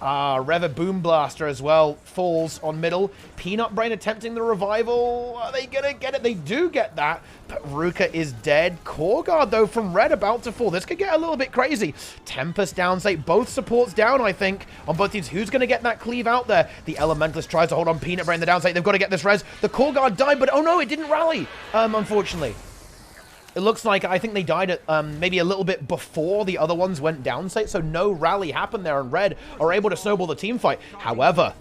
Rever Boom Blaster as well falls on middle. Peanut Brain attempting the revival. Are they gonna get it? They do get that, but Ruka is dead. Core Guard, though, from Red about to fall. This could get a little bit crazy. Tempest down state. Both supports down, I think, on both teams. Who's gonna get that cleave out there? The Elementalist tries to hold on Peanut Brain in the down state. They've got to get this res. The Core Guard died, but oh no, it didn't rally, unfortunately. It looks like, I think they died at maybe a little bit before the other ones went down state, so no rally happened there, and Red are able to snowball the team fight. However,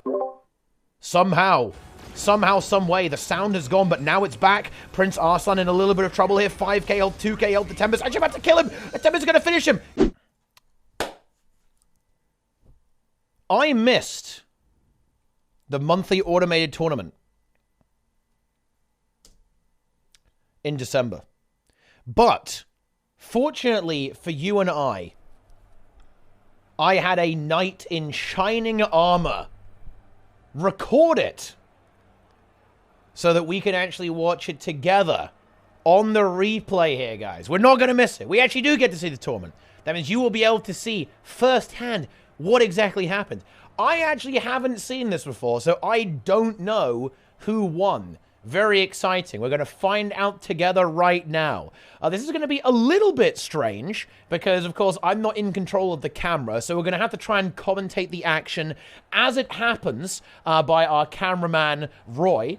somehow, some way, the sound has gone, but now it's back. Prince Arslan in a little bit of trouble here. 5k health, 2k health. The Tempest actually about to kill him. The Tempest is going to finish him. I missed the monthly automated tournament in December. But, fortunately for you and I had a knight in shining armor record it so that we can actually watch it together on the replay here, guys. We're not going to miss it. We actually do get to see the tournament. That means you will be able to see firsthand what exactly happened. I actually haven't seen this before, so I don't know who won. Very exciting. We're going to find out together right now. This is going to be a little bit strange because, of course, I'm not in control of the camera, so we're going to have to try and commentate the action as it happens by our cameraman, Roy,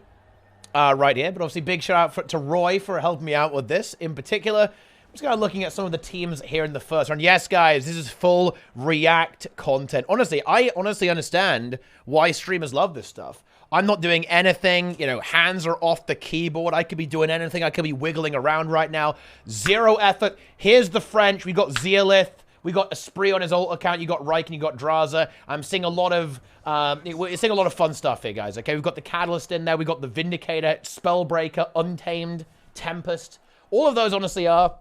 right here. But obviously, big shout out to Roy for helping me out with this in particular. I'm just kind of looking at some of the teams here in the first round. Yes, guys, this is full React content. Honestly, I honestly understand why streamers love this stuff. I'm not doing anything, you know, hands are off the keyboard. I could be doing anything. I could be wiggling around right now. Zero effort. Here's the French. We got Zealith. We got Esprit on his alt account. You got Reich and you got Draza. I'm seeing a lot of, we're seeing a lot of fun stuff here, guys. Okay, we've got the Catalyst in there. We got the Vindicator, Spellbreaker, Untamed, Tempest. All of those, honestly, are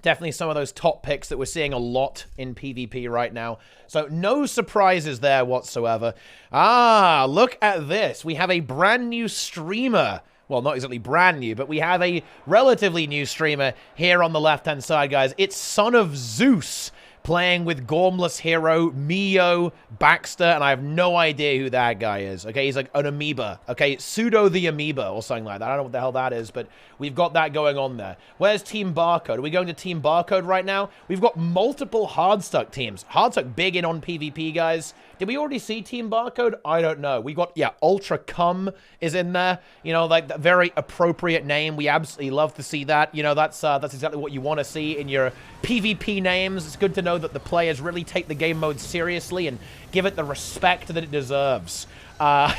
definitely some of those top picks that we're seeing a lot in PvP right now. So no surprises there whatsoever. Ah, look at this. We have a brand new streamer. Well, not exactly brand new, but we have a relatively new streamer here on the left-hand side, guys. It's Son of Zeus playing with Gormless Hero, Mio, Baxter, and I have no idea who that guy is. Okay, he's like an amoeba. Okay, Pseudo the Amoeba or something like that. I don't know what the hell that is, but we've got that going on there. Where's Team Barcode? Are we going to Team Barcode right now? We've got multiple Hardstuck teams. Hardstuck big in on PvP, guys. Did we already see Team Barcode? I don't know. We got, yeah, Ultra Cum is in there. You know, like, the very appropriate name. We absolutely love to see that. You know, that's exactly what you want to see in your PvP names. It's good to know that the players really take the game mode seriously and give it the respect that it deserves. But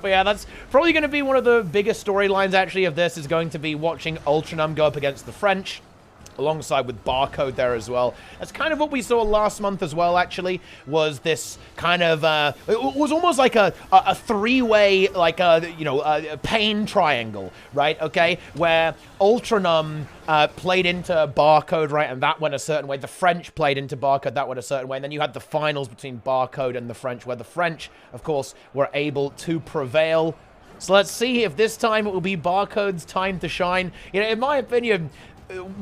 yeah, that's probably going to be one of the biggest storylines, actually, of this, is going to be watching Ultranum go up against the French, alongside with Barcode there as well. That's kind of what we saw last month as well, actually, was this kind of, it was almost like a three-way, like a pain triangle, right, okay, where Ultranum played into Barcode, right, and that went a certain way. The French played into Barcode, that went a certain way, and then you had the finals between Barcode and the French, where the French, of course, were able to prevail. So let's see if this time it will be Barcode's time to shine. You know, in my opinion,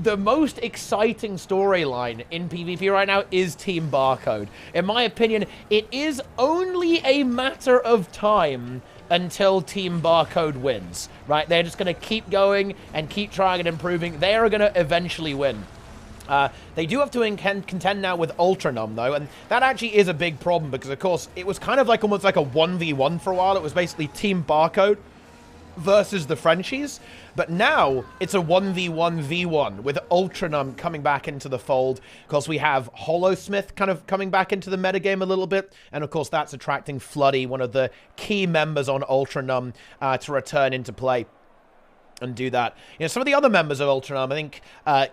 the most exciting storyline in PvP right now is Team Barcode. In my opinion, it is only a matter of time until Team Barcode wins, right? They're just going to keep going and keep trying and improving. They are going to eventually win. They do have to contend now with Ultranum, though, and that actually is a big problem because, of course, it was kind of like almost like a 1v1 for a while. It was basically Team Barcode versus the Frenchies, but now it's a 1v1v1 with Ultranum coming back into the fold. Of course, we have Hollowsmith kind of coming back into the metagame a little bit, and of course that's attracting Floody, one of the key members on Ultranum, to return into play and do that. You know, some of the other members of Ultranum, I think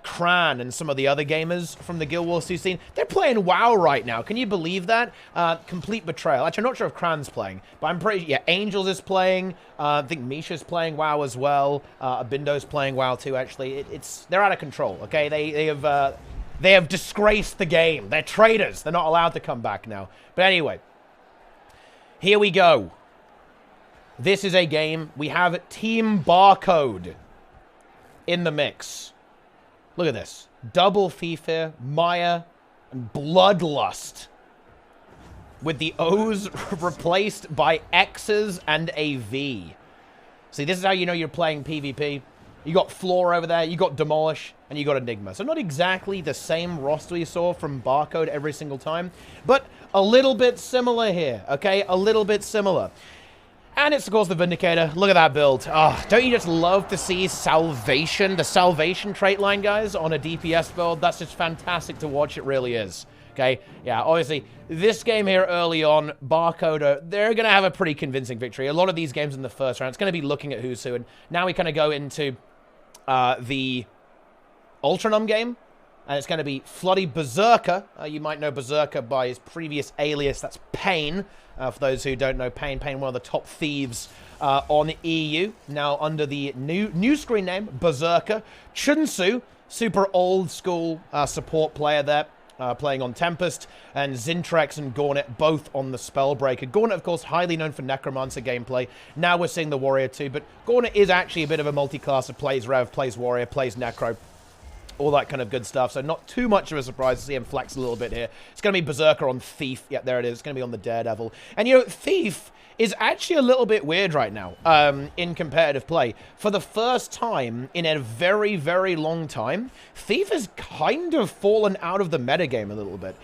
Kran and some of the other gamers from the Guild Wars 2 scene, they're playing WoW right now. Can you believe that? Complete betrayal. Actually, I'm not sure if Kran's playing, but I'm pretty, yeah, Angels is playing. I think Misha's playing WoW as well. Abindo's playing WoW too, actually. They're out of control, okay? They have disgraced the game. They're traitors. They're not allowed to come back now. But anyway, here we go. This is a game. We have Team Barcode in the mix. Look at this. Double Fifa, Maya, and Bloodlust with the O's replaced by X's and a V. See, this is how you know you're playing PvP. You got Floor over there, you got Demolish, and you got Enigma. So not exactly the same roster you saw from Barcode every single time, but a little bit similar here, okay? A little bit similar. And it's, of course, the Vindicator. Look at that build. Oh, don't you just love to see Salvation, the Salvation trait line, guys, on a DPS build? That's just fantastic to watch. It really is. Okay, yeah, obviously, this game here early on, Barcode, they're going to have a pretty convincing victory. A lot of these games in the first round, it's going to be looking at who's who. And now we kind of go into the Ultranum game. And it's going to be Floody Berserker. You might know Berserker by his previous alias. That's Pain. For those who don't know Pain, one of the top thieves on EU. Now under the new screen name, Berserker. Chunsu, super old school support player there. Playing on Tempest, and Zintrex and Gauntlet both on the Spellbreaker. Gauntlet, of course, highly known for Necromancer gameplay. Now we're seeing the Warrior too, but Gauntlet is actually a bit of a multi-classer. Plays Rev, plays Warrior, plays Necro. All that kind of good stuff. So not too much of a surprise to see him flex a little bit here. It's going to be Berserker on Thief. Yeah, there it is. It's going to be on the Daredevil. And, you know, Thief is actually a little bit weird right now in competitive play. For the first time in a very, very long time, Thief has kind of fallen out of the metagame a little bit.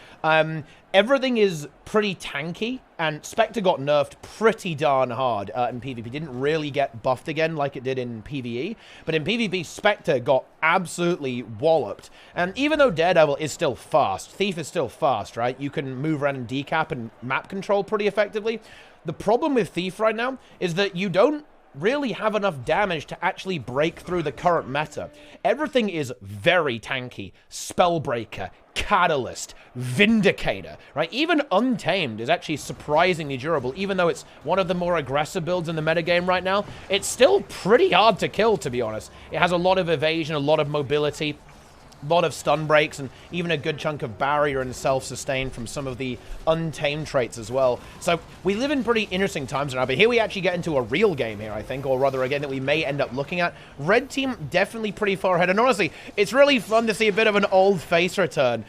Everything is pretty tanky, and Spectre got nerfed pretty darn hard in PvP. Didn't really get buffed again like it did in PvE, but in PvP, Spectre got absolutely walloped. And even though Daredevil is still fast, Thief is still fast, right? You can move around and decap and map control pretty effectively. The problem with Thief right now is that you don't really have enough damage to actually break through the current meta. Everything is very tanky. Spellbreaker, Catalyst, Vindicator, right? Even Untamed is actually surprisingly durable, even though it's one of the more aggressive builds in the metagame right now. It's still pretty hard to kill, to be honest. It has a lot of evasion, a lot of mobility, a lot of stun breaks, and even a good chunk of barrier and self-sustain from some of the Untamed traits as well. So we live in pretty interesting times now, but here we actually get into a real game here, I think, or rather a game that we may end up looking at. Red team definitely pretty far ahead, and honestly, it's really fun to see a bit of an old face return.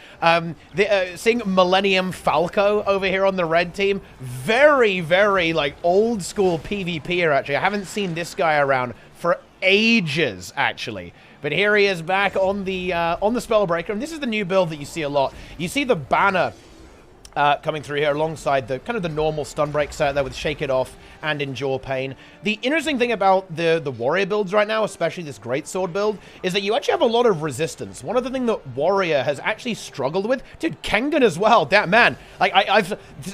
Seeing Millennium Falco over here on the red team, very, very, like, old school PvPer, actually. I haven't seen this guy around for ages, actually. But here he is back on the Spellbreaker, and this is the new build that you see a lot. You see the banner coming through here alongside the kind of the normal stun break set there with Shake It Off and Endure Pain. The interesting thing about the Warrior builds right now, especially this Greatsword build, is that you actually have a lot of resistance. One of the things that Warrior has actually struggled with, dude, Kengan as well, damn man. Like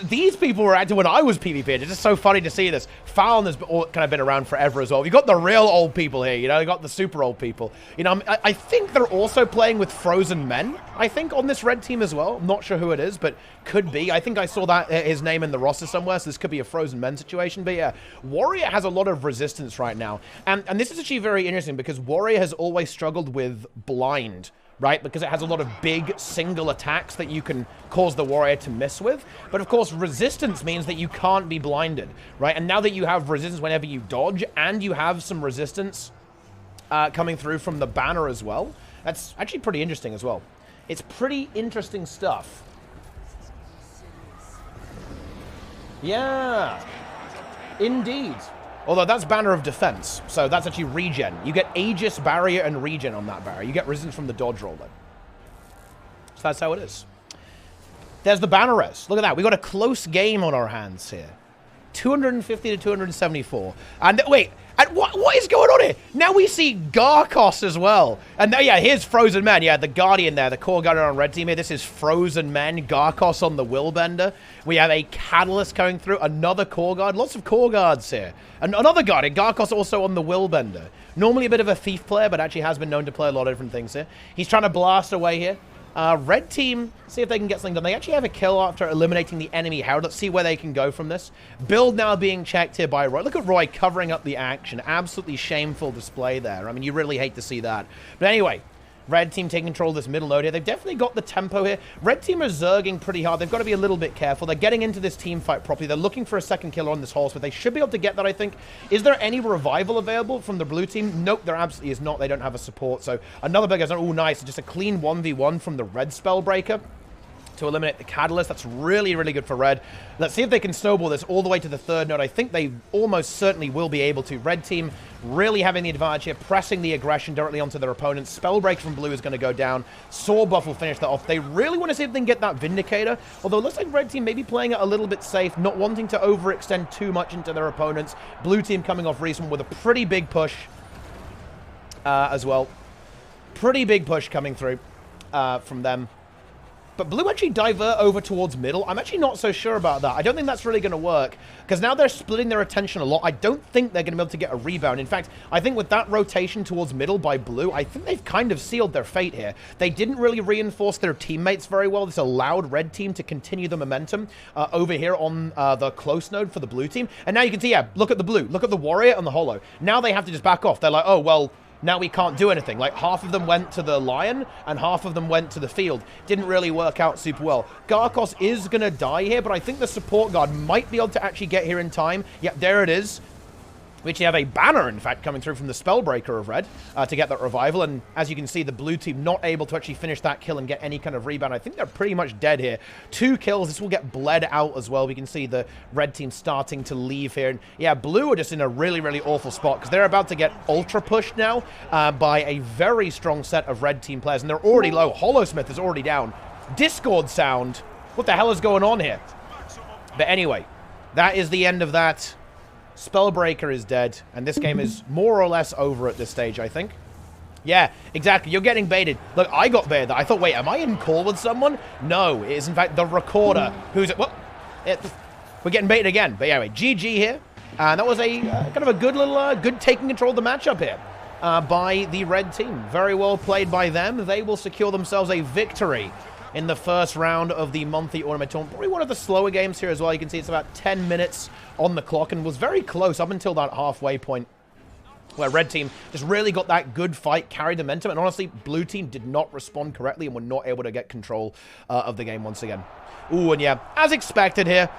these people were active when I was PvP. It's just so funny to see this. Fallon has kind of been around forever as well. You got the real old people here, you know, you got the super old people. You know, I think they're also playing with Frozen Men, I think, on this red team as well. I'm not sure who it is, but could be. I think I saw that his name in the roster somewhere, so this could be a Frozen Men situation. But yeah, Warrior has a lot of resistance right now. And this is actually very interesting because Warrior has always struggled with Blind, right? Because it has a lot of big single attacks that you can cause the Warrior to miss with. But of course, resistance means that you can't be blinded, right? And now that you have resistance whenever you dodge, and you have some resistance coming through from the banner as well, that's actually pretty interesting as well. It's pretty interesting stuff. Yeah, indeed. Although that's Banner of Defense, so that's actually regen. You get Aegis, Barrier, and regen on that barrier. You get resistance from the dodge roll, though. So that's how it is. There's the Banner res. Look at that. We got a close game on our hands here. 250 to 274. And wait, and what is going on here? Now we see Garkos as well. And yeah, here's Frozen Men. Yeah, the Guardian there, the core Guardian on red team here. This is Frozen Men, Garkos on the Willbender. We have a Catalyst coming through, another core guard. Lots of core guards here. And another Guardian, Garkos also on the Willbender. Normally a bit of a thief player, but actually has been known to play a lot of different things here. He's trying to blast away here. Red team, see if they can get something done. They actually have a kill after eliminating the enemy Herald. Let's see where they can go from this. Build now being checked here by Roy. Look at Roy covering up the action. Absolutely shameful display there. I mean, you really hate to see that. But anyway, Red team taking control of this middle node here. They've definitely got the tempo here. Red team are zerging pretty hard. They've got to be a little bit careful. They're getting into this team fight properly. They're looking for a second killer on this horse, but they should be able to get that, I think. Is there any revival available from the blue team? Nope, there absolutely is not. They don't have a support. So another big, oh, nice. Just a clean 1v1 from the red Spellbreaker. to eliminate the Catalyst. That's really, really good for Red. Let's see if they can snowball this all the way to the third node. I think they almost certainly will be able to. Red team really having the advantage here, pressing the aggression directly onto their opponents. Spellbreak from Blue is going to go down. Saw Buff will finish that off. They really want to see if they can get that Vindicator, although it looks like Red team maybe playing it a little bit safe, not wanting to overextend too much into their opponents. Blue team coming off Respawn with a pretty big push as well. Pretty big push coming through from them. But Blue actually divert over towards middle. I'm actually not so sure about that. I don't think that's really going to work, because now they're splitting their attention a lot. I don't think they're going to be able to get a rebound. In fact, I think with that rotation towards middle by Blue, I think they've kind of sealed their fate here. They didn't really reinforce their teammates very well. This allowed Red team to continue the momentum over here on the close node for the Blue team. And now you can see, yeah, look at the Blue. Look at the Warrior and the Holo. Now they have to just back off. They're like, oh, well, now we can't do anything. Like, half of them went to the Lion and half of them went to the field. Didn't really work out super well. Garkos is going to die here, but I think the support guard might be able to actually get here in time. Yep, there it is. We actually have a banner, in fact, coming through from the Spellbreaker of Red to get that revival. And as you can see, the Blue team not able to actually finish that kill and get any kind of rebound. I think they're pretty much dead here. 2 kills. This will get bled out as well. We can see the Red team starting to leave here. And yeah, Blue are just in a really, really awful spot, because they're about to get ultra pushed now by a very strong set of Red team players. And they're already low. Holosmith is already down. Discord sound. What the hell is going on here? But anyway, that is the end of that. Spellbreaker is dead, and this game is more or less over at this stage, I think. Yeah, exactly. You're getting baited. Look, I got baited. I thought, wait, am I in call with someone? No, it is, in fact, the recorder who's... Well, we're getting baited again. But anyway, GG here. And that was a kind of a good little, good taking control of the matchup here by the Red team. Very well played by them. They will secure themselves a victory in the first round of the monthly tournament. Probably one of the slower games here as well. You can see it's about 10 minutes on the clock and was very close up until that halfway point, where Red team just really got that good fight, carried the momentum, and honestly, Blue team did not respond correctly and were not able to get control of the game once again. Ooh, and yeah, as expected here,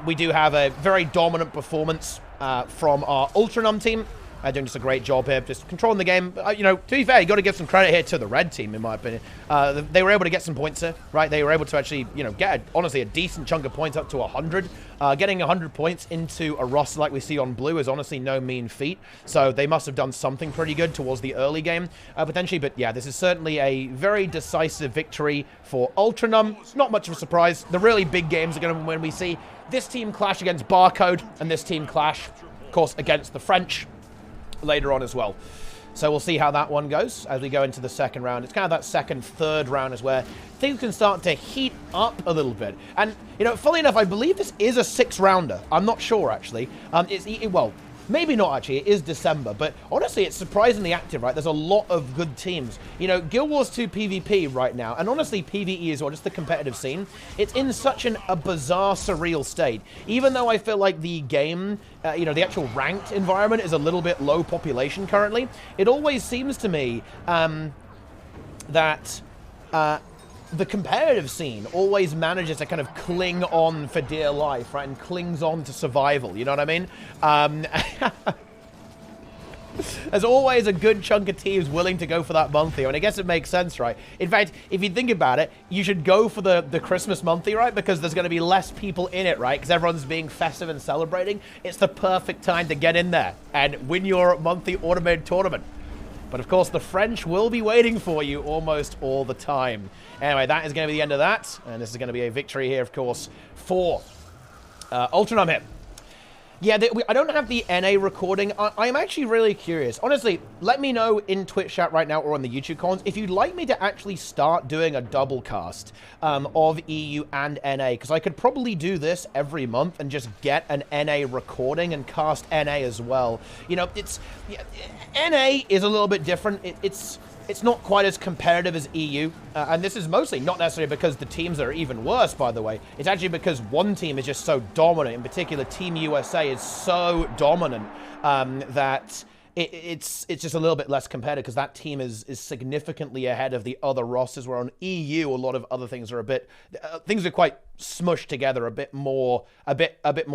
we do have a very dominant performance from our Ultranum team. Doing just a great job here, just controlling the game. You know, to be fair, you got to give some credit here to the Red team, in my opinion. They were able to get some points here, right? They were able to actually, you know, get, honestly, a decent chunk of points up to 100. Getting 100 points into a roster like we see on Blue is honestly no mean feat. So they must have done something pretty good towards the early game, potentially. But yeah, this is certainly a very decisive victory for Ultranum. It's not much of a surprise. The really big games are going to be when we see this team clash against Barcode and this team clash, of course, against the French later on as well. So we'll see how that one goes as we go into the second round. It's kind of that second, third round is where things can start to heat up a little bit. And, you know, funnily enough, I believe this is a 6-rounder. I'm not sure, actually. Well, maybe not, actually. It is December. But honestly, it's surprisingly active, right? There's a lot of good teams. You know, Guild Wars 2 PvP right now, and honestly, PvE as well, just the competitive scene, it's in such a bizarre, surreal state. Even though I feel like the game, you know, the actual ranked environment is a little bit low population currently, it always seems to me that the competitive scene always manages to kind of cling on for dear life, right? And clings on to survival, you know what I mean? There's always a good chunk of teams willing to go for that monthly, and I guess it makes sense, right? In fact, if you think about it, you should go for the Christmas monthly, right? Because there's going to be less people in it, right? Because everyone's being festive and celebrating. It's the perfect time to get in there and win your monthly automated tournament. But of course, the French will be waiting for you almost all the time. Anyway, that is going to be the end of that. And this is going to be a victory here, of course, for Ultranum here. Yeah, I don't have the NA recording. I'm actually really curious. Honestly, let me know in Twitch chat right now or on the YouTube comments if you'd like me to actually start doing a double cast of EU and NA, because I could probably do this every month and just get an NA recording and cast NA as well. You know, NA is a little bit different. It's not quite as competitive as EU, and this is mostly not necessarily because the teams are even worse, by the way. It's actually because one team is just so dominant. In particular, Team USA is so dominant that it's just a little bit less competitive, because that team is significantly ahead of the other rosters, where on EU, a lot of other things are things are quite smushed together, a bit more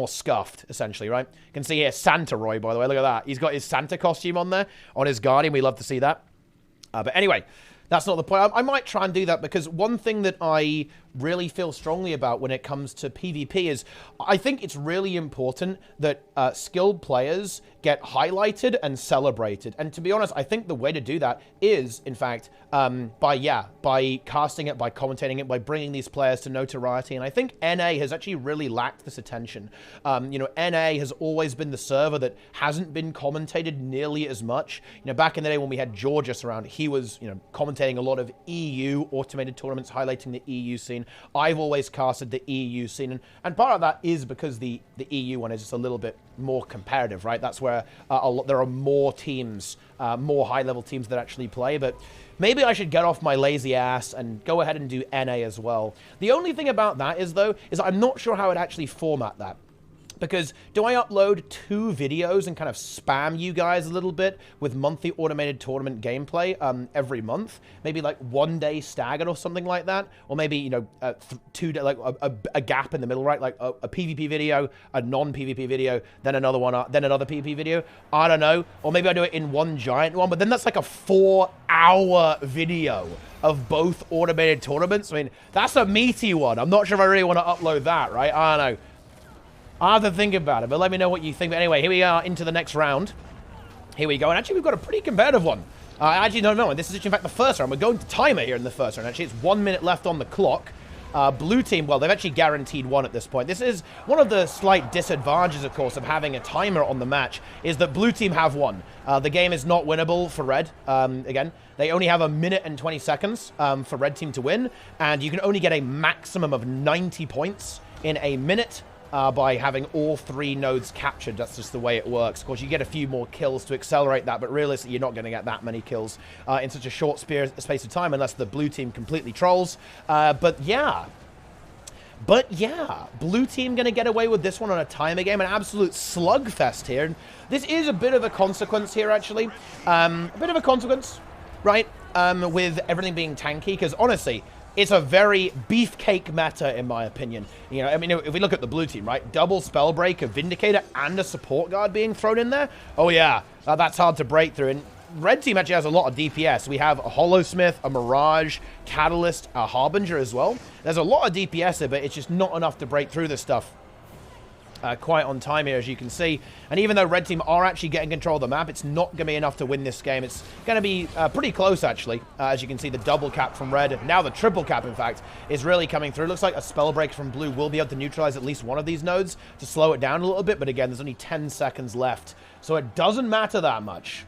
scuffed, essentially, right? You can see here Santa Roy, by the way. Look at that. He's got his Santa costume on there, on his Guardian. We love to see that. But anyway, that's not the point. I might try and do that, because one thing that I really feel strongly about when it comes to PvP is I think it's really important that skilled players get highlighted and celebrated. And to be honest, I think the way to do that is, in fact, by casting it, by commentating it, by bringing these players to notoriety. And I think NA has actually really lacked this attention. You know, NA has always been the server that hasn't been commentated nearly as much. You know, back in the day when we had Georgius around, he was, you know, commentating a lot of EU automated tournaments, highlighting the EU scene. I've always casted the EU scene, and part of that is because the EU one is just a little bit more competitive, right? That's where there are more teams, more high-level teams that actually play, but maybe I should get off my lazy ass and go ahead and do NA as well. The only thing about that is, though, is I'm not sure how I'd actually format that. Because do I upload 2 videos and kind of spam you guys a little bit with monthly automated tournament gameplay every month? Maybe like 1 day staggered or something like that? Or maybe, you know, 2 days, like a gap in the middle, right? Like a PvP video, a non-PvP video, then another one, then another PvP video. I don't know. Or maybe I do it in one giant one, but then that's like a 4-hour video of both automated tournaments. I mean, that's a meaty one. I'm not sure if I really want to upload that, right? I don't know. I'll have to think about it, but let me know what you think. But anyway, here we are into the next round. Here we go. And actually, we've got a pretty competitive one. I actually don't know. And this is, in fact, the first round. We're going to timer here in the first round. Actually, it's 1 minute left on the clock. Blue team, well, they've actually guaranteed 1 at this point. This is one of the slight disadvantages, of course, of having a timer on the match, is that blue team have won. The game is not winnable for red. Again, they only have 1 minute and 20 seconds for red team to win. And you can only get a maximum of 90 points in a minute. By having all 3 nodes captured. That's just the way it works. Of course, you get a few more kills to accelerate that, but realistically, you're not going to get that many kills in such a short space of time unless the blue team completely trolls. But yeah, blue team going to get away with this one on a timer game. An absolute slugfest here. And this is a bit of a consequence here, actually. A bit of a consequence, right, with everything being tanky, because honestly, it's a very beefcake meta, in my opinion. You know, I mean, if we look at the blue team, right? Double Spellbreak, a Vindicator, and a Support Guard being thrown in there. Oh, yeah. That's hard to break through. And red team actually has a lot of DPS. We have a Hollowsmith, a Mirage, Catalyst, a Harbinger as well. There's a lot of DPS there, but it's just not enough to break through this stuff. Quite on time here, as you can see. And even though red team are actually getting control of the map, it's not going to be enough to win this game. It's going to be pretty close, actually. As you can see, the double cap from red, now the triple cap, in fact, is really coming through. Looks like a spell break from blue will be able to neutralize at least one of these nodes to slow it down a little bit. But again, there's only 10 seconds left, so it doesn't matter that much.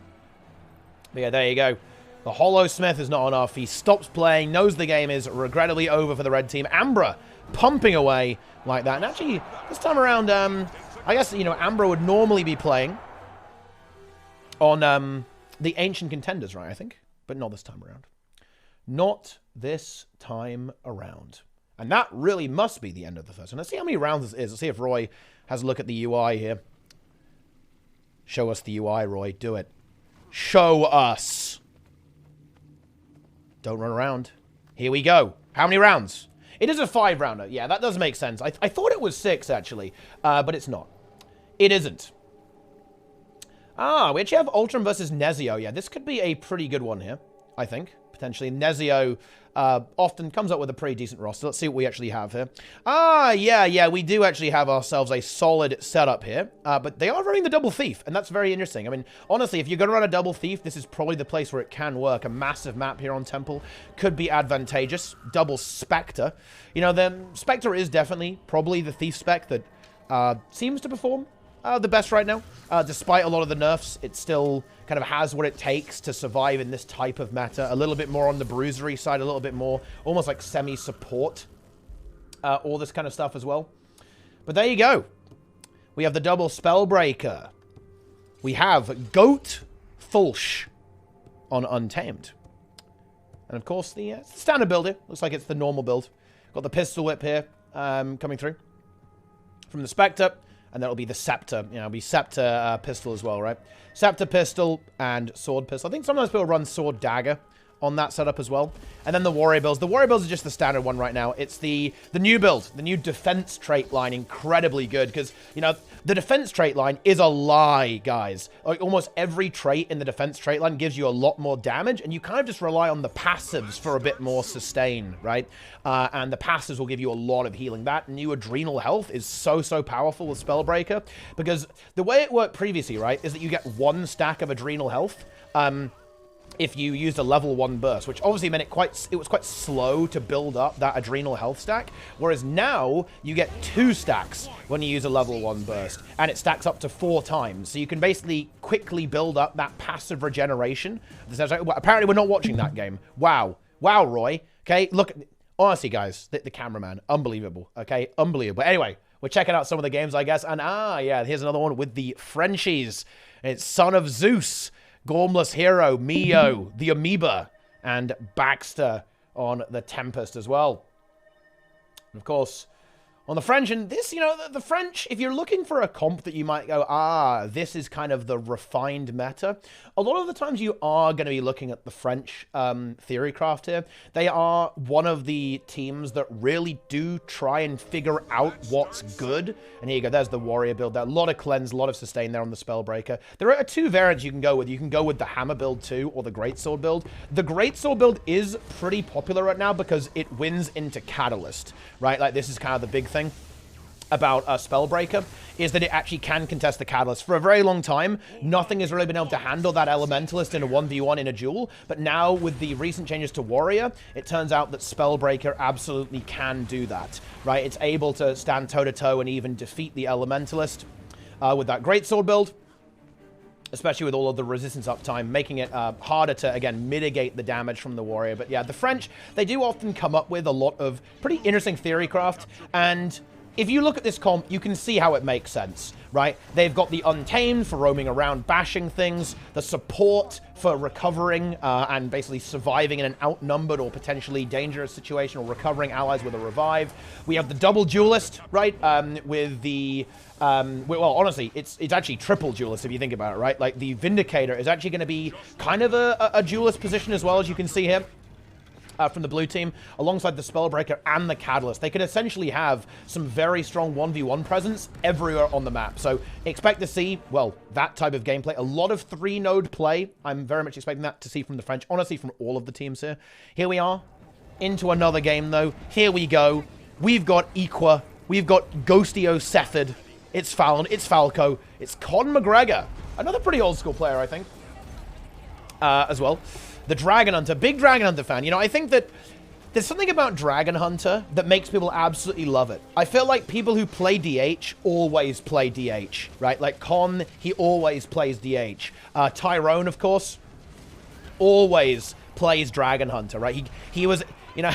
But yeah, there you go. The Hollowsmith is not enough. He stops playing, knows the game is regrettably over for the red team. Ambra pumping away like that. And actually, this time around, I guess, you know, Ambra would normally be playing on the Ancient Contenders, right, I think? But not this time around. Not this time around. And that really must be the end of the first one. Let's see how many rounds this is. Let's see if Roy has a look at the UI here. Show us the UI, Roy. Do it. Show us. Don't run around. Here we go. How many rounds? It is a 5-rounder. Yeah, that does make sense. I thought it was 6, actually, but it's not. It isn't. Ah, we actually have Ultram versus Nezio. Yeah, this could be a pretty good one here, I think, potentially. Nezio often comes up with a pretty decent roster. Let's see what we actually have here. Ah, yeah, we do actually have ourselves a solid setup here, but they are running the double thief, and that's very interesting. I mean, honestly, if you're going to run a double thief, this is probably the place where it can work. A massive map here on Temple could be advantageous. Double Spectre. You know, the Spectre is definitely probably the thief spec that seems to perform the best right now. Despite a lot of the nerfs, it still kind of has what it takes to survive in this type of meta. A little bit more on the bruisery side, a little bit more almost like semi-support. All this kind of stuff as well. But there you go. We have the double Spellbreaker. We have Goat Fulsh on Untamed. And of course, the standard build here. Looks like it's the normal build. Got the pistol whip here coming through from the Spectre. And that'll be the Scepter. You know, it'll be Scepter pistol as well, right? Scepter pistol and sword pistol. I think sometimes people run sword dagger on that setup as well. And then the warrior builds. The warrior builds are just the standard one right now. It's the new build, the new defense trait line, incredibly good because, you know, the defense trait line is a lie, guys. Like, almost every trait in the defense trait line gives you a lot more damage, and you kind of just rely on the passives for a bit more sustain, right? And the passives will give you a lot of healing. That new adrenal health is so powerful with Spellbreaker, because the way it worked previously, right, is that you get 1 stack of adrenal health, if you used a level 1 burst, which obviously meant it was quite slow to build up that adrenal health stack, whereas now you get 2 stacks when you use a level 1 burst, and it stacks up to 4 times. So you can basically quickly build up that passive regeneration. Apparently we're not watching that game. Wow. Wow, Roy. Okay, look, honestly, guys, the cameraman, unbelievable. Okay, unbelievable. Anyway, we're checking out some of the games, I guess, and yeah, here's another one with the Frenchies. It's Son of Zeus, Gormless Hero, Mio, the Amoeba, and Baxter on the Tempest as well. And of course, on the French, and this, you know, the French, if you're looking for a comp that you might go, this is kind of the refined meta, a lot of the times you are going to be looking at the French Theorycraft here. They are one of the teams that really do try and figure out what's good. And here you go, there's the Warrior build there. A lot of cleanse, a lot of sustain there on the Spellbreaker. There are 2 variants you can go with. You can go with the Hammer build too, or the Greatsword build. The Greatsword build is pretty popular right now because it wins into Catalyst, right? Like, this is kind of the big thing about Spellbreaker, is that it actually can contest the Catalyst. For a very long time, nothing has really been able to handle that Elementalist in a 1v1 in a duel, but now with the recent changes to Warrior, it turns out that Spellbreaker absolutely can do that, right? It's able to stand toe-to-toe and even defeat the Elementalist with that Greatsword build, especially with all of the resistance uptime, making it harder to, again, mitigate the damage from the Warrior. But yeah, the French, they do often come up with a lot of pretty interesting theorycraft, and if you look at this comp, you can see how it makes sense, right? They've got the Untamed for roaming around, bashing things, the support for recovering and basically surviving in an outnumbered or potentially dangerous situation, or recovering allies with a revive. We have the double duelist, right? With the well, honestly, it's actually triple duelist if you think about it, right? Like, the Vindicator is actually going to be kind of a duelist position as well, as you can see here. From the blue team, alongside the Spellbreaker and the Catalyst. They can essentially have some very strong 1v1 presence everywhere on the map. So expect to see, well, that type of gameplay. A lot of 3-node play. I'm very much expecting that to see from the French. Honestly, from all of the teams here. Here we are, into another game, though. Here we go. We've got Equa. We've got Ghostio Cephid. It's Fallon. It's Falco. It's Con McGregor. Another pretty old-school player, I think, as well. The Dragon Hunter, big Dragon Hunter fan. You know, I think that there's something about Dragon Hunter that makes people absolutely love it. I feel like people who play DH always play DH, right? Like Con, he always plays DH. Tyrone, of course, always plays Dragon Hunter, right? He was, you know,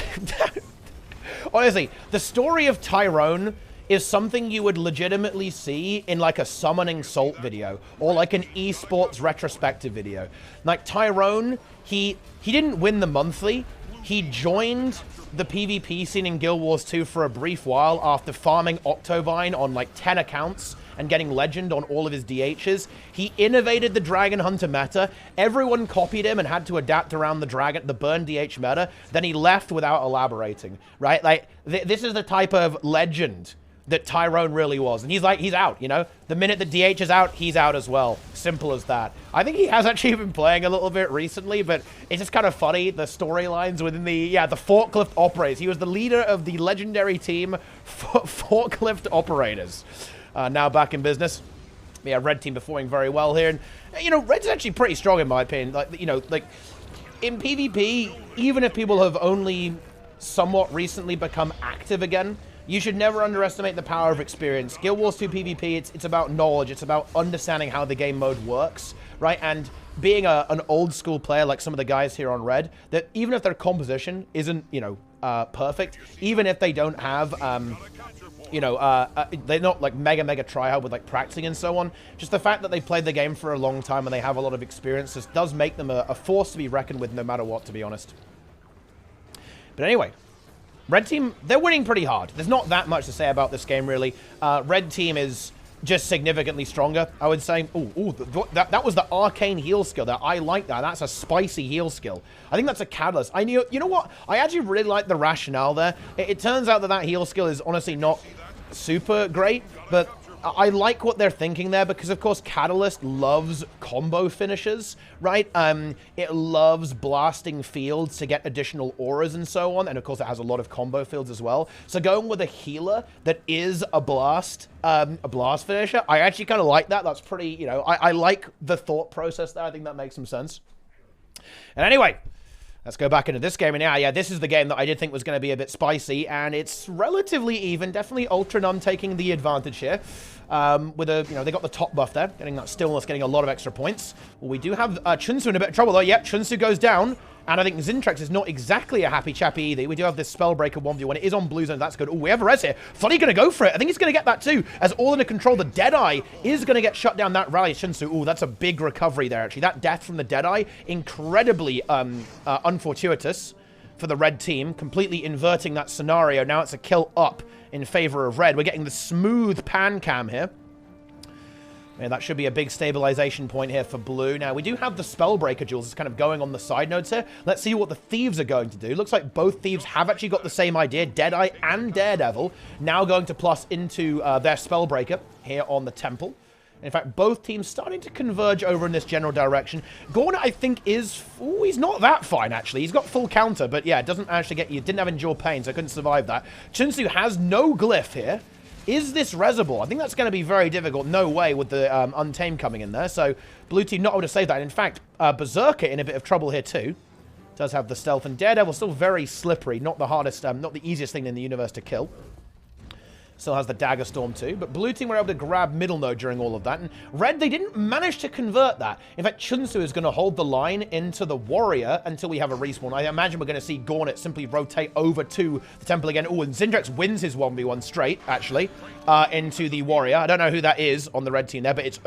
honestly, the story of Tyrone is something you would legitimately see in like a Summoning Salt video or like an esports retrospective video. Like Tyrone, he didn't win the monthly. He joined the PvP scene in Guild Wars 2 for a brief while after farming Octovine on like 10 accounts and getting Legend on all of his DHs. He innovated the Dragon Hunter meta. Everyone copied him and had to adapt around the burn DH meta. Then he left without elaborating, right? Like, this is the type of legend that Tyrone really was. And he's out, you know? The minute the DH is out, he's out as well. Simple as that. I think he has actually been playing a little bit recently, but it's just kind of funny, the storylines within the Forklift Operators. He was the leader of the legendary team, Forklift Operators. Now back in business. Yeah, Red team performing very well here. And, you know, Red's actually pretty strong in my opinion. Like, you know, like, in PvP, even if people have only somewhat recently become active again, you should never underestimate the power of experience. Guild Wars 2 PvP, it's about knowledge. It's about understanding how the game mode works, right? And being an old school player like some of the guys here on Red, that even if their composition isn't, you know, perfect, even if they don't have, you know, they're not like mega try-hard with like practicing and so on, just the fact that they played the game for a long time and they have a lot of experience just does make them a force to be reckoned with no matter what, to be honest. But anyway, Red team, they're winning pretty hard. There's not that much to say about this game, really. Red team is just significantly stronger, I would say. That was the arcane heal skill there. I like that. That's a spicy heal skill. I think that's a catalyst. You know what? I actually really like the rationale there. It turns out that heal skill is honestly not super great, but I like what they're thinking there because, of course, Catalyst loves combo finishes, right? It loves blasting fields to get additional auras and so on, and of course, it has a lot of combo fields as well. So going with a healer that is a blast finisher, I actually kind of like that. That's pretty, you know, I like the thought process there. I think that makes some sense. And anyway, let's go back into this game. And yeah, this is the game that I did think was going to be a bit spicy, and it's relatively even. Definitely Ultra None taking the advantage here. With a, you know, they got the top buff there, getting that stillness, getting a lot of extra points. Well, we do have Chunsu in a bit of trouble though. Yep, Chunsu goes down. And I think Zintrax is not exactly a happy chappy either. We do have this Spellbreaker 1v1. It is on blue zone. That's good. Oh, we have a res here. Funny going to go for it. I think he's going to get that too. As all under control, the Deadeye is going to get shut down. That rally Shinsu. Oh, that's a big recovery there, actually. That death from the Deadeye, incredibly unfortuitous for the red team. Completely inverting that scenario. Now it's a kill up in favor of red. We're getting the smooth pan cam here. Yeah, that should be a big stabilization point here for blue. Now, we do have the Spellbreaker jewels kind of going on the side nodes here. Let's see what the Thieves are going to do. Looks like both Thieves have actually got the same idea. Deadeye and Daredevil now going to plus into their Spellbreaker here on the Temple. In fact, both teams starting to converge over in this general direction. Gorn, I think, is... Ooh, he's not that fine, actually. He's got full counter, but yeah, it doesn't actually get you... Didn't have Endure Pain, so couldn't survive that. Chunsu has no glyph here. Is this Reservoir? I think that's going to be very difficult. No way with the Untamed coming in there. So, blue team not able to save that. In fact, Berserker in a bit of trouble here too. Does have the stealth. And Daredevil still very slippery. Not the hardest, not the easiest thing in the universe to kill. Still has the Dagger Storm too. But blue team were able to grab middle node during all of that. And red, they didn't manage to convert that. In fact, Chunsu is going to hold the line into the Warrior until we have a respawn. I imagine we're going to see Gornet simply rotate over to the Temple again. Oh, and Zindrax wins his 1v1 straight, actually, into the Warrior. I don't know who that is on the red team there, but it's...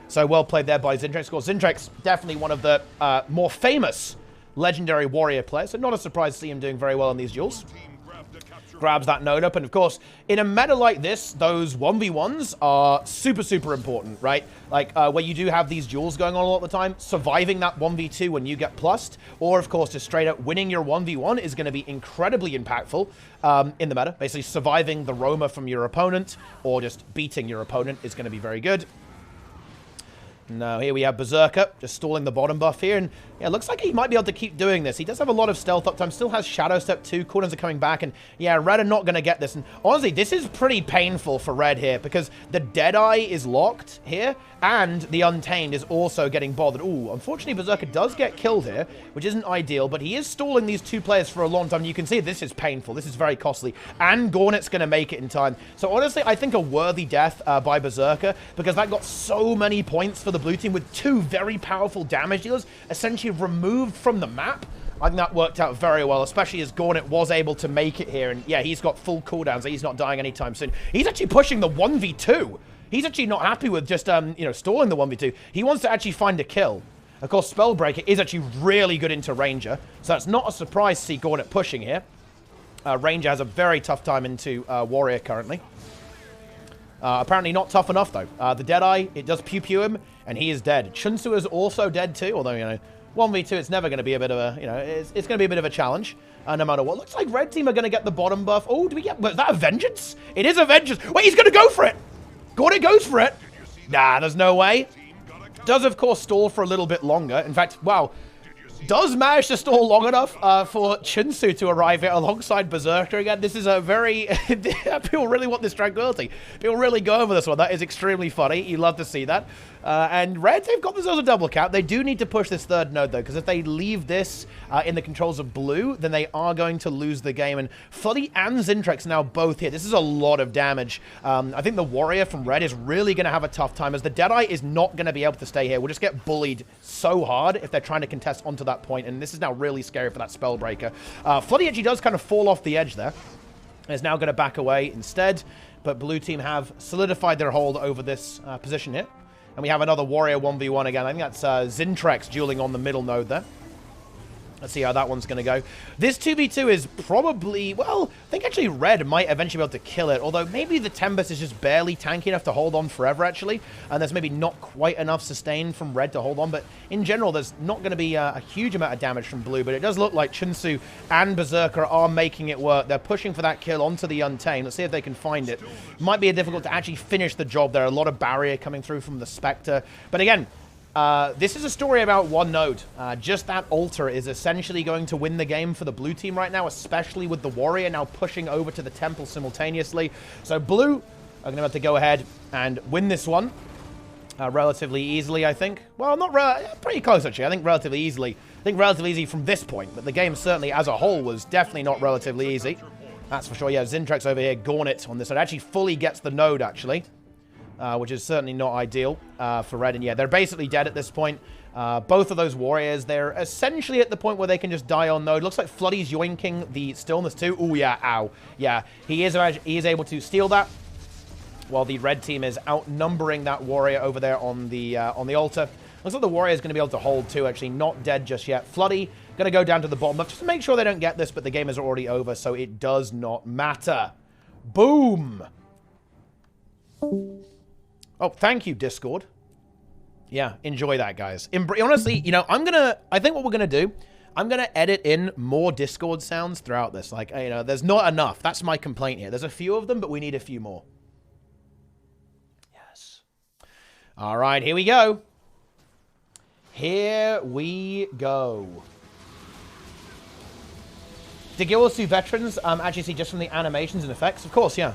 So well played there by Zindrax. Of course, Zindrax, definitely one of the more famous legendary Warrior players. So not a surprise to see him doing very well on these duels. Grabs that node up, and of course, in a meta like this, those 1v1s are super, super important, right? Like, where you do have these duels going on all the time, surviving that 1v2 when you get plussed, or of course, just straight up winning your 1v1 is going to be incredibly impactful in the meta. Basically, surviving the Roma from your opponent, or just beating your opponent is going to be very good. Now, here we have Berserker, just stalling the bottom buff here, and yeah, looks like he might be able to keep doing this. He does have a lot of stealth uptime, still has Shadow Step 2, cooldowns are coming back, and yeah, red are not going to get this, and honestly, this is pretty painful for red here, because the Deadeye is locked here, and the Untamed is also getting bothered. Ooh, unfortunately, Berserker does get killed here, which isn't ideal, but he is stalling these two players for a long time. You can see this is painful, this is very costly, and Gornet's going to make it in time. So honestly, I think a worthy death by Berserker, because that got so many points for the blue team with two very powerful damage dealers essentially removed from the map. I think that worked out very well, especially as Gornet was able to make it here. And yeah, he's got full cooldowns, so he's not dying anytime soon. He's actually pushing the 1v2. He's actually not happy with just, you know, stalling the 1v2. He wants to actually find a kill. Of course, Spellbreaker is actually really good into Ranger, so it's not a surprise to see Gornet pushing here. Ranger has a very tough time into Warrior currently. Apparently not tough enough, though. The Deadeye, it does pew-pew him, and he is dead. Chunsu is also dead, too, although, you know, 1v2, it's never going to be a bit of a, you know, it's going to be a bit of a challenge, no matter what. Looks like red team are going to get the bottom buff. Oh, do we get, was that a Vengeance? It is a Vengeance. Wait, he's going to go for it. Gornet goes for it. Nah, there's no way. Does, of course, stall for a little bit longer. In fact, wow. Does manage to stall long enough for Chunsu to arrive here alongside Berserker again. This is a very... people really want this tranquility. People really go over this one. That is extremely funny. You love to see that. And red, they've got themselves a double cap. They do need to push this third node, though, because if they leave this in the controls of blue, then they are going to lose the game. And Fuddy and Zintrax now both here. This is a lot of damage. I think the Warrior from red is really going to have a tough time, as the Deadeye is not going to be able to stay here. We'll just get bullied so hard if they're trying to contest onto that point, and this is now really scary for that Spellbreaker. Fuddy actually does kind of fall off the edge there. Is now going to back away instead, but blue team have solidified their hold over this position here. And we have another Warrior 1v1 again. I think that's Zintrax dueling on the middle node there. Let's see how that one's going to go. This 2v2 is probably, well, I think actually Red might eventually be able to kill it, although maybe the Tempest is just barely tanky enough to hold on forever, actually, and there's maybe not quite enough sustain from Red to hold on, but in general, there's not going to be a huge amount of damage from Blue, but it does look like Chunsu and Berserker are making it work. They're pushing for that kill onto the Untamed. Let's see if they can find it. Might be difficult to actually finish the job. There are a lot of barrier coming through from the Spectre, but again, this is a story about one node. Just that altar is essentially going to win the game for the blue team right now, especially with the warrior now pushing over to the temple simultaneously. So blue are going to have to go ahead and win this one relatively easily, I think. Well, not pretty close, actually. I think relatively easily. I think relatively easy from this point, but the game certainly as a whole was definitely not relatively easy. That's for sure. Yeah, Zintrex over here, Gornet on this side. Actually fully gets the node, actually. Which is certainly not ideal for Red. And yeah, they're basically dead at this point. Both of those warriors, they're essentially at the point where they can just die on node. Looks like Flooddy's yoinking the stillness too. Oh yeah, ow. Yeah, he is able to steal that, while the red team is outnumbering that warrior over there on the altar. Looks like the warrior is going to be able to hold too, actually. Not dead just yet. Flooddy going to go down to the bottom, just to make sure they don't get this, but the game is already over, so it does not matter. Boom! Oh, thank you, Discord. Yeah, enjoy that, guys. Honestly, you know, I think what we're going to do, I'm going to edit in more Discord sounds throughout this. Like, you know, there's not enough. That's my complaint here. There's a few of them, but we need a few more. Yes. All right, here we go. Here we go. Did Guild 2 veterans actually see just from the animations and effects? Of course, yeah.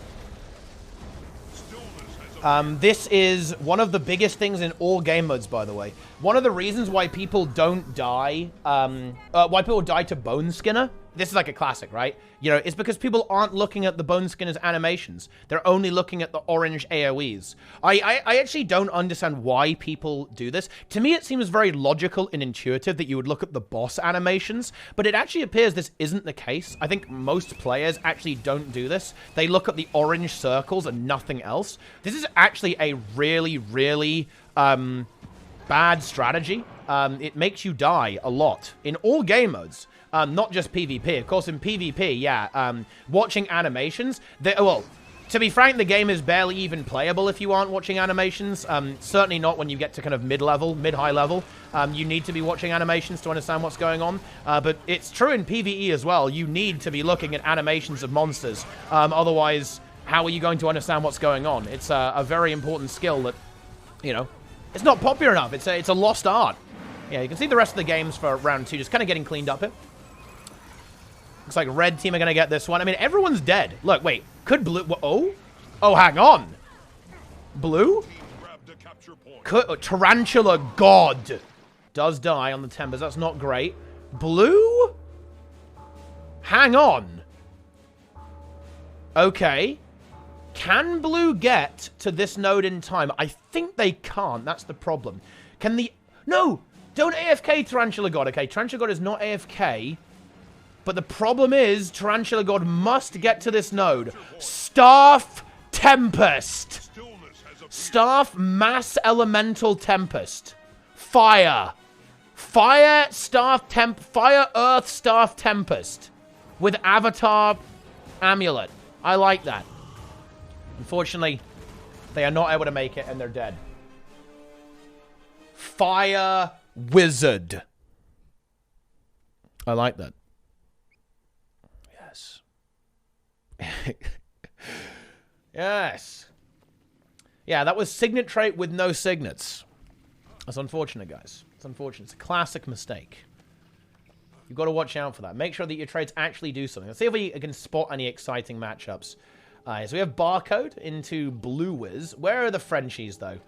This is one of the biggest things in all game modes, by the way. One of the reasons why people don't die, why people die to Bone Skinner, this is like a classic, right? You know, it's because people aren't looking at the Bone Skinner's animations. They're only looking at the orange AoEs. I actually don't understand why people do this. To me, it seems very logical and intuitive that you would look at the boss animations, but it actually appears this isn't the case. I think most players actually don't do this. They look at the orange circles and nothing else. This is actually a really, really bad strategy. It makes you die a lot in all game modes. Not just PvP. Of course, in PvP, yeah, watching animations, well, to be frank, the game is barely even playable if you aren't watching animations. Certainly not when you get to kind of mid-level, mid-high level. You need to be watching animations to understand what's going on. But it's true in PvE as well. You need to be looking at animations of monsters. Otherwise, how are you going to understand what's going on? It's a very important skill that, you know, it's not popular enough. It's a lost art. Yeah, you can see the rest of the games for round 2 just kind of getting cleaned up here. Looks like red team are going to get this one. I mean, everyone's dead. Look, wait. Could blue... Oh? Oh, hang on. Blue? Could, Tarantula God does die on the Timbers. That's not great. Blue? Hang on. Okay. Can blue get to this node in time? I think they can't. That's the problem. Can the... No! Don't AFK Tarantula God. Okay, Tarantula God is not AFK. But the problem is, Tarantula God must get to this node. Staff Tempest. Staff Mass Elemental Tempest. Fire. Fire Earth Staff Tempest. With Avatar Amulet. I like that. Unfortunately, they are not able to make it and they're dead. Fire Wizard. I like that. Yes. Yeah, that was signet trait with no signets. That's unfortunate, guys. It's unfortunate. It's a classic mistake. You've got to watch out for that. Make sure that your traits actually do something. Let's see if we can spot any exciting matchups. So we have Barcode into Blue Wiz. Where are the Frenchies, though?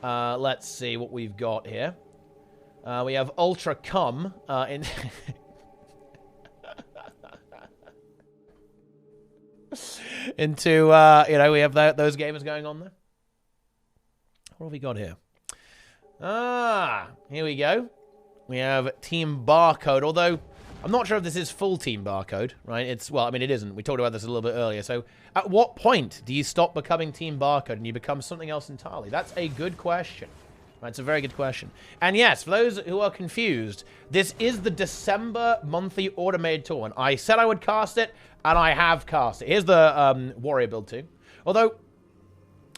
Let's see what we've got here. We have Ultra Cum in... into, you know, we have those gamers going on there. What have we got here? Ah, here we go. We have Team Barcode, although I'm not sure if this is full Team Barcode, right? It's, well, I mean, it isn't. We talked about this a little bit earlier. So at what point do you stop becoming Team Barcode and you become something else entirely? That's a good question. That's a very good question. And yes, for those who are confused, this is the December monthly automated tournament. I said I would cast it, and I have cast it. Here's the warrior build too. Although,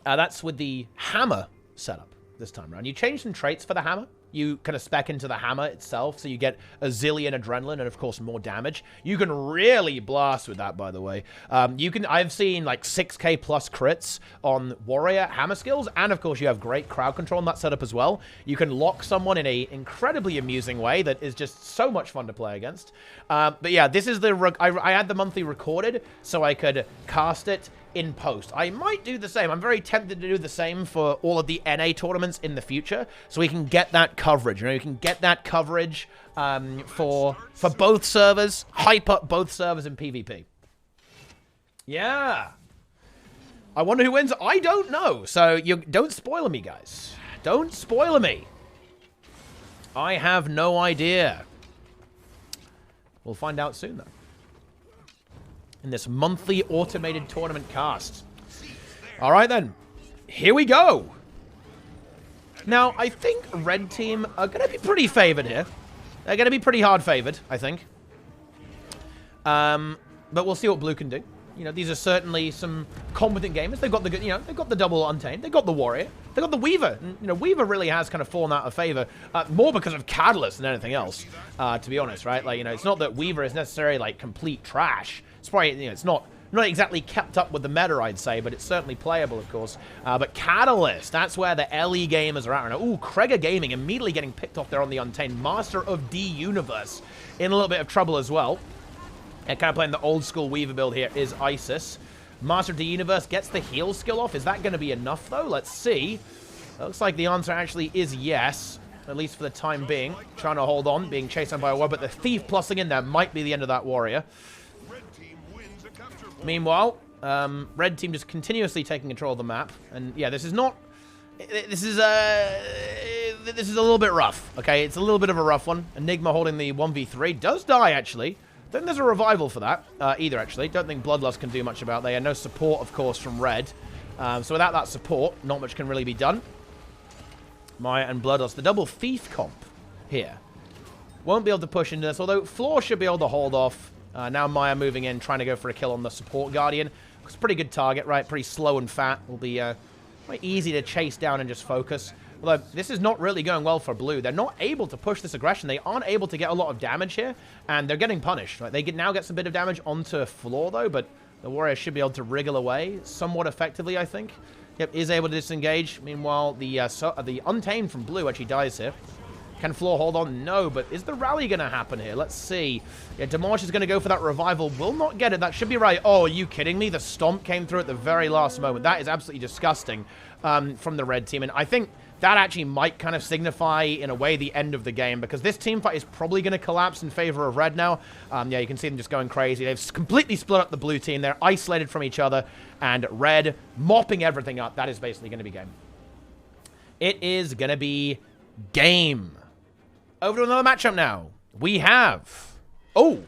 that's with the hammer setup this time around. You change some traits for the hammer. You kind of spec into the hammer itself, so you get a zillion adrenaline and, of course, more damage. You can really blast with that, by the way. I've seen, like, 6k plus crits on warrior hammer skills, and, of course, you have great crowd control in that setup as well. You can lock someone in a incredibly amusing way that is just so much fun to play against. But, yeah, this is the... I had the monthly recorded, so I could cast it in post. I might do the same. I'm very tempted to do the same for all of the NA tournaments in the future, so we can get that coverage. You know, you can get that coverage for both servers, hype up both servers in PvP. Yeah. I wonder who wins. I don't know. So you don't spoil me, guys. Don't spoil me. I have no idea. We'll find out soon, though. In this monthly automated tournament cast. All right, then. Here we go. Now, I think red team are going to be pretty favored here. They're going to be pretty hard favored, I think. But we'll see what blue can do. You know, these are certainly some competent gamers. They've got the, you know, they've got the double untamed. They've got the warrior. They've got the weaver. And, you know, weaver really has kind of fallen out of favor, more because of catalyst than anything else. To be honest, right? Like, you know, it's not that weaver is necessarily like complete trash. It's probably, you know, it's not exactly kept up with the meta, I'd say, but it's certainly playable, of course. But catalyst, that's where the LE gamers are at right now. Ooh, Kreger Gaming immediately getting picked off there on the untamed. Master of D Universe in a little bit of trouble as well. And kind of playing the old school weaver build here is Isis. Master of the Universe gets the heal skill off. Is that going to be enough, though? Let's see. Looks like the answer actually is yes, at least for the time being. Trying to hold on, being chased down by a war, but the Thief plussing in there might be the end of that warrior. Meanwhile, red team just continuously taking control of the map. And yeah, this is not... This is a little bit rough, okay? It's a little bit of a rough one. Enigma holding the 1v3. Does die, actually. Don't think there's a revival for that either, actually. Don't think Bloodlust can do much about that. No support, of course, from red. So without that support, not much can really be done. Maya and Bloodlust, the double Thief comp here. Won't be able to push into this, although Floor should be able to hold off. Now Maya moving in, trying to go for a kill on the support Guardian. It's a pretty good target, right? Pretty slow and fat. Will be quite easy to chase down and just focus. Although, this is not really going well for blue. They're not able to push this aggression. They aren't able to get a lot of damage here, and they're getting punished. Right? They now get some bit of damage onto Floor, though, but the warrior should be able to wriggle away somewhat effectively, I think. Yep, is able to disengage. Meanwhile, the Untamed from blue actually dies here. Can Floor hold on? No, but is the rally going to happen here? Let's see. Yeah, Demarche is going to go for that revival. Will not get it. That should be right. Oh, are you kidding me? The stomp came through at the very last moment. That is absolutely disgusting from the red team. And I think that actually might kind of signify, in a way, the end of the game, because this team fight is probably going to collapse in favor of red now. Yeah, you can see them just going crazy. They've completely split up the blue team. They're isolated from each other, and red mopping everything up. That is basically going to be game. It is going to be game. Over to another matchup now. We have... Oh!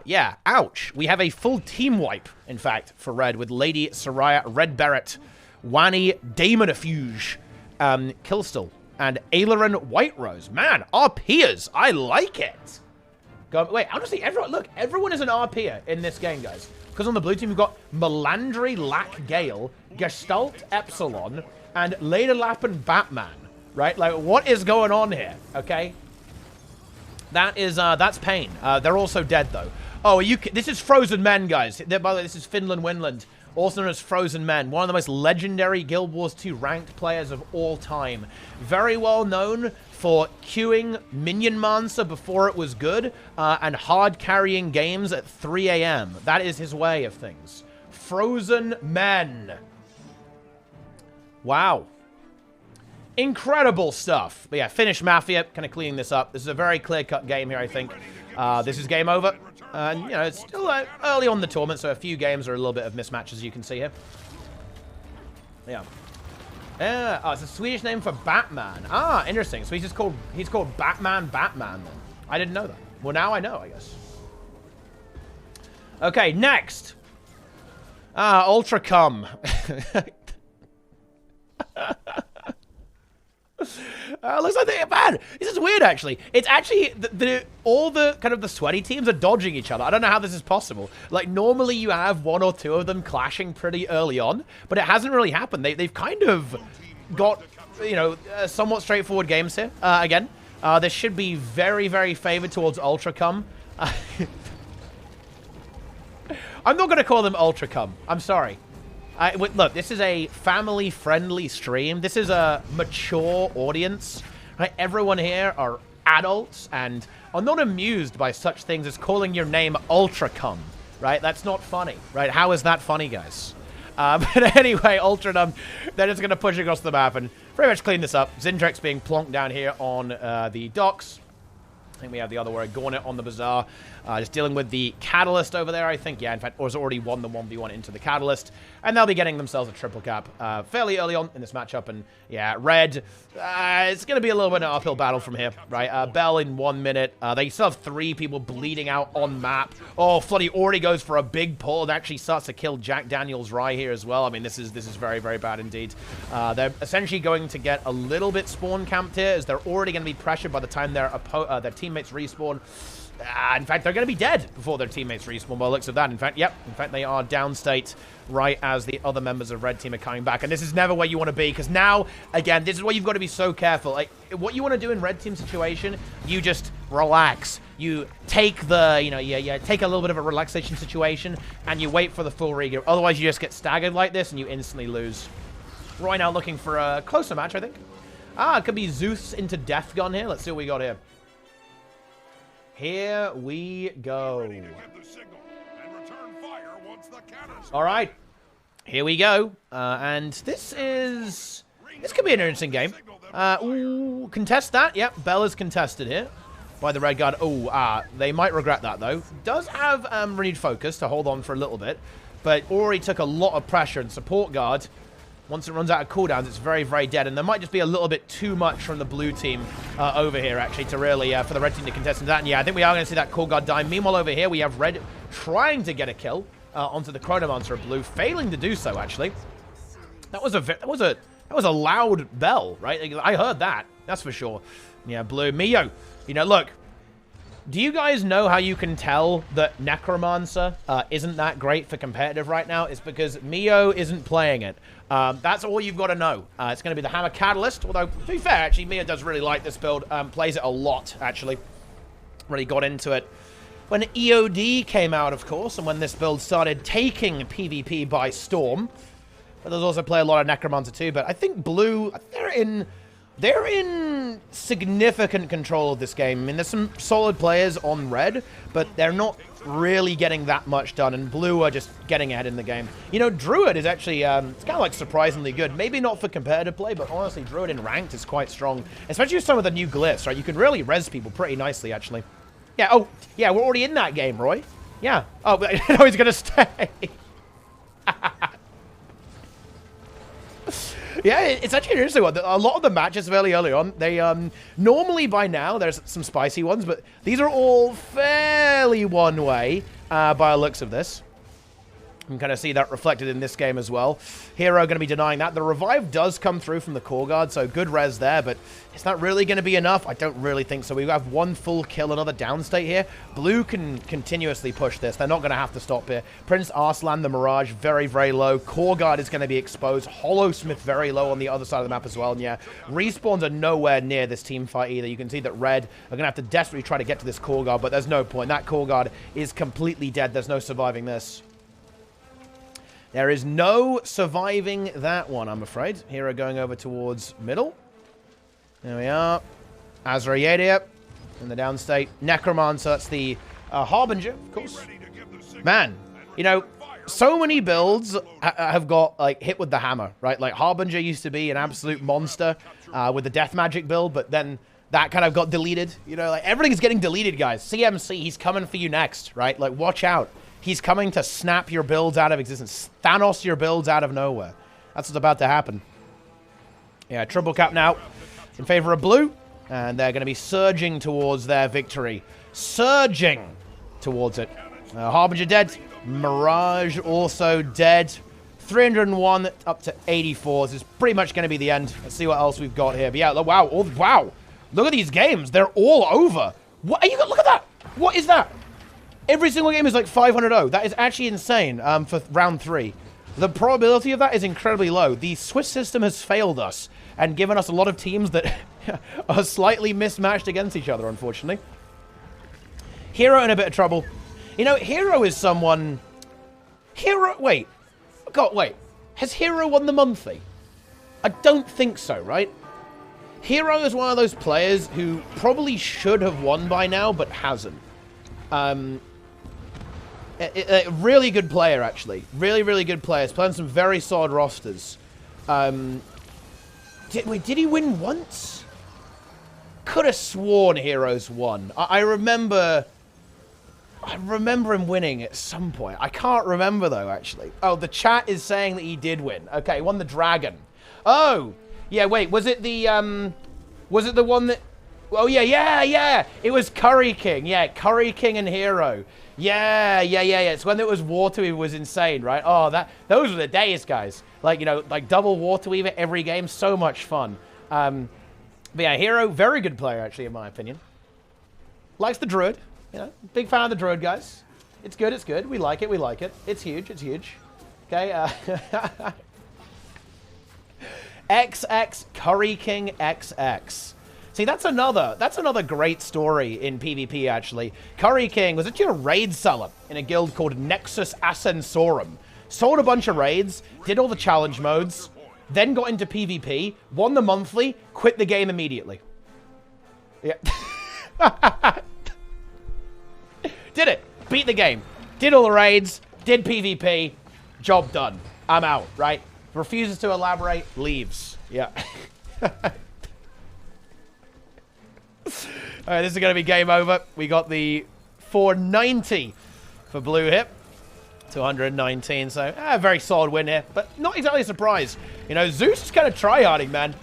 Yeah. Ouch. We have a full team wipe, in fact, for red, with Lady Soraya, Red Barret, Wani, Daemonofuge, Killstill, and Aileron White Rose. Man, RPers. I like it. Wait, honestly, everyone is an RPer in this game, guys. Because on the blue team, we've got Melandri Lack Gale, Gestalt Epsilon, and Lederlappen Batman. Right? Like, what is going on here? Okay? That is, that's pain. They're also dead, though. Oh, this is Frozen Men, guys. By the way, this is Finland Winland, also known as Frozen Men. One of the most legendary Guild Wars 2 ranked players of all time. Very well known for queuing Minion Mancer before it was good, and hard carrying games at 3 a.m. That is his way of things. Frozen Men. Wow. Incredible stuff. But yeah, Finnish Mafia, kind of cleaning this up. This is a very clear-cut game here, I think. This is game over. And, you know, it's still early on in the tournament, so a few games are a little bit of mismatches, you can see here. Yeah. Oh, it's a Swedish name for Batman. Ah, interesting. So he's called Batman then. I didn't know that. Well, now I know, I guess. Okay, next. Ultra Cum. Looks like they're bad. This is weird, actually. It's actually, all the kind of the sweaty teams are dodging each other. I don't know how this is possible. Like, normally you have one or two of them clashing pretty early on, but it hasn't really happened. They've kind of got, you know, somewhat straightforward games here. Again, this should be very, very favored towards Ultracom. I'm not going to call them Ultracom. I'm sorry. Look, this is a family-friendly stream. This is a mature audience. Right? Everyone here are adults and are not amused by such things as calling your name Ultracom. Right? That's not funny. Right? How is that funny, guys? But anyway, Ultradom, they're just going to push across the map and pretty much clean this up. Zindrex being plonked down here on the docks. I think we have the other word, Gornet on the Bazaar. Just dealing with the Catalyst over there, I think. Yeah, in fact, has already won the 1v1 into the Catalyst. And they'll be getting themselves a triple cap fairly early on in this matchup. And yeah, Red, it's going to be a little bit of an uphill battle from here, right? Bell in 1 minute. They still have 3 people bleeding out on map. Oh, Floody already goes for a big pull and actually starts to kill Jack Daniels Rye here as well. I mean, this is very, very bad indeed. They're essentially going to get a little bit spawn camped here as they're already going to be pressured by the time their teammates respawn. In fact, they're going to be dead before their teammates respawn by the looks of that. In fact, yep. In fact, they are downstate right as the other members of Red Team are coming back. And this is never where you want to be because now, again, this is where you've got to be so careful. Like, what you want to do in Red Team situation, you just relax. You take the, you know, you take a little bit of a relaxation situation and you wait for the full regroup. Otherwise, you just get staggered like this and you instantly lose. Right now, looking for a closer match, I think. It could be Zeus into Death Gun here. Let's see what we got here. Here we go. All right. Here we go. And this could be an interesting game. Ooh, contest that. Yep, Bella's contested here by the red guard. Oh, they might regret that, though. Does have renewed focus to hold on for a little bit, but already took a lot of pressure and support guard. Once it runs out of cooldowns, it's very, very dead. And there might just be a little bit too much from the blue team over here, actually, to really, for the red team to contest into that. And yeah, I think we are going to see that core guard die. Meanwhile, over here, we have red trying to get a kill onto the Chronomancer of blue, failing to do so, actually. That was a loud bell, right? I heard that. That's for sure. Yeah, blue. Mio, you know, look. Do you guys know how you can tell that Necromancer isn't that great for competitive right now? It's because Mio isn't playing it. That's all you've got to know. It's going to be the Hammer Catalyst, although, to be fair, actually, Mio does really like this build. Plays it a lot, actually. Really got into it when EOD came out, of course, and when this build started taking PvP by storm. But there's also play a lot of Necromancer too, but I think blue, they're in significant control of this game. I mean, there's some solid players on red, but they're not really getting that much done, and blue are just getting ahead in the game. You know, Druid is actually, it's kind of like surprisingly good. Maybe not for competitive play, but honestly, Druid in ranked is quite strong, especially with some of the new glyphs, right? You can really res people pretty nicely, actually. Yeah, oh, yeah, we're already in that game, Roy. Yeah. Oh, but no, he's going to stay. Yeah, it's actually an interesting one. A lot of the matches fairly early on, they, normally by now, there's some spicy ones, but these are all fairly one-way by the looks of this. You can kind of see that reflected in this game as well. Hero going to be denying that. The revive does come through from the core guard, so good res there, but it's not really going to be enough. I don't really think so. We have one full kill, another downstate here. Blue can continuously push this. They're not going to have to stop here. Prince Arslan, the Mirage, very, very low. Core guard is going to be exposed. Hollowsmith very low on the other side of the map as well. And yeah, respawns are nowhere near this team fight either. You can see that red are going to have to desperately try to get to this core guard, but there's no point. That core guard is completely dead. There's no surviving this. There is no surviving that one, I'm afraid. Hero going over towards middle. There we are. Azraedia in the downstate. Necromancer, that's the Harbinger, of course. Man, you know, so many builds have got, like, hit with the hammer, right? Like, Harbinger used to be an absolute monster with the Death Magic build, but then that kind of got deleted. You know, like, everything's getting deleted, guys. CMC, he's coming for you next, right? Like, watch out. He's coming to snap your builds out of existence. Thanos your builds out of nowhere. That's what's about to happen. Yeah, triple cap now in favor of blue. And they're going to be surging towards their victory. Surging towards it. Harbinger dead. Mirage also dead. 301 up to 84. This is pretty much going to be the end. Let's see what else we've got here. But yeah, wow. Oh, wow. Look at these games. They're all over. What are you? Look at that. What is that? Every single game is like 500-0. That is actually insane for round 3. The probability of that is incredibly low. The Swiss system has failed us and given us a lot of teams that are slightly mismatched against each other, unfortunately. Hero in a bit of trouble. You know, Hero is someone... Hero... Wait. God, wait. Has Hero won the monthly? I don't think so, right? Hero is one of those players who probably should have won by now, but hasn't. A really good player, actually. Really, really good players. Playing some very solid rosters. Did he win once? Could have sworn Heroes won. I remember him winning at some point. I can't remember, though, actually. Oh, the chat is saying that he did win. Okay, he won the Dragon. Oh! Yeah, wait, was it the one that... Oh, yeah. It was Curry King. Yeah, Curry King and Hero. Yeah. It's when it was Water Weaver was insane, right? Oh, those were the days, guys. Like, you know, like double Water Weaver every game. So much fun. But yeah, Hero, very good player, actually, in my opinion. Likes the Druid. You know, big fan of the Druid, guys. It's good. We like it. It's huge. Okay, XX Curry King XX. See, that's another great story in PvP, actually. Curry King was actually a raid seller in a guild called Nexus Ascensorum. Sold a bunch of raids, did all the challenge modes, then got into PvP, won the monthly, quit the game immediately. Yeah. Did it. Beat the game. Did all the raids, did PvP, job done. I'm out, right? Refuses to elaborate, leaves. Yeah. Alright, this is going to be game over. We got the 490 for blue hip. 219, so a very solid win here. But not exactly a surprise. You know, Zeus is kind of tryharding, man.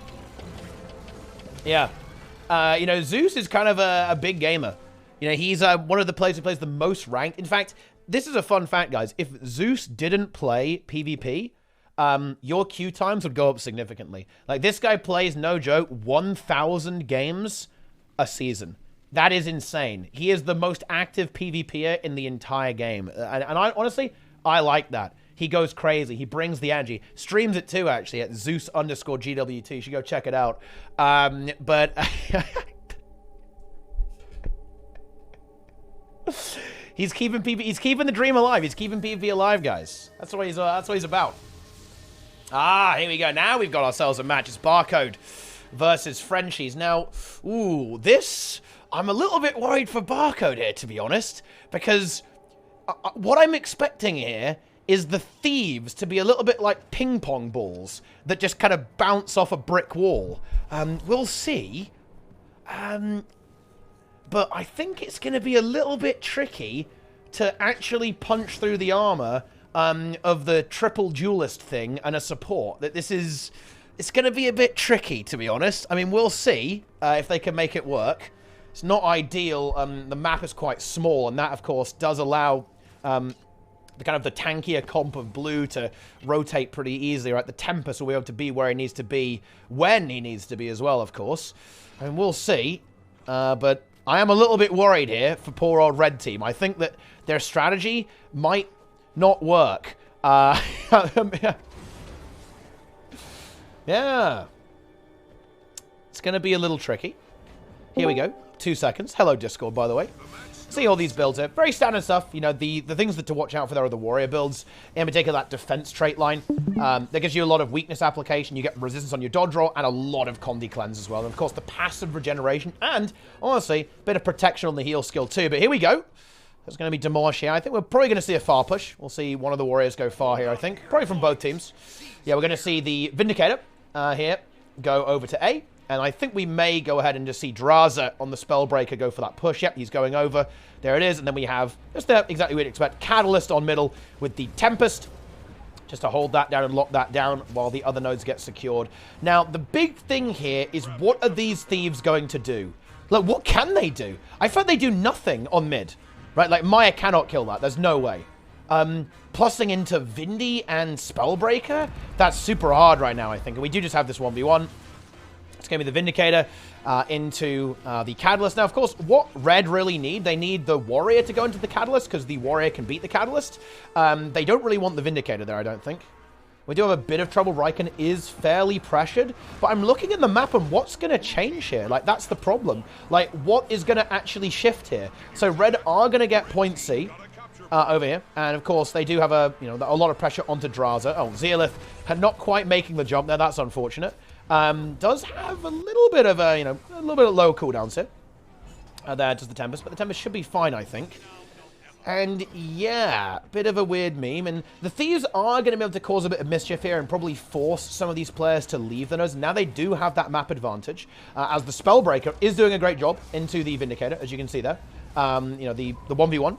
Yeah. You know, Zeus is kind of a big gamer. You know, he's one of the players who plays the most ranked. In fact, this is a fun fact, guys. If Zeus didn't play PvP, your queue times would go up significantly. Like, this guy plays, no joke, 1,000 games a season. That is insane. He is the most active PvPer in the entire game. And I honestly, I like that. He goes crazy. He brings the energy. Streams it too, actually, at Zeus_GWT. You should go check it out. But... he's keeping the dream alive. He's keeping PvP alive, guys. That's what he's about. Ah, here we go. Now we've got ourselves a match. It's Barcode versus Frenchies. Now, ooh, this... I'm a little bit worried for Barcode here, to be honest, because what I'm expecting here is the thieves to be a little bit like ping pong balls that just kind of bounce off a brick wall. We'll see. But I think it's going to be a little bit tricky to actually punch through the armor of the triple duelist thing and a support. That it's going to be a bit tricky, to be honest. I mean, we'll see if they can make it work. It's not ideal. The map is quite small, and that, of course, does allow the tankier comp of blue to rotate pretty easily, right? The Tempest will be able to be where he needs to be when he needs to be as well, of course. And we'll see. But I am a little bit worried here for poor old red team. I think that their strategy might not work. Yeah. It's going to be a little tricky. Here we go. 2 seconds. Hello, Discord, by the way. See all these builds here. Very standard stuff. You know, the things that to watch out for there are the warrior builds. In particular, that defense trait line. That gives you a lot of weakness application. You get resistance on your dodge roll and a lot of Condi cleanse as well. And, of course, the passive regeneration. And, honestly, a bit of protection on the heal skill, too. But here we go. There's going to be Demolish here. I think we're probably going to see a far push. We'll see one of the warriors go far here, I think. Probably from both teams. Yeah, we're going to see the Vindicator here go over to A. And I think we may go ahead and just see Draza on the Spellbreaker go for that push. Yep, he's going over. There it is. And then we have, just exactly what you'd expect, Catalyst on middle with the Tempest. Just to hold that down and lock that down while the other nodes get secured. Now, the big thing here is what are these thieves going to do? Like, what can they do? I thought they do nothing on mid. Right, like, Maya cannot kill that. There's no way. Plussing into Vindy and Spellbreaker, that's super hard right now, I think. And we do just have this 1v1. It's going to be the Vindicator into the Catalyst. Now, of course, what Red really need, they need the Warrior to go into the Catalyst, because the Warrior can beat the Catalyst. They don't really want the Vindicator there, I don't think. We do have a bit of trouble. Raikkonen is fairly pressured, but I'm looking at the map and what's going to change here? Like, that's the problem. Like, what is going to actually shift here? So Red are going to get point C over here, and of course they do have a lot of pressure onto Draza. Oh, Zealith had not quite making the jump there. That's unfortunate. Does have a little bit of a little bit of low cooldowns here. There does the Tempest, but the Tempest should be fine, I think. And yeah, bit of a weird meme. And the Thieves are going to be able to cause a bit of mischief here and probably force some of these players to leave the nose. Now they do have that map advantage, as the Spellbreaker is doing a great job into the Vindicator, as you can see there. The 1v1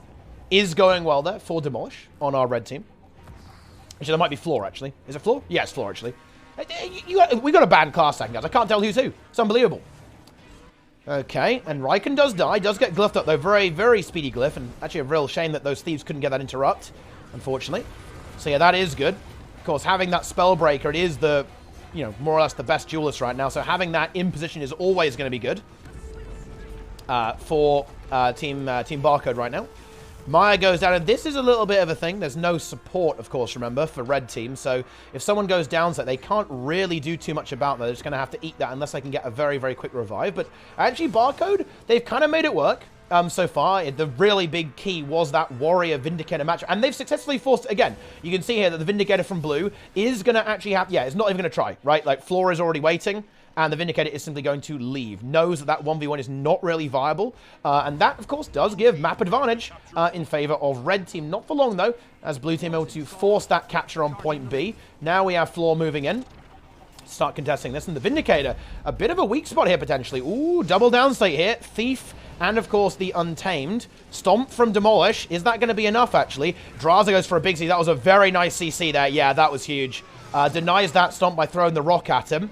is going well there for Demolish on our red team. Actually, that might be Floor, actually. Is it Floor? Yeah, it's Floor, actually. We got a bad class second, guys. I can't tell who's who. It's unbelievable. Okay, and Raikkonen does die. Does get glyphed up, though. Very, very speedy glyph. And actually a real shame that those Thieves couldn't get that interrupt, unfortunately. So yeah, that is good. Of course, having that Spellbreaker, it is the, more or less the best duelist right now. So having that in position is always going to be good for Team Barcode right now. Maya goes down, and this is a little bit of a thing. There's no support, of course, remember, for red team. So if someone goes down, so they can't really do too much about that. They're just going to have to eat that unless they can get a very, very quick revive. But actually, Barcode, they've kind of made it work so far. The really big key was that Warrior Vindicator match. And they've successfully forced, again, you can see here that the Vindicator from blue is going to actually have, yeah, it's not even going to try, right? Like, Floor is already waiting. And the Vindicator is simply going to leave. Knows that that 1v1 is not really viable. And that, of course, does give map advantage in favor of red team. Not for long, though, as blue team able to force that capture on point B. Now we have Floor moving in. Start contesting this. And the Vindicator, a bit of a weak spot here, potentially. Ooh, double down state here. Thief and, of course, the Untamed. Stomp from Demolish. Is that going to be enough, actually? Draza goes for a big C. That was a very nice CC there. Yeah, that was huge. Denies that Stomp by throwing the rock at him.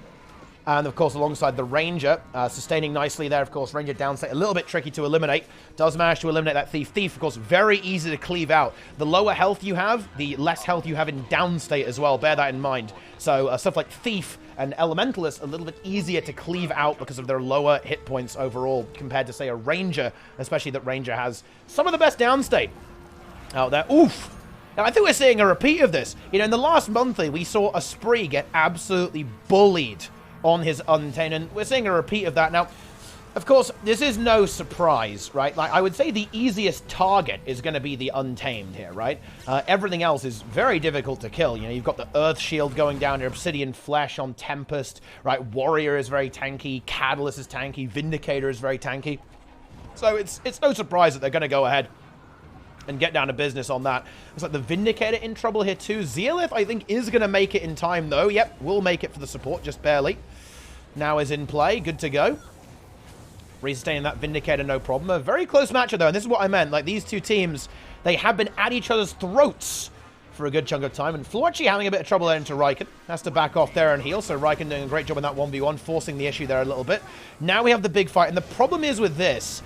And, of course, alongside the Ranger, sustaining nicely there. Of course, Ranger downstate, a little bit tricky to eliminate. Does manage to eliminate that Thief. Thief, of course, very easy to cleave out. The lower health you have, the less health you have in downstate as well. Bear that in mind. So, stuff like Thief and Elementalist, a little bit easier to cleave out because of their lower hit points overall compared to, say, a Ranger, especially that Ranger has some of the best downstate out there. Oof! Now, I think we're seeing a repeat of this. In the last monthly, we saw a Spree get absolutely bullied on his Untamed, and we're seeing a repeat of that. Now, of course, this is no surprise, right? Like, I would say the easiest target is going to be the Untamed here, right? Everything else is very difficult to kill. You've got the Earth Shield going down, your Obsidian Flesh on Tempest, right? Warrior is very tanky, Catalyst is tanky, Vindicator is very tanky. So it's no surprise that they're going to go ahead and get down to business on that. Looks like the Vindicator in trouble here too. Zealith, I think, is going to make it in time, though. Yep, will make it for the support, just barely. Now is in play. Good to go. Resustaining that Vindicator, no problem. A very close matchup, though, and this is what I meant. Like, these two teams, they have been at each other's throats for a good chunk of time. And Floor actually having a bit of trouble there into Raikkonen. Has to back off there and heal. So Raikkonen doing a great job in that 1v1, forcing the issue there a little bit. Now we have the big fight. And the problem is with this,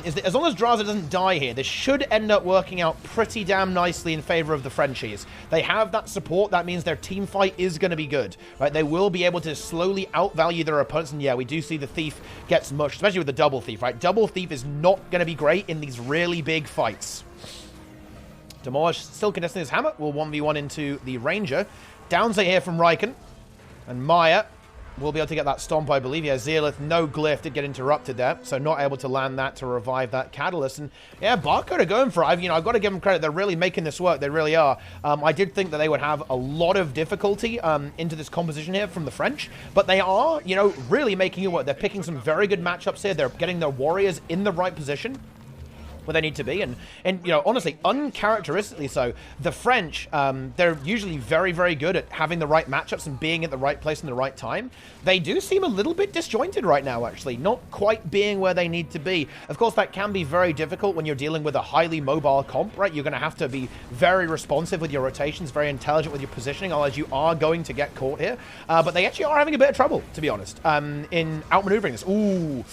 is that as long as Draza doesn't die here, this should end up working out pretty damn nicely in favor of the Frenchies. They have that support. That means their team fight is going to be good, right? They will be able to slowly outvalue their opponents. And yeah, we do see the Thief gets mushed, especially with the Double Thief, right? Double Thief is not going to be great in these really big fights. Demolish still contesting his hammer. Will 1v1 into the Ranger. Downstate here from Raikkonen. And Maya will be able to get that Stomp, I believe. Yeah, Zealith, no glyph, did get interrupted there. So not able to land that to revive that Catalyst. And yeah, Barcode are going for it. I've got to give them credit. They're really making this work. They really are. I did think that they would have a lot of difficulty into this composition here from the French. But they are, really making it work. They're picking some very good matchups here. They're getting their warriors in the right position where they need to be, and honestly, uncharacteristically so. The French, they're usually very, very good at having the right matchups and being at the right place in the right time. They do seem a little bit disjointed right now, actually, not quite being where they need to be. Of course, that can be very difficult when you're dealing with a highly mobile comp, right? You're going to have to be very responsive with your rotations, very intelligent with your positioning, otherwise you are going to get caught here. But they actually are having a bit of trouble, to be honest, in outmaneuvering this. Ooh.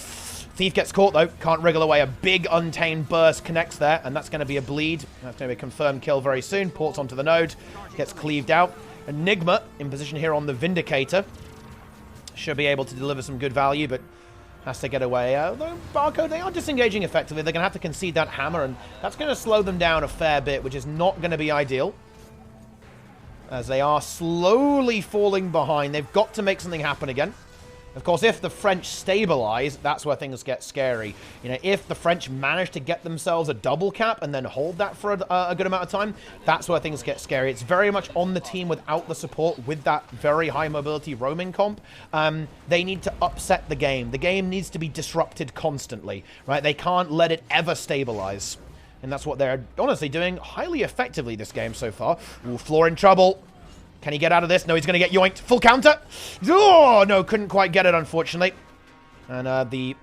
Thief gets caught, though. Can't wriggle away. A big Untamed burst connects there, and that's going to be a bleed. That's going to be a confirmed kill very soon. Ports onto the node. Gets cleaved out. Enigma in position here on the Vindicator. Should be able to deliver some good value, but has to get away. Although Barcode, they are disengaging effectively. They're going to have to concede that hammer, and that's going to slow them down a fair bit, which is not going to be ideal. As they are slowly falling behind. They've got to make something happen again. Of course, if the French stabilize, that's where things get scary. You know, if the French manage to get themselves a double cap and then hold that for a good amount of time, that's where things get scary. It's very much on the team without the support with that very high mobility roaming comp. They need to upset the game. The game needs to be disrupted constantly, right? They can't let it ever stabilize. And that's what they're honestly doing highly effectively this game so far. Ooh, Floor in trouble. Can he get out of this? No, he's going to get yoinked. Full counter. Oh, no, couldn't quite get it, unfortunately. And he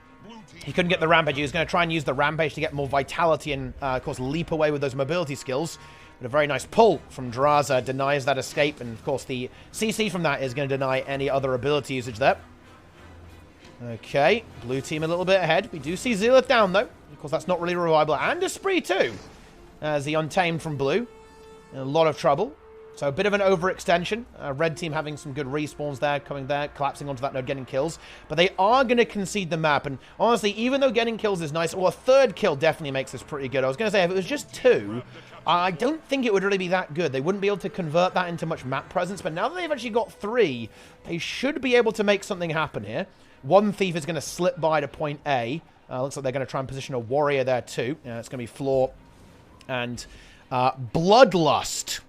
couldn't get the Rampage. He was going to try and use the Rampage to get more vitality and, of course, leap away with those mobility skills. But a very nice pull from Draza denies that escape. And, of course, the CC from that is going to deny any other ability usage there. Okay, blue team a little bit ahead. We do see Zealot down, though. Of course, that's not really reliable. And a spree, too. As the Untamed from blue. In a lot of trouble. So a bit of an overextension. Red team having some good respawns there, coming there, collapsing onto that node, getting kills. But they are going to concede the map. And honestly, even though getting kills is nice, well, a third kill definitely makes this pretty good. I was going to say, if it was just 2, I don't think it would really be that good. They wouldn't be able to convert that into much map presence. But now that they've actually got 3, they should be able to make something happen here. One Thief is going to slip by to point A. Looks like they're going to try and position a Warrior there too. It's going to be Floor and Bloodlust.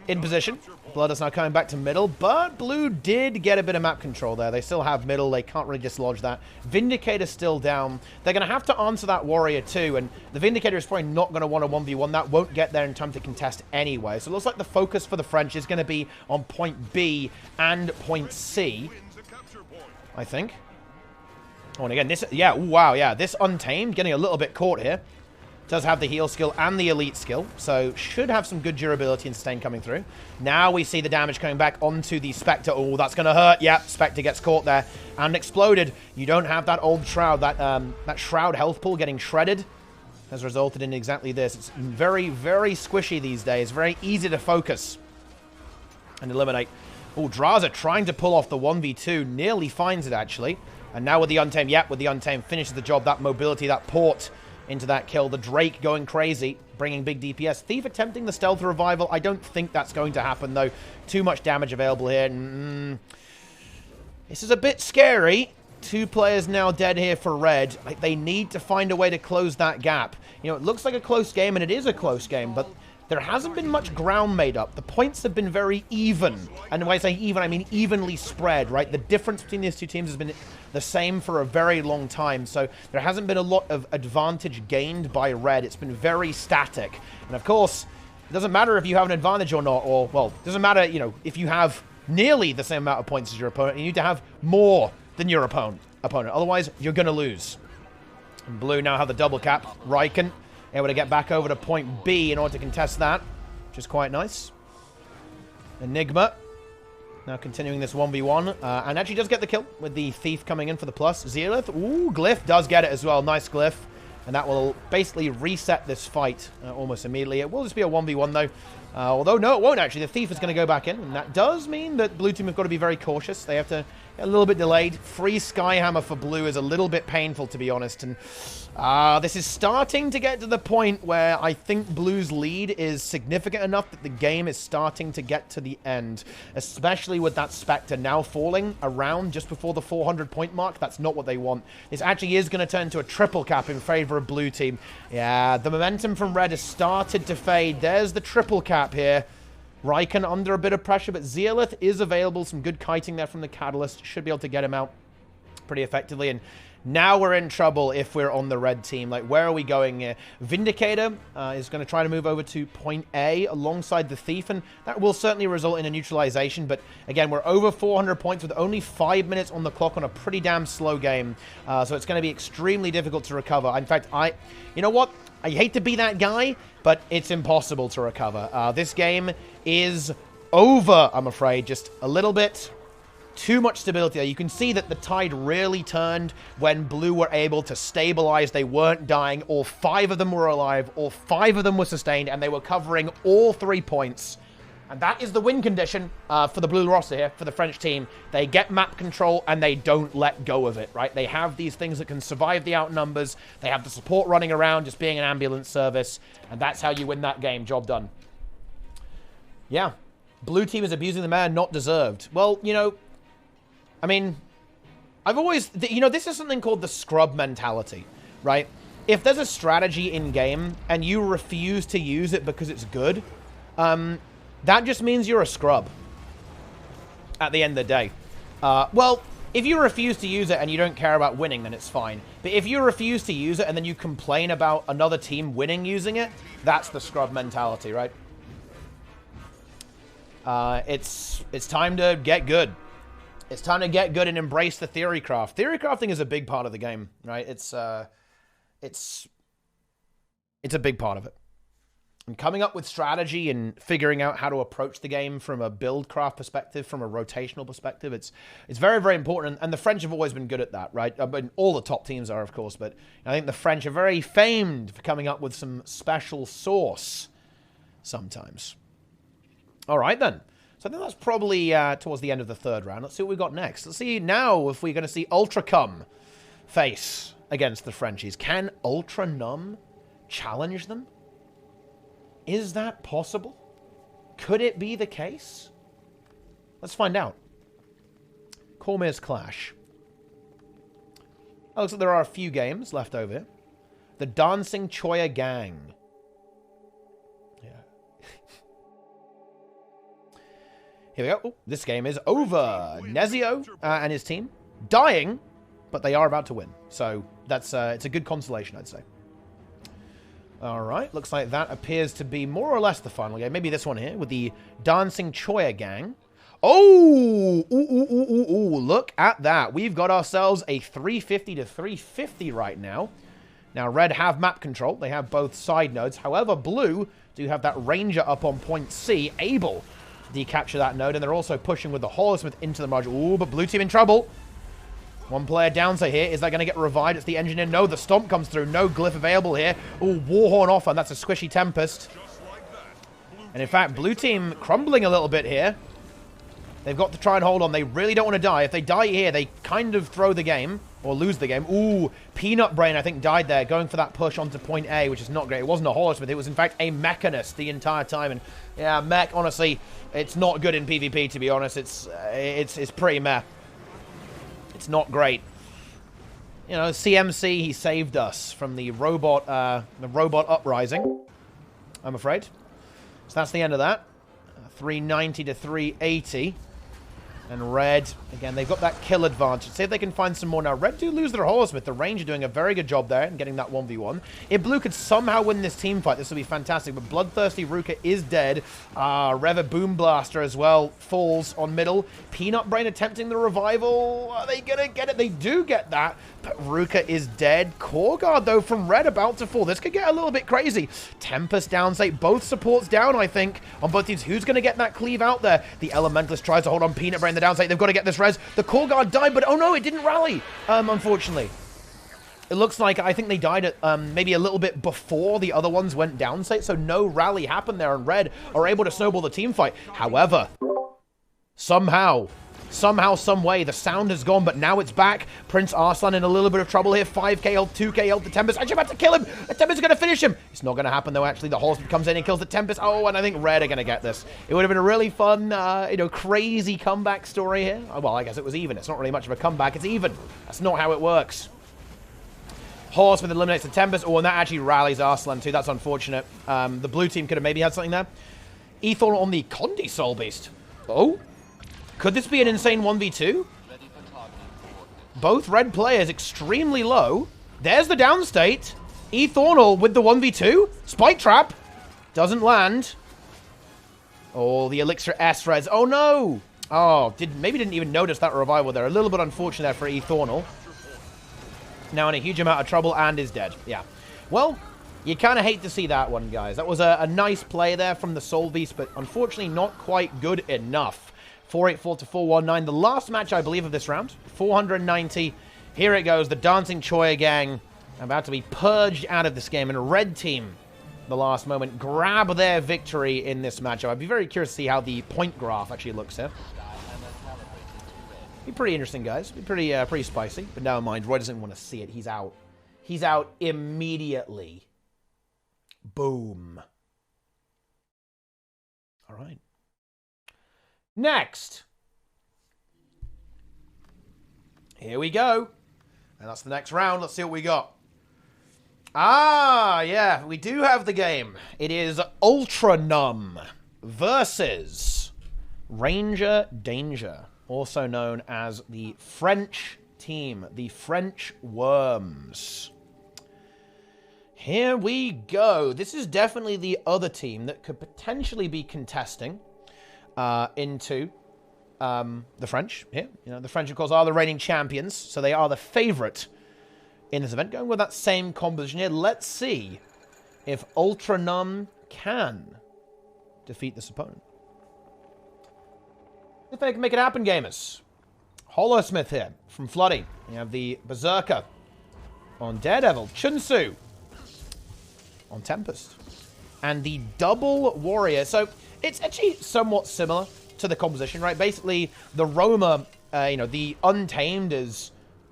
In position. Blood is now coming back to middle, but blue did get a bit of map control there. They still have middle. They can't really dislodge that. Vindicator's still down. They're going to have to answer that Warrior too, and the Vindicator is probably not going to want a 1v1. That won't get there in time to contest anyway. So it looks like the focus for the French is going to be on point B and point C, I think. Oh, and again, this, yeah, ooh, wow, yeah, this Untamed getting a little bit caught here. Does have the heal skill and the elite skill, so should have some good durability and sustain coming through. Now we see the damage coming back onto the Spectre. Oh, that's going to hurt. Yep, Spectre gets caught there and exploded. You don't have that old Shroud. That Shroud health pool getting shredded has resulted in exactly this. It's very, very squishy these days. Very easy to focus and eliminate. Oh, Draza trying to pull off the 1v2. Nearly finds it, actually. And now with the Untamed, yep, with the Untamed, finishes the job. That mobility, that port into that kill. The Drake going crazy, bringing big DPS. Thief attempting the stealth revival. I don't think that's going to happen, though. Too much damage available here. This is a bit scary. 2 players now dead here for red. They need to find a way to close that gap. You know, it looks like a close game, and it is a close game, but there hasn't been much ground made up. The points have been very even. And when I say even, I mean evenly spread, right? The difference between these 2 teams has been the same for a very long time. So there hasn't been a lot of advantage gained by red. It's been very static. And of course, it doesn't matter if you have an advantage or not, or, well, it doesn't matter, you know, if you have nearly the same amount of points as your opponent. You need to have more than your opponent. Otherwise, you're going to lose. And blue now have the double cap. Raikkonen able to get back over to point B in order to contest that, which is quite nice. Enigma now continuing this 1v1, and actually does get the kill with the Thief coming in for the plus. Zealot, ooh, Glyph does get it as well. Nice Glyph. And that will basically reset this fight almost immediately. It will just be a 1v1 though. Although, no, it won't actually. The Thief is going to go back in, and that does mean that blue team have got to be very cautious. They have to get a little bit delayed. Free Skyhammer for blue is a little bit painful, to be honest, and this is starting to get to the point where I think blue's lead is significant enough that the game is starting to get to the end, especially with that Spectre now falling around just before the 400-point mark. That's not what they want. This actually is going to turn to a triple cap in favor of blue team. Yeah, the momentum from red has started to fade. There's the triple cap here. Raikkonen under a bit of pressure, but Zealot is available. Some good kiting there from the Catalyst. Should be able to get him out pretty effectively. And now we're in trouble if we're on the red team. Like, where are we going here? Vindicator is going to try to move over to point A alongside the Thief, and that will certainly result in a neutralization. But again, we're over 400 points with only 5 minutes on the clock on a pretty damn slow game. So it's going to be extremely difficult to recover. In fact, you know what? I hate to be that guy, but it's impossible to recover. This game is over, I'm afraid. Just a little bit Too much stability there. You can see that the tide really turned when blue were able to stabilize. They weren't dying. All 5 of them were alive. All 5 of them were sustained, and they were covering all 3 points. And that is the win condition for the blue roster here, for the French team. They get map control, and they don't let go of it, right? They have these things that can survive the outnumbers. They have the support running around, just being an ambulance service. And that's how you win that game. Job done. Yeah. Blue team is abusing the man, not deserved. Well, you know, I mean, I've always... You know, this is something called the scrub mentality, right? If there's a strategy in-game, and you refuse to use it because it's good... that just means you're a scrub at the end of the day. Well, if you refuse to use it and you don't care about winning, then it's fine. But if you refuse to use it and then you complain about another team winning using it, that's the scrub mentality, right? It's time to get good. It's time to get good and embrace the theory craft. Theory crafting is a big part of the game, right? It's a big part of it. And coming up with strategy and figuring out how to approach the game from a build craft perspective, from a rotational perspective, it's very, very important. And the French have always been good at that, right? I mean, all the top teams are, of course, but I think the French are very famed for coming up with some special sauce sometimes. All right, then. So I think that's probably towards the end of the 3rd round. Let's see what we've got next. Let's see now if we're going to see Ultracum face against the Frenchies. Can Ultranum challenge them? Is that possible? Could it be the case? Let's find out. Cormier's Clash. Oh, looks like there are a few games left over here. The Dancing Choya Gang. Yeah. Here we go. Oh, this game is over. Nezio and his team dying, but they are about to win. So that's it's a good consolation, I'd say. All right, looks like that appears to be more or less the final game. Maybe this one here with the Dancing Choya Gang. Oh, look at that. We've got ourselves a 350 to 350 right now. Now, red have map control. They have both side nodes. However, blue do have that ranger up on point C, able to decapture that node. And they're also pushing with the Holosmith into the margin. Ooh, but blue team in trouble. One player down so here. Is that going to get revived? It's the engineer. No, the stomp comes through. No glyph available here. Ooh, Warhorn off, and that's a squishy Tempest. And in fact, blue team crumbling a little bit here. They've got to try and hold on. They really don't want to die. If they die here, they kind of throw the game or lose the game. Ooh, Peanut Brain, I think, died there, going for that push onto point A, which is not great. It wasn't a Holosmith. It was, in fact, a Mechanist the entire time. And yeah, Mech, honestly, it's not good in PvP, to be honest. It's pretty meh. It's not great. You know, CMC, he saved us from the robot uprising, I'm afraid. So that's the end of that. 390 to 380. And red, again, they've got that kill advantage. See if they can find some more now. Red do lose their Holosmith. The Ranger doing a very good job there and getting that 1v1. If blue could somehow win this team fight, this would be fantastic. But Bloodthirsty Ruka is dead. Reva Boom Blaster as well falls on middle. Peanut Brain attempting the revival. Are they going to get it? They do get that. But Ruka is dead. Core Guard, though, from red about to fall. This could get a little bit crazy. Tempest down, say, both supports down, I think, on both teams. Who's going to get that cleave out there? The Elementalist tries to hold on Peanut Brain. The downside, they've got to get this res. The Core Guard died, but oh no, it didn't rally, unfortunately. It looks like, I think they died at maybe a little bit before the other ones went down, so no rally happened there, and red are able to snowball the team fight. However, somehow, some way, the sound has gone, but now it's back. Prince Arslan in a little bit of trouble here. 5k health, 2k health. The Tempest actually about to kill him. The Tempest is going to finish him. It's not going to happen, though, actually. The Holosmith comes in and kills the Tempest. Oh, and I think red are going to get this. It would have been a really fun, you know, crazy comeback story here. Oh, well, I guess it was even. It's not really much of a comeback. It's even. That's not how it works. Holosmith eliminates the Tempest. Oh, and that actually rallies Arslan, too. That's unfortunate. The blue team could have maybe had something there. Ethor on the Condi Soul Beast. Oh. Could this be an insane 1v2? Both red players extremely low. There's the downstate. Ethornal with the 1v2. Spike Trap. Doesn't land. Oh, the Elixir S res. Oh, no. Oh, maybe didn't even notice that revival there. A little bit unfortunate there for Ethornal. Now in a huge amount of trouble and is dead. Yeah. Well, you kind of hate to see that one, guys. That was a nice play there from the Soul Beast, but unfortunately not quite good enough 484 to 419. The last match, I believe, of this round. 490. Here it goes. The Dancing Choya gang about to be purged out of this game. And Red Team, the last moment, grab their victory in this matchup. I'd be very curious to see how the point graph actually looks here. Be pretty interesting, guys. Be pretty spicy. But never mind. Roy doesn't want to see it. He's out. He's out immediately. Boom. All right. Next. Here we go. And that's the next round. Let's see what we got. Ah, yeah. We do have the game. It is Ultra Numb versus Ranger Danger, also known as the French team, the French Worms. Here we go. This is definitely the other team that could potentially be contesting into the French here. You know, the French, of course, are the reigning champions, so they are the favorite in this event. Going with that same composition here, let's see if Ultra Numb can defeat this opponent. If they can make it happen, gamers. Holosmith here from Floody. You have the Berserker on Daredevil. Chunsu on Tempest. And the double Warrior. So it's actually somewhat similar to the composition, right? Basically, the Roamer, you know, the Untamed is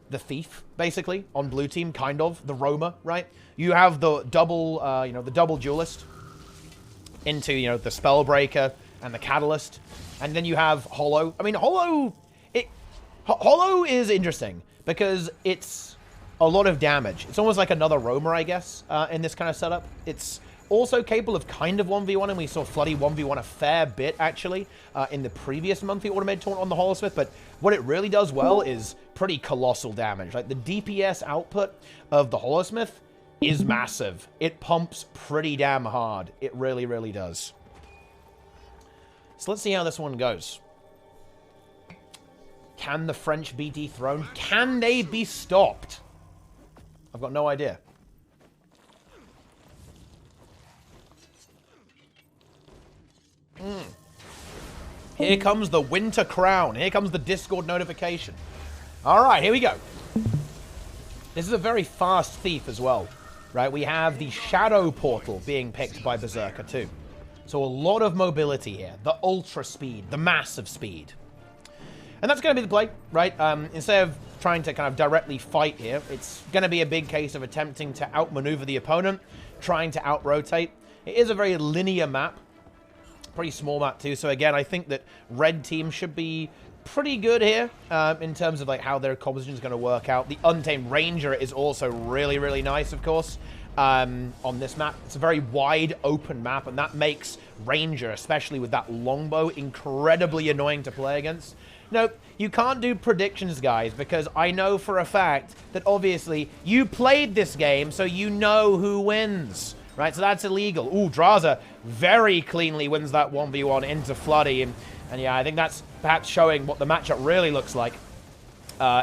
the Thief, basically, on blue team, kind of. The Roamer, right? You have the double, you know, the double Duelist into, you know, the Spellbreaker and the Catalyst. And then you have Holo. I mean, Holo is interesting because it's a lot of damage. It's almost like another Roamer, I guess, in this kind of setup. It's also capable of kind of 1v1, and we saw Floody 1v1 a fair bit, actually, in the previous monthly automated tournament on the Holosmith. But what it really does well is pretty colossal damage. Like, the DPS output of the Holosmith is massive. It pumps pretty damn hard. It really, really does. So let's see how this one goes. Can the French be dethroned? Can they be stopped? I've got no idea. Here comes the Winter Crown. Here comes the Discord notification. All right, here we go. This is a very fast Thief as well, right? We have the Shadow Portal being picked by Berserker too. So a lot of mobility here. The ultra speed, the massive speed. And that's going to be the play, right? Instead of trying to kind of directly fight here, it's going to be a big case of attempting to outmaneuver the opponent, trying to out-rotate. It is a very linear map. Pretty small map too. So again, I think that Red Team should be pretty good here in terms of like how their composition is going to work out. The Untamed Ranger is also really, really nice, of course. On this map. It's a very wide open map, and that makes Ranger, especially with that longbow, incredibly annoying to play against. No, you can't do predictions, guys, because I know for a fact that obviously you played this game, so you know who wins, right? So that's illegal. Ooh, Draza very cleanly wins that 1v1 into Floody, and yeah, I think that's perhaps showing what the matchup really looks like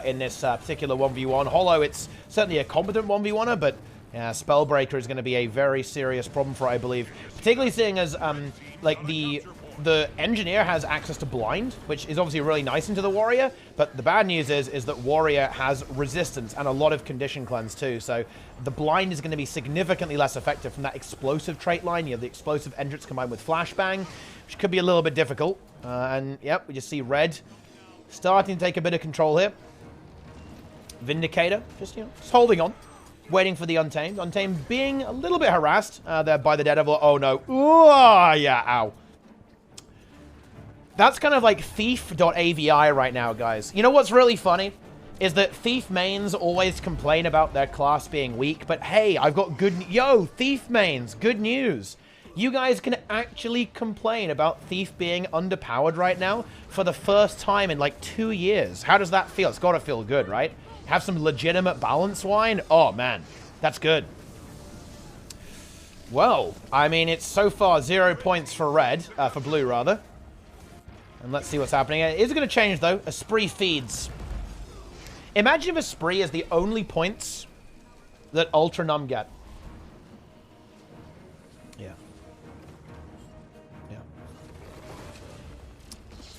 in this particular 1v1. Holo, it's certainly a competent 1v1er, but yeah, Spellbreaker is going to be a very serious problem for, I believe. Particularly seeing as, like, the Engineer has access to Blind, which is obviously really nice into the Warrior, but the bad news is that Warrior has Resistance and a lot of Condition Cleanse too, so the Blind is going to be significantly less effective from that Explosive trait line. You have the Explosive Entrance combined with Flashbang, which could be a little bit difficult. And, yep, we just see Red starting to take a bit of control here. Vindicator, just, you know, just holding on. Waiting for the Untamed. Untamed being a little bit harassed there by the Daredevil. Oh, no. Ooh, yeah, ow. That's kind of like Thief.avi right now, guys. You know what's really funny? Is that Thief mains always complain about their class being weak, but hey, I've got good... Yo, Thief mains, good news. You guys can actually complain about Thief being underpowered right now for the first time in like 2 years. How does that feel? It's got to feel good, right? Have some legitimate balance wine? Oh, man. That's good. Well, I mean, it's so far 0 points for red. For blue, rather. And let's see what's happening. It is going to change, though. Esprit feeds. Imagine if Esprit is the only points that Ultra Numb get. Yeah. Yeah.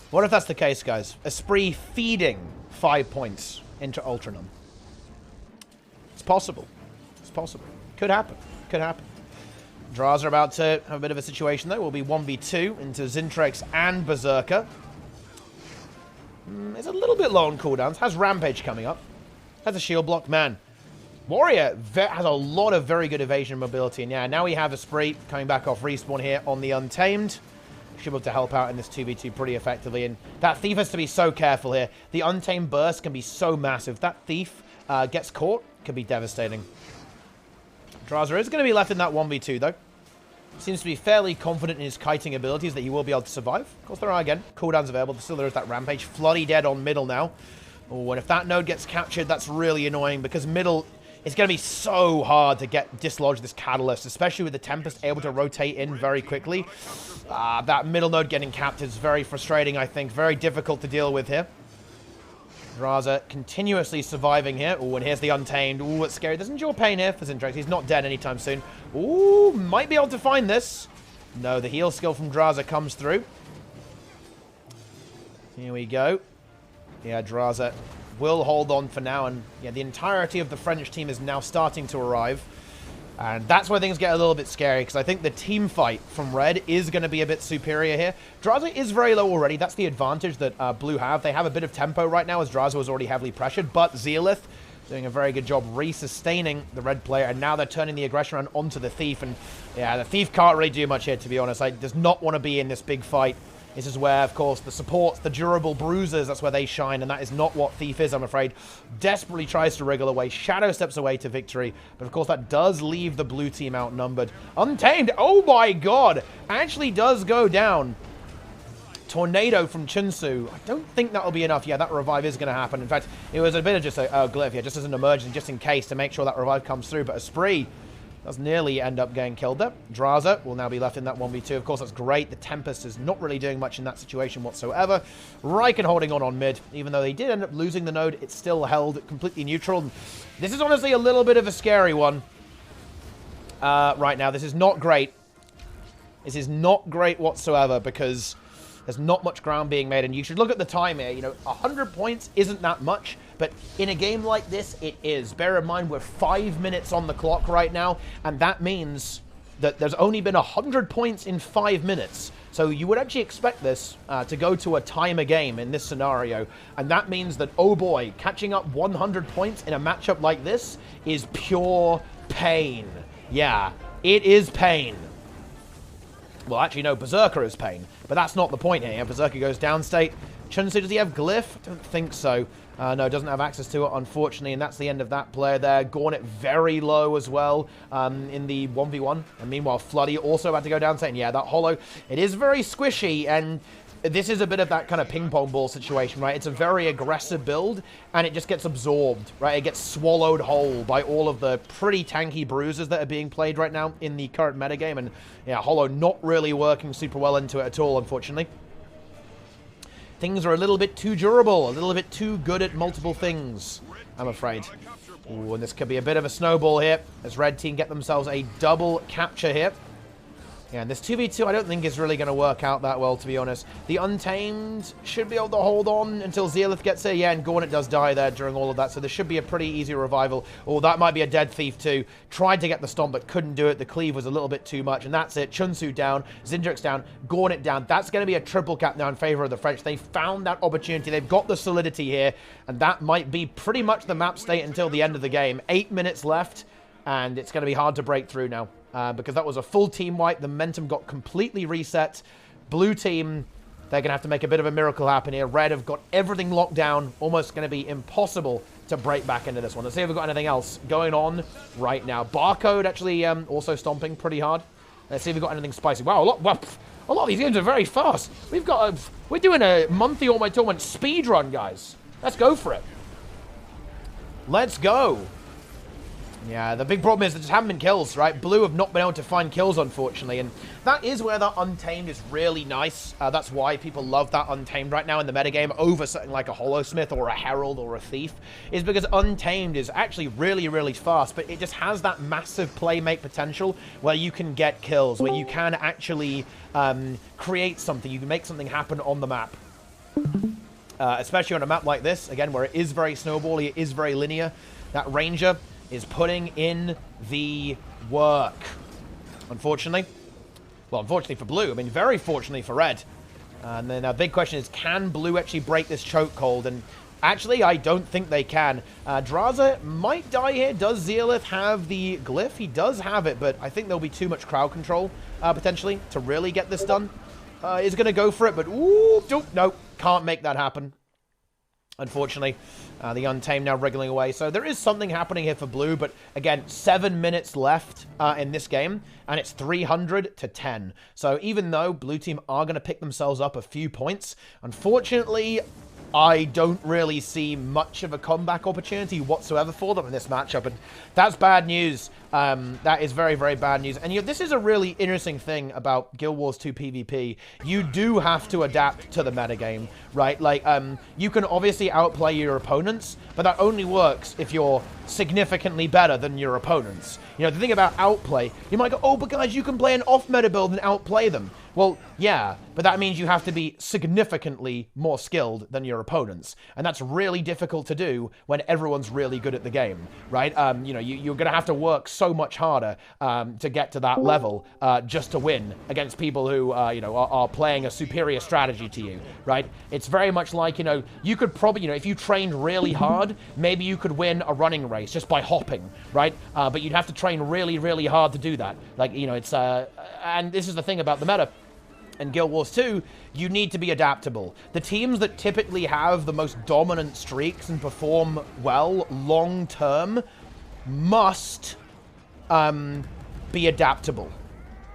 What if that's the case, guys? Esprit feeding 5 points into Ultranum. It's possible. It's possible. Could happen. Could happen. Draws are about to have a bit of a situation, though. Will be 1v2 into Zintrix and Berserker. It's a little bit low on cooldowns. Has Rampage coming up. Has a shield block. Man, Warrior has a lot of very good evasion and mobility. And yeah, now we have Esprit coming back off respawn here on the Untamed. Should be able to help out in this 2v2 pretty effectively. And that Thief has to be so careful here. The Untamed burst can be so massive. That Thief gets caught, can be devastating. Draza is going to be left in that 1v2, though. Seems to be fairly confident in his kiting abilities that he will be able to survive. Of course, there are, again, cooldowns available. Still, there is that Rampage. Floody dead on middle now. Oh, and if that node gets captured, that's really annoying because middle is going to be so hard to dislodge this Catalyst, especially with the Tempest able to rotate in very quickly. That middle node getting capped is very frustrating, I think. Very difficult to deal with here. Draza continuously surviving here. Oh, and here's the Untamed. Ooh, it's scary. Doesn't endure pain here for Zintrax. He's not dead anytime soon. Ooh, might be able to find this. No, the heal skill from Draza comes through. Here we go. Yeah, Draza will hold on for now. And yeah, the entirety of the French team is now starting to arrive. And that's where things get a little bit scary, because I think the team fight from Red is going to be a bit superior here. Draza is very low already. That's the advantage that Blue have. They have a bit of tempo right now, as Draza was already heavily pressured, but Zealith doing a very good job re-sustaining the Red player, and now they're turning the aggression around onto the Thief, and yeah, the Thief can't really do much here, to be honest. Does not want to be in this big fight. This is where, of course, the supports, the durable bruisers, that's where they shine, and that is not what Thief is, I'm afraid. Desperately tries to wriggle away, shadow steps away to victory, but of course that does leave the blue team outnumbered. Untamed, oh my god, actually does go down. Tornado from Chunsu. I don't think that'll be enough. Yeah, that revive is going to happen. In fact, it was a bit of just a glyph, yeah, just as an emergency, just in case, to make sure that revive comes through, but Esprit does nearly end up getting killed there. Draza will now be left in that 1v2. Of course, that's great. The Tempest is not really doing much in that situation whatsoever. Riken holding on mid. Even though they did end up losing the node, it's still held completely neutral. And this is honestly a little bit of a scary one right now. This is not great. This is not great whatsoever because there's not much ground being made. And you should look at the time here. You know, 100 points isn't that much. But in a game like this, it is. Bear in mind, we're 5 minutes on the clock right now, and that means that there's only been 100 points in 5 minutes. So you would actually expect this to go to a timer game in this scenario, and that means that, oh boy, catching up 100 points in a matchup like this is pure pain. Yeah, it is pain. Well, actually, no, Berserker is pain, but that's not the point here. Berserker goes downstate. Chunsu, does he have Glyph? I don't think so. No, doesn't have access to it, unfortunately, and that's the end of that player there. Gauntlet very low as well in the 1v1. And meanwhile, Floody also about to go down, saying, yeah, that Hollow, it is very squishy, and this is a bit of that kind of ping-pong ball situation, right? It's a very aggressive build, and it just gets absorbed, right? It gets swallowed whole by all of the pretty tanky bruises that are being played right now in the current metagame, and yeah, Hollow not really working super well into it at all, unfortunately. Things are a little bit too durable, a little bit too good at multiple things, I'm afraid. Ooh, and this could be a bit of a snowball here, as Red Team get themselves a double capture here. Yeah, and this 2v2 I don't think is really going to work out that well, to be honest. The Untamed should be able to hold on until Zealith gets here. Yeah, and Gauntlet does die there during all of that, so this should be a pretty easy revival. Oh, that might be a dead Thief too. Tried to get the stomp, but couldn't do it. The cleave was a little bit too much, and that's it. Chunsu down, Zindrax down, Gauntlet down. That's going to be a triple cap now in favor of the French. They found that opportunity. They've got the solidity here, and that might be pretty much the map state until the end of the game. 8 minutes left, and it's going to be hard to break through now. Because that was a full team wipe. The momentum got completely reset. Blue team, they're going to have to make a bit of a miracle happen here. Red have got everything locked down. Almost going to be impossible to break back into this one. Let's see if we've got anything else going on right now. Barcode actually also stomping pretty hard. Let's see if we've got anything spicy. Wow, a lot of these games are very fast. We're doing a monthly All My Tournament speed run, guys. Let's go for it. Let's go. Yeah, the big problem is there just haven't been kills, right? Blue have not been able to find kills, unfortunately, and that is where that Untamed is really nice. That's why people love that Untamed right now in the metagame over something like a Hollowsmith or a Herald or a Thief, is because Untamed is actually really, really fast, but it just has that massive playmate potential where you can get kills, where you can actually create something, you can make something happen on the map. especially on a map like this, again, where it is very snowbally, it is very linear. That Ranger is putting in the work. Unfortunately. Well, unfortunately for blue. I mean, very fortunately for red. And then our big question is, can blue actually break this chokehold? And actually, I don't think they can. Draza might die here. Does Zealith have the glyph? He does have it, but I think there'll be too much crowd control, potentially, to really get this done. He's going to go for it, but ooh, no, can't make that happen. Unfortunately, the Untamed now wriggling away. So there is something happening here for blue, but again, 7 minutes left in this game, and it's 300 to 10. So even though blue team are going to pick themselves up a few points, unfortunately, I don't really see much of a comeback opportunity whatsoever for them in this matchup, and that's bad news. That is very, very bad news. And this is a really interesting thing about Guild Wars 2 PvP. You do have to adapt to the metagame, right? Like, you can obviously outplay your opponents, but that only works if you're significantly better than your opponents. You know, the thing about outplay, you might go, oh, but guys, you can play an off-meta build and outplay them. Well, yeah, but that means you have to be significantly more skilled than your opponents. And that's really difficult to do when everyone's really good at the game, right? You know, you're going to have to work so much harder to get to that level just to win against people who, you know, are playing a superior strategy to you, right? It's very much like, you know, you could probably, you know, if you trained really hard, maybe you could win a running race just by hopping, right? But you'd have to train really, really hard to do that. Like, you know, it's, and this is the thing about the meta. In Guild Wars 2, you need to be adaptable. The teams that typically have the most dominant streaks and perform well long-term must be adaptable,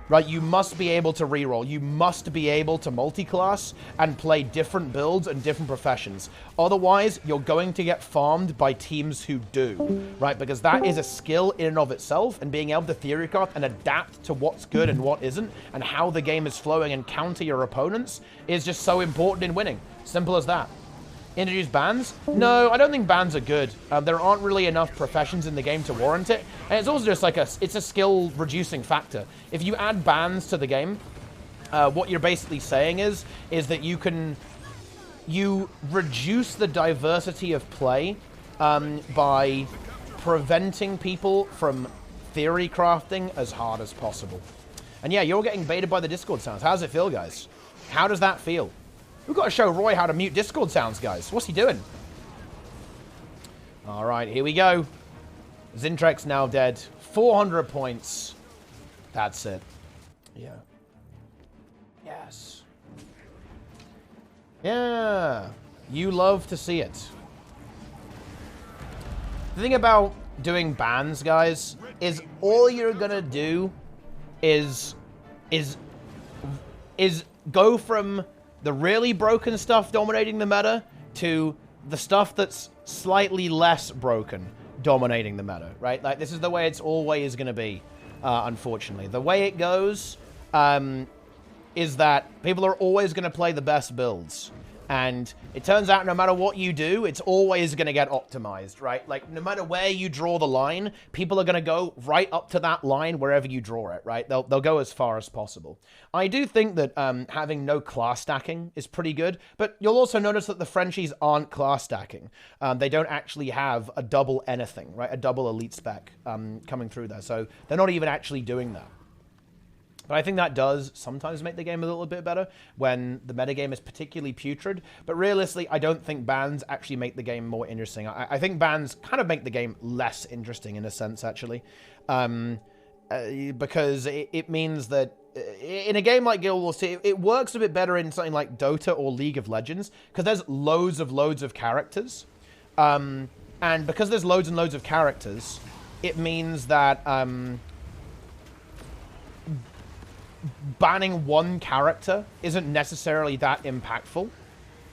right? You must be able to reroll. You must be able to multi-class and play different builds and different professions. Otherwise, you're going to get farmed by teams who do, right? Because that is a skill in and of itself, and being able to theory craft and adapt to what's good and what isn't, and how the game is flowing and counter your opponents is just so important in winning. Simple as that. Introduce bans? No, I don't think bans are good. There aren't really enough professions in the game to warrant it. And it's also just like it's a skill reducing factor. If you add bans to the game, what you're basically saying is that you reduce the diversity of play by preventing people from theory crafting as hard as possible. And yeah, you're getting baited by the Discord sounds. How does it feel, guys? How does that feel? We've got to show Roy how to mute Discord sounds, guys. What's he doing? All right, here we go. Zintrex now dead. 400 points. That's it. Yeah. Yes. Yeah. You love to see it. The thing about doing bans, guys, is all you're going to do is go from the really broken stuff dominating the meta to the stuff that's slightly less broken dominating the meta, right? Like, this is the way it's always going to be, unfortunately. The way it goes is that people are always going to play the best builds. And it turns out no matter what you do, it's always going to get optimized, right? Like, no matter where you draw the line, people are going to go right up to that line wherever you draw it, right? They'll go as far as possible. I do think that having no class stacking is pretty good, but you'll also notice that the Frenchies aren't class stacking. They don't actually have a double anything, right? A double elite spec coming through there. So they're not even actually doing that. But I think that does sometimes make the game a little bit better when the metagame is particularly putrid. But realistically, I don't think bans actually make the game more interesting. I think bans kind of make the game less interesting in a sense, actually. Because it means that in a game like Guild Wars 2, it works a bit better in something like Dota or League of Legends, because there's loads of characters. And because there's loads and loads of characters, it means that banning one character isn't necessarily that impactful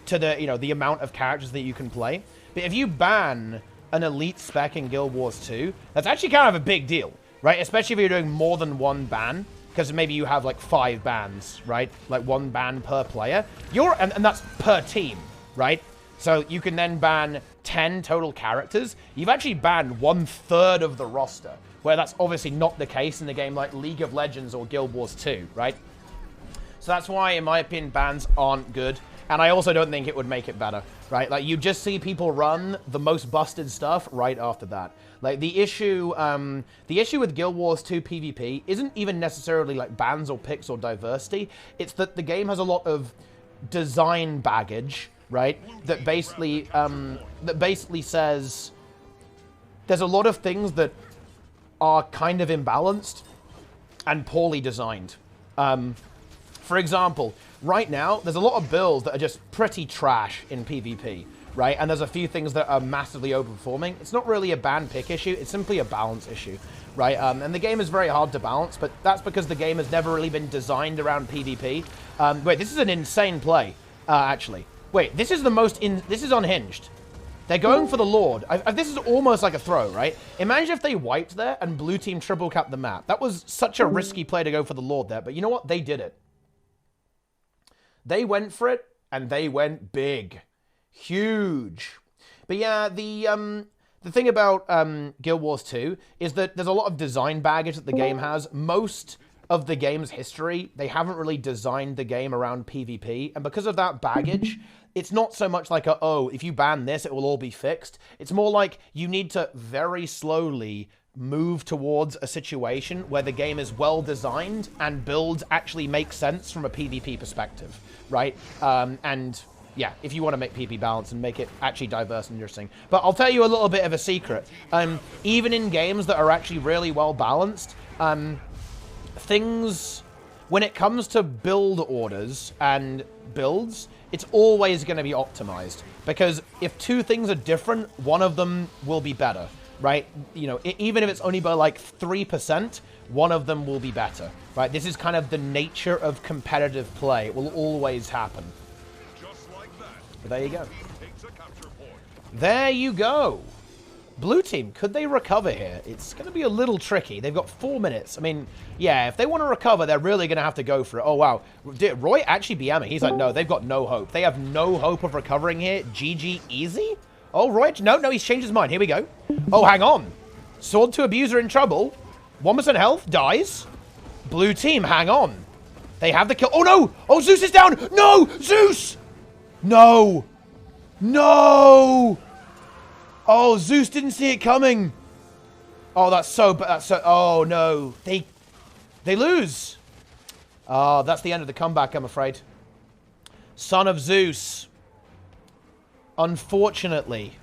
to the, you know, the amount of characters that you can play. But if you ban an elite spec in Guild Wars 2, that's actually kind of a big deal, right? Especially if you're doing more than one ban, because maybe you have like 5 bans, right? Like 1 ban per player. And that's per team, right? So you can then ban 10 total characters. You've actually banned 1/3 of the roster, where that's obviously not the case in a game like League of Legends or Guild Wars 2, right? So that's why, in my opinion, bans aren't good. And I also don't think it would make it better, right? Like, you just see people run the most busted stuff right after that. Like, the issue with Guild Wars 2 PvP isn't even necessarily, like, bans or picks or diversity. It's that the game has a lot of design baggage, right? That basically says there's a lot of things that are kind of imbalanced and poorly designed. For example, right now, there's a lot of builds that are just pretty trash in PvP, right? And there's a few things that are massively overperforming. It's not really a ban pick issue, it's simply a balance issue, right? And the game is very hard to balance, but that's because the game has never really been designed around PvP. Wait, this is an insane play, actually. Wait, this is this is unhinged. They're going for the Lord. This is almost like a throw, right? Imagine if they wiped there and blue team triple capped the map. That was such a risky play to go for the Lord there, but you know what? They did it. They went for it, and they went big. Huge. But yeah, the thing about Guild Wars 2 is that there's a lot of design baggage that the game has. Most of the game's history, they haven't really designed the game around PvP, and because of that baggage, it's not so much like oh, if you ban this, it will all be fixed. It's more like you need to very slowly move towards a situation where the game is well designed and builds actually make sense from a PvP perspective, right? And yeah, if you want to make PvP balance and make it actually diverse and interesting. But I'll tell you a little bit of a secret. Even in games that are actually really well balanced, things, when it comes to build orders and builds, it's always going to be optimized, because if two things are different, one of them will be better, right? You know, even if it's only by like 3%, one of them will be better, right? This is kind of the nature of competitive play. It will always happen. Just like that. But there you go. There you go. Blue team, could they recover here? It's going to be a little tricky. They've got 4 minutes. I mean, yeah, if they want to recover, they're really going to have to go for it. Oh, wow. Did Roy actually BM it? He's like, no, they've got no hope. They have no hope of recovering here. GG easy? Oh, Roy, no, he's changed his mind. Here we go. Oh, hang on. Sword to Abuser in trouble. 1% health, dies. Blue team, hang on. They have the kill. Oh, no. Oh, Zeus is down. No, Zeus. No. No. Oh, Zeus didn't see it coming. Oh, that's so bad. Oh, no. They lose. Oh, that's the end of the comeback, I'm afraid. Son of Zeus, unfortunately,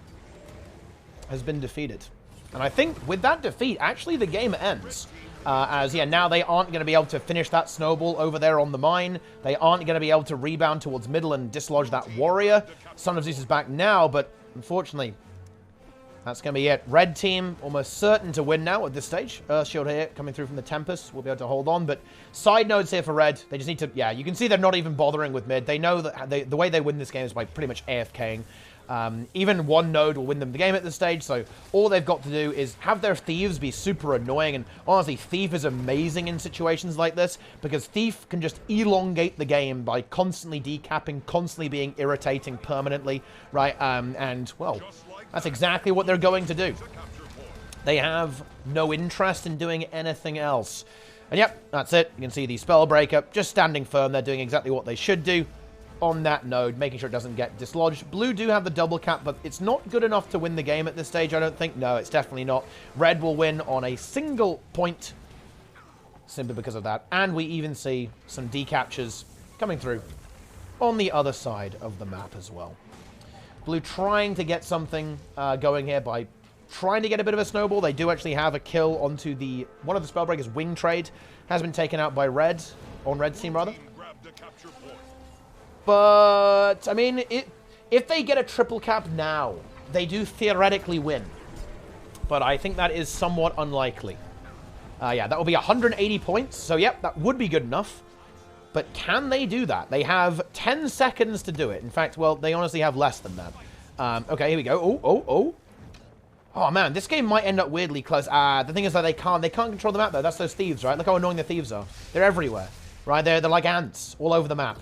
has been defeated. And I think with that defeat, actually the game ends. As, yeah, now they aren't going to be able to finish that snowball over there on the mine. They aren't going to be able to rebound towards middle and dislodge that warrior. Son of Zeus is back now, but unfortunately, that's going to be it. Red team almost certain to win now at this stage. Earthshield here coming through from the Tempest. We'll be able to hold on. But side notes here for Red. They just need to... Yeah, you can see they're not even bothering with mid. They know that the way they win this game is by pretty much AFKing. Even one node will win them the game at this stage. So all they've got to do is have their Thieves be super annoying. And honestly, Thief is amazing in situations like this, because Thief can just elongate the game by constantly decapping, constantly being irritating permanently, right? And, well... That's exactly what they're going to do. They have no interest in doing anything else. And yep, that's it. You can see the Spellbreaker just standing firm. They're doing exactly what they should do on that node, making sure it doesn't get dislodged. Blue do have the double cap, but it's not good enough to win the game at this stage, I don't think. No, it's definitely not. Red will win on a single point, simply because of that. And we even see some decaptures coming through on the other side of the map as well. Blue trying to get something going here by trying to get a bit of a snowball. They do actually have a kill onto the... One of the Spellbreaker's wing trade has been taken out by Red, on Red's team rather. But, I mean, if they get a triple cap now, they do theoretically win. But I think that is somewhat unlikely. Yeah, that will be 180 points. So, yep, that would be good enough. But can they do that? They have 10 seconds to do it. In fact, well, they honestly have less than that. Okay, here we go. Oh, man, this game might end up weirdly close. The thing is that they can't control the map, though. That's those Thieves, right? Look how annoying the Thieves are. They're everywhere, right? They're like ants all over the map.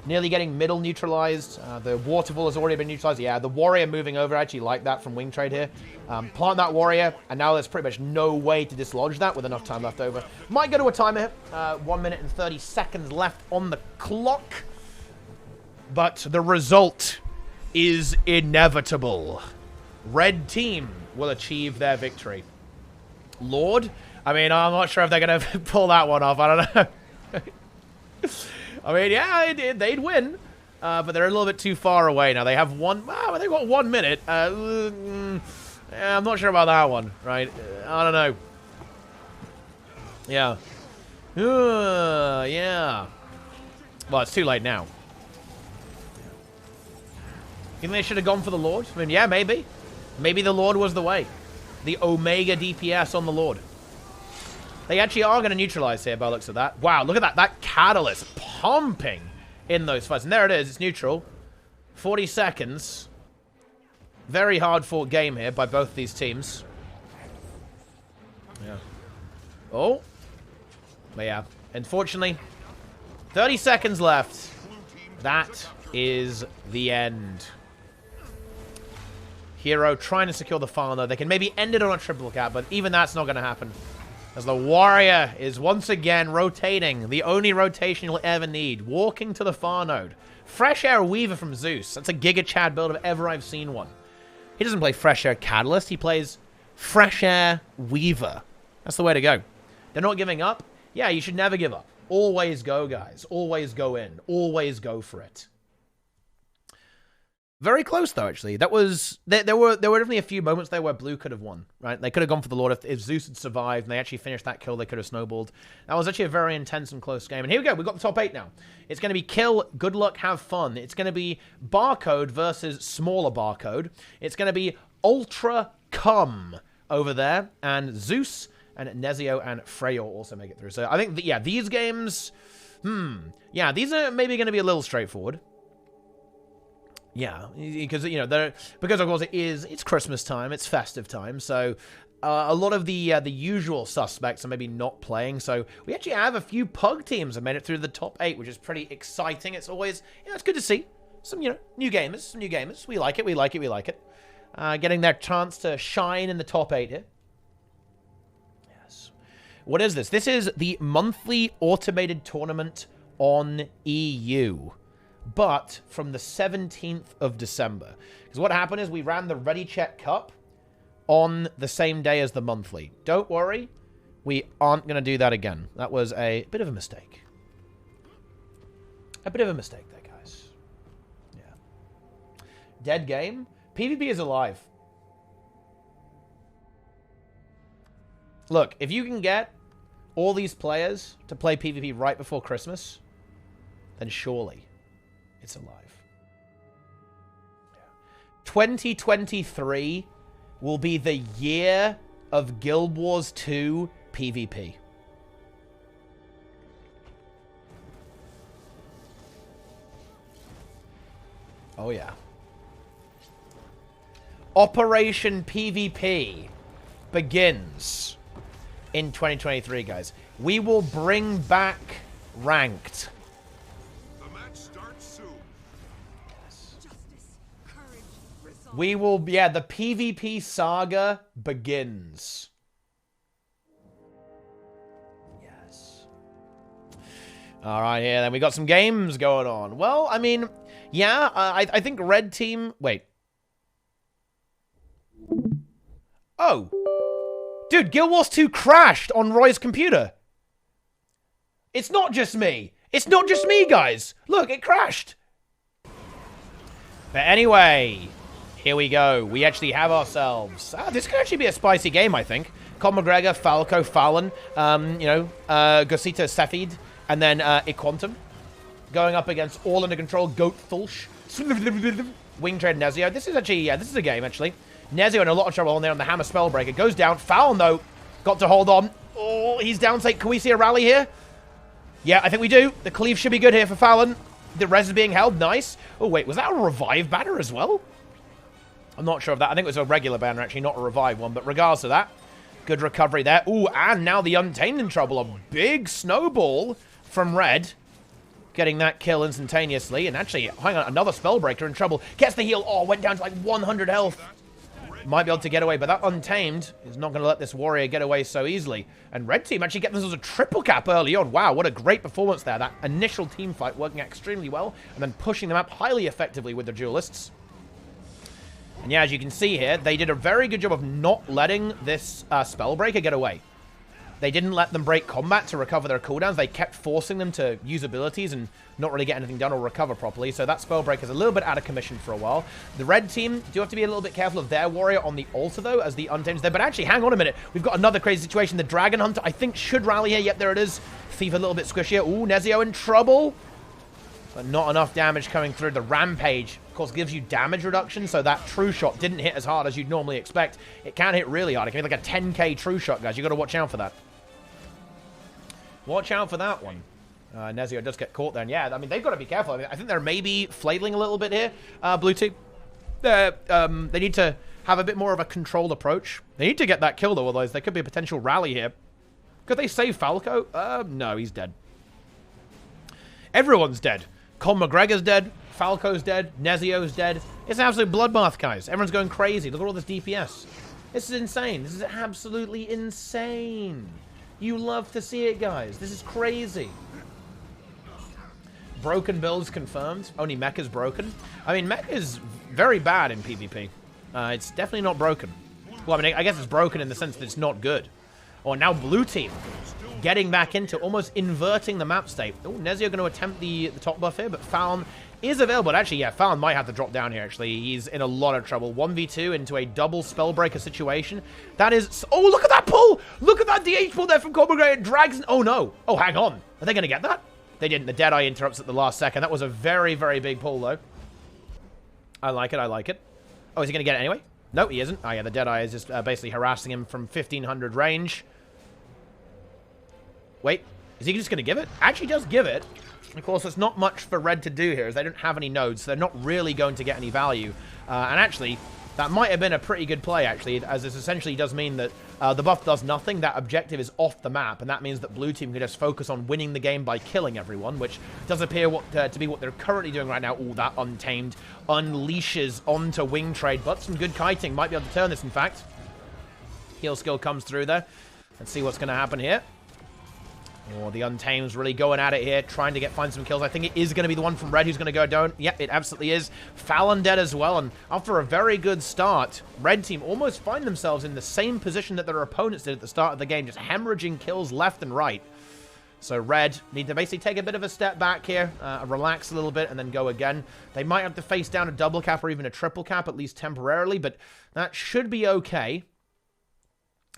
Nearly getting middle neutralized. The Waterfall has already been neutralized. Yeah, the Warrior moving over. I actually like that from Wing Trade here. Plant that Warrior, and now there's pretty much no way to dislodge that with enough time left over. Might go to a timer here. 1 minute and 30 seconds left on the clock. But the result is inevitable. Red team will achieve their victory. Lord? I mean, I'm not sure if they're going to pull that one off. I don't know. I mean, yeah, they'd win. But they're a little bit too far away now. They have they've got 1 minute. Yeah, I'm not sure about that one, right? I don't know. Yeah. Yeah. Well, it's too late now. You think they should have gone for the Lord? I mean, yeah, maybe. Maybe the Lord was the way. The Omega DPS on the Lord. They actually are going to neutralize here by the looks of that. Wow, look at that. That Catalyst pumping in those fights. And there it is. It's neutral. 40 seconds. Very hard-fought game here by both these teams. Yeah. Oh. But yeah. Unfortunately, 30 seconds left. That is the end. Hero trying to secure the farm, though. They can maybe end it on a triple cap, but even that's not going to happen. As the Warrior is once again rotating. The only rotation you'll ever need. Walking to the far node. Fresh Air Weaver from Zeus. That's a Giga Chad build if ever I've seen one. He doesn't play Fresh Air Catalyst. He plays Fresh Air Weaver. That's the way to go. They're not giving up. Yeah, you should never give up. Always go, guys. Always go in. Always go for it. Very close, though, actually. That was... There were definitely a few moments there where Blue could have won, right? They could have gone for the Lord. If Zeus had survived and they actually finished that kill, they could have snowballed. That was actually a very intense and close game. And here we go. We've got the top 8 now. It's going to be kill, good luck, have fun. It's going to be Barcode versus smaller Barcode. It's going to be Ultra Cum over there. And Zeus and Nezio and Freyo also make it through. So I think, yeah, these games... Yeah, these are maybe going to be a little straightforward. Yeah, because, you know, because of course it's Christmas time, it's festive time, so a lot of the usual suspects are maybe not playing, so we actually have a few pug teams that made it through the top 8, which is pretty exciting. It's always, you know, it's good to see some, you know, new gamers. We like it. Getting their chance to shine in the top 8 here. Yes. What is this? This is the monthly automated tournament on EU. But from the 17th of December. Because what happened is we ran the Ready Check Cup on the same day as the monthly. Don't worry, we aren't going to do that again. That was a bit of a mistake. A bit of a mistake there, guys. Yeah. Dead game. PvP is alive. Look, if you can get all these players to play PvP right before Christmas, then surely... it's alive. Yeah. 2023 will be the year of Guild Wars 2 PvP. Oh, yeah. Operation PvP begins in 2023, guys. We will bring back ranked. We will, yeah, the PvP saga begins. Yes. All right, yeah, then we got some games going on. Well, I mean, yeah, I think Red Team, wait. Oh. Dude, Guild Wars 2 crashed on Roy's computer. It's not just me. It's not just me, guys. Look, it crashed. But anyway... here we go. We actually have ourselves... this could actually be a spicy game, I think. Con McGregor, Falco, Fallon, you know, Gosita, Cephid, and then Equantum. Going up against All Under Control, Goat Fulsh, Wing Trade, Nezio. This is actually, yeah, this is a game, actually. Nezio in a lot of trouble on there on the Hammer Spellbreaker. Goes down. Fallon, though, got to hold on. Oh, he's down. Can we see a rally here? Yeah, I think we do. The cleave should be good here for Fallon. The res is being held. Nice. Oh, wait, was that a revive banner as well? I'm not sure of that. I think it was a regular banner, actually, not a revive one. But regardless of that, good recovery there. Ooh, and now the Untamed in trouble. A big snowball from Red. Getting that kill instantaneously. And actually, hang on, another Spellbreaker in trouble. Gets the heal. Oh, went down to like 100 health. might be able to get away, but that Untamed is not going to let this Warrior get away so easily. And Red Team actually get themselves a triple cap early on. Wow, what a great performance there. That initial team fight working extremely well, and then pushing them up highly effectively with the Duelists. And yeah, as you can see here, they did a very good job of not letting this Spellbreaker get away. They didn't let them break combat to recover their cooldowns. They kept forcing them to use abilities and not really get anything done or recover properly. So that Spellbreaker is a little bit out of commission for a while. The Red Team do have to be a little bit careful of their Warrior on the altar, though, as the Untamed is there. But actually, hang on a minute. We've got another crazy situation. The Dragon Hunter, I think, should rally here. Yep, there it is. Thief a little bit squishier. Ooh, Nezio in trouble. But not enough damage coming through. The Rampage, of course, gives you damage reduction, so that True Shot didn't hit as hard as you'd normally expect. It can hit really hard. It can be like a 10k True Shot, guys. You've got to watch out for that. Watch out for that one. Nezio does get caught there. And yeah, I mean, they've got to be careful. I mean, I think they're maybe flailing a little bit here, Blue Team. They need to have a bit more of a controlled approach. They need to get that kill, though, otherwise there could be a potential rally here. Could they save Falco? No, he's dead. Everyone's dead. Con McGregor's dead. Falco's dead. Nezio's dead. It's an absolute bloodbath, guys. Everyone's going crazy. Look at all this DPS. This is insane. This is absolutely insane. You love to see it, guys. This is crazy. Broken builds confirmed. Only Mecha's broken. I mean, Mecha's very bad in PvP. It's definitely not broken. Well, I mean, I guess it's broken in the sense that it's not good. Oh, now Blue Team getting back into almost inverting the map state. Oh, Nezio going to attempt the top buff here, but Fallon is available. Actually, yeah, Fallon might have to drop down here, actually. He's in a lot of trouble. 1v2 into a double Spellbreaker situation. That is... Oh, look at that pull! Look at that DH pull there from Cobra. It drags... Oh, no. Oh, hang on. Are they going to get that? They didn't. The Deadeye interrupts at the last second. That was a very, very big pull, though. I like it. I like it. Oh, is he going to get it anyway? No, he isn't. Oh, yeah, the Deadeye is just basically harassing him from 1500 range. Wait. Is he just going to give it? Actually does give it. Of course, there's not much for Red to do here, as they don't have any nodes, so they're not really going to get any value. And actually, that might have been a pretty good play, actually, as this essentially does mean that the buff does nothing. That objective is off the map, and that means that Blue Team can just focus on winning the game by killing everyone, which does appear to be what they're currently doing right now. Ooh, that Untamed unleashes onto Wing Trade, but some good kiting. Might be able to turn this, in fact. Heal skill comes through there. Let's see what's going to happen here. Oh, the Untamed's really going at it here, trying to find some kills. I think it is going to be the one from Red who's going to go down. Yep, it absolutely is. Fallon dead as well, and after a very good start, Red Team almost find themselves in the same position that their opponents did at the start of the game, just hemorrhaging kills left and right. So Red need to basically take a bit of a step back here, relax a little bit, and then go again. They might have to face down a double cap or even a triple cap, at least temporarily, but that should be okay.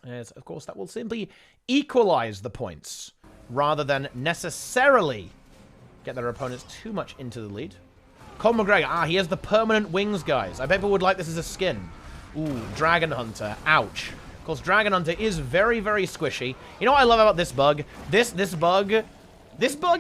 As, of course, that will simply equalize the points, rather than necessarily get their opponents too much into the lead. Con McGregor. He has the permanent wings, guys. I bet people would like this as a skin. Ooh, Dragon Hunter. Ouch. Of course, Dragon Hunter is very, very squishy. You know what I love about this bug? This bug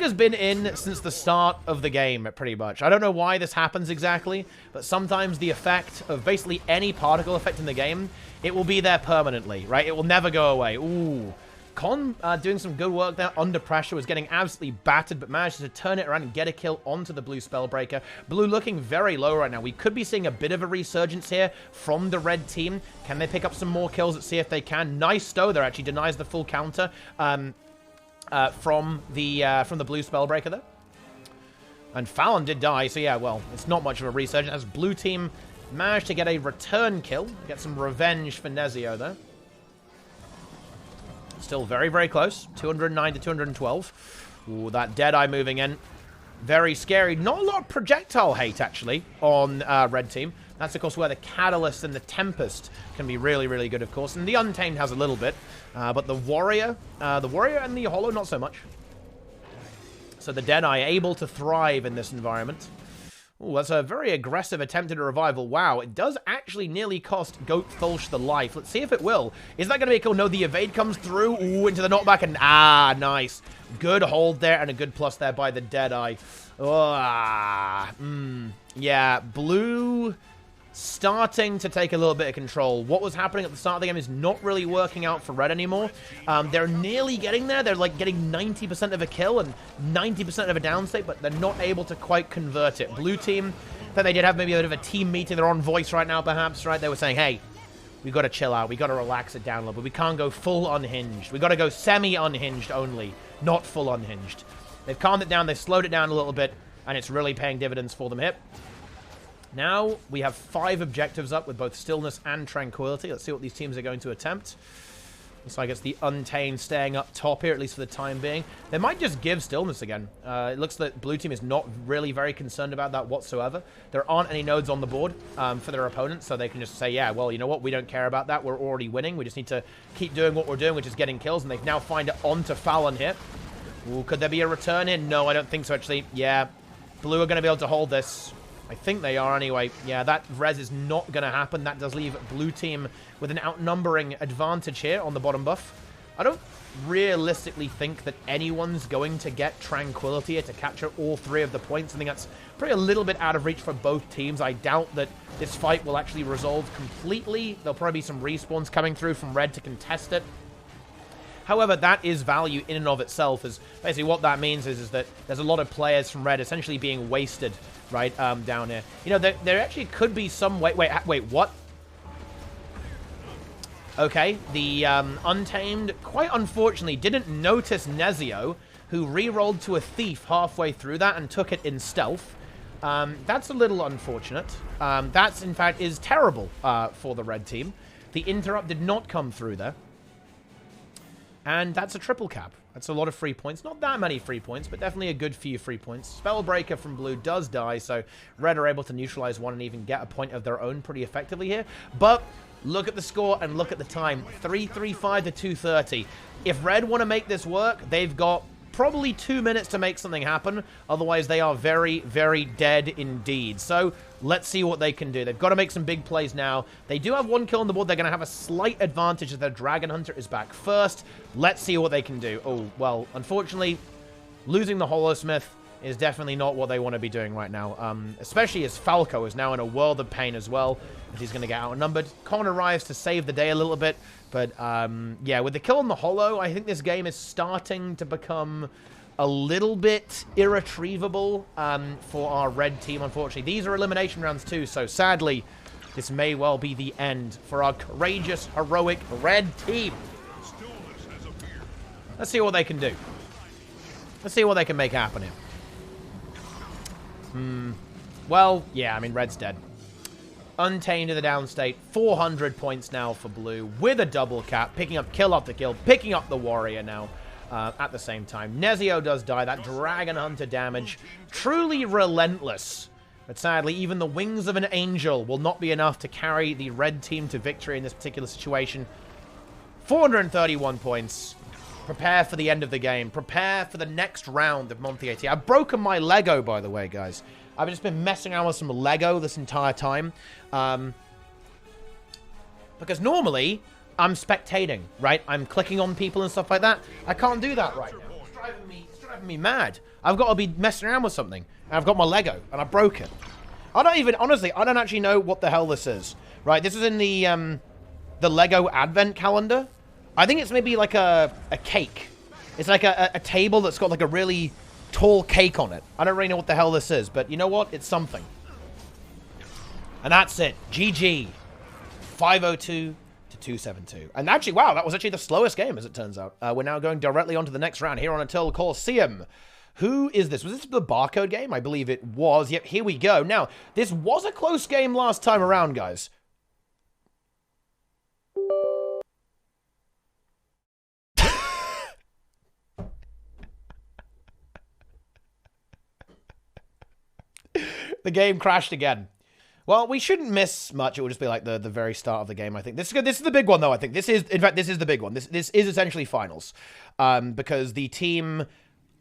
has been in since the start of the game, pretty much. I don't know why this happens exactly, but sometimes the effect of basically any particle effect in the game, it will be there permanently, right? It will never go away. Ooh. Con doing some good work there under pressure, was getting absolutely battered, but managed to turn it around and get a kill onto the blue Spellbreaker. Blue looking very low right now. We could be seeing a bit of a resurgence here from the Red Team. Can they pick up some more kills? Let's see if they can. Nice stow there, actually denies the full counter from the blue Spellbreaker there. And Fallon did die, so yeah, well, it's not much of a resurgence, as Blue Team managed to get a return kill, get some revenge for Nezio there. Still very, very close. 209 to 212. Ooh, that Deadeye moving in. Very scary. Not a lot of projectile hate, actually, on Red Team. That's, of course, where the Catalyst and the Tempest can be really, really good, of course. And the Untamed has a little bit. But the Warrior and the Hollow, not so much. So the Deadeye able to thrive in this environment. Ooh, that's a very aggressive attempt at a revival. Wow, it does actually nearly cost Goat Thulch the life. Let's see if it will. Is that going to be a kill? No, the evade comes through. Ooh, into the knockback, and nice. Good hold there, and a good plus there by the Deadeye. Yeah, Blue starting to take a little bit of control. What was happening at the start of the game is not really working out for Red anymore. They're nearly getting there. They're like getting 90% of a kill and 90% of a down state, but they're not able to quite convert it. Blue Team, that they did have maybe a bit of a team meeting. They're on voice right now, perhaps, right? They were saying, hey, we got to chill out. We got to relax it down a little bit. We can't go full unhinged. We got to go semi-unhinged only, not full unhinged. They've calmed it down. They've slowed it down a little bit, and it's really paying dividends for them here. Now, we have 5 objectives up with both Stillness and Tranquility. Let's see what these teams are going to attempt. Looks like it's the Untamed staying up top here, at least for the time being. They might just give Stillness again. It looks like Blue Team is not really very concerned about that whatsoever. There aren't any nodes on the board for their opponents, so they can just say, yeah, well, you know what? We don't care about that. We're already winning. We just need to keep doing what we're doing, which is getting kills, and they now find it onto Fallon here. Ooh, could there be a return in? No, I don't think so, actually. Yeah, Blue are going to be able to hold this. I think they are anyway. Yeah, that res is not going to happen. That does leave Blue Team with an outnumbering advantage here on the bottom buff. I don't realistically think that anyone's going to get Tranquility here to capture all 3 of the points. I think that's probably a little bit out of reach for both teams. I doubt that this fight will actually resolve completely. There'll probably be some respawns coming through from Red to contest it. However, that is value in and of itself. Is basically what that means is that there's a lot of players from Red essentially being wasted, right, down here. You know, there actually could be some way... Wait, what? Okay, the Untamed, quite unfortunately, didn't notice Nezio, who re-rolled to a Thief halfway through that and took it in stealth. That's a little unfortunate. That's, in fact, is terrible for the Red team. The interrupt did not come through there. And that's a triple cap. That's a lot of free points. Not that many free points, but definitely a good few free points. Spellbreaker from Blue does die, so Red are able to neutralize one and even get a point of their own pretty effectively here. But look at the score and look at the time. 3:35 to 2:30. If Red want to make this work, they've got probably 2 minutes to make something happen. Otherwise, they are very, very dead indeed. So let's see what they can do. They've got to make some big plays now. They do have 1 kill on the board. They're going to have a slight advantage as their Dragon Hunter is back first. Let's see what they can do. Oh, well, unfortunately, losing the Holosmith is definitely not what they want to be doing right now. Especially as Falco is now in a world of pain as well, as he's going to get outnumbered. Con arrives to save the day a little bit. But, yeah, with the kill on the Holo, I think this game is starting to become a little bit irretrievable for our Red team, unfortunately. These are elimination rounds too, so sadly, this may well be the end for our courageous, heroic Red team. Let's see what they can do. Let's see what they can make happen here. Well, yeah, I mean, Red's dead. Untamed in the downstate. 400 points now for Blue with a double cap. Picking up kill after kill. Picking up the Warrior now at the same time. Nezio does die. That Dragon Hunter damage. Truly relentless. But sadly, even the wings of an angel will not be enough to carry the Red team to victory in this particular situation. 431 points. Prepare for the end of the game. Prepare for the next round of Monty AT. I've broken my Lego, by the way, guys. I've just been messing around with some Lego this entire time. Because normally, I'm spectating, right? I'm clicking on people and stuff like that. I can't do that right now. It's driving me mad. I've got to be messing around with something. And I've got my Lego, and I broke it. I don't even, honestly, I don't actually know what the hell this is. Right, this is in the Lego Advent calendar. I think it's maybe like a cake. It's like a table that's got like a really tall cake on it. I don't really know what the hell this is, but you know what? It's something. And that's it. GG. 502 to 272. And actually, wow, that was actually the slowest game, as it turns out. We're now going directly on to the next round here on Until Coliseum. Who is this? Was this the barcode game? I believe it was. Yep, here we go. Now, this was a close game last time around, guys. The game crashed again. Well, we shouldn't miss much. It will just be like the very start of the game, I think. This is good. This is the big one, though, I think. This is, in fact, this is the big one. This is essentially finals. Because the team,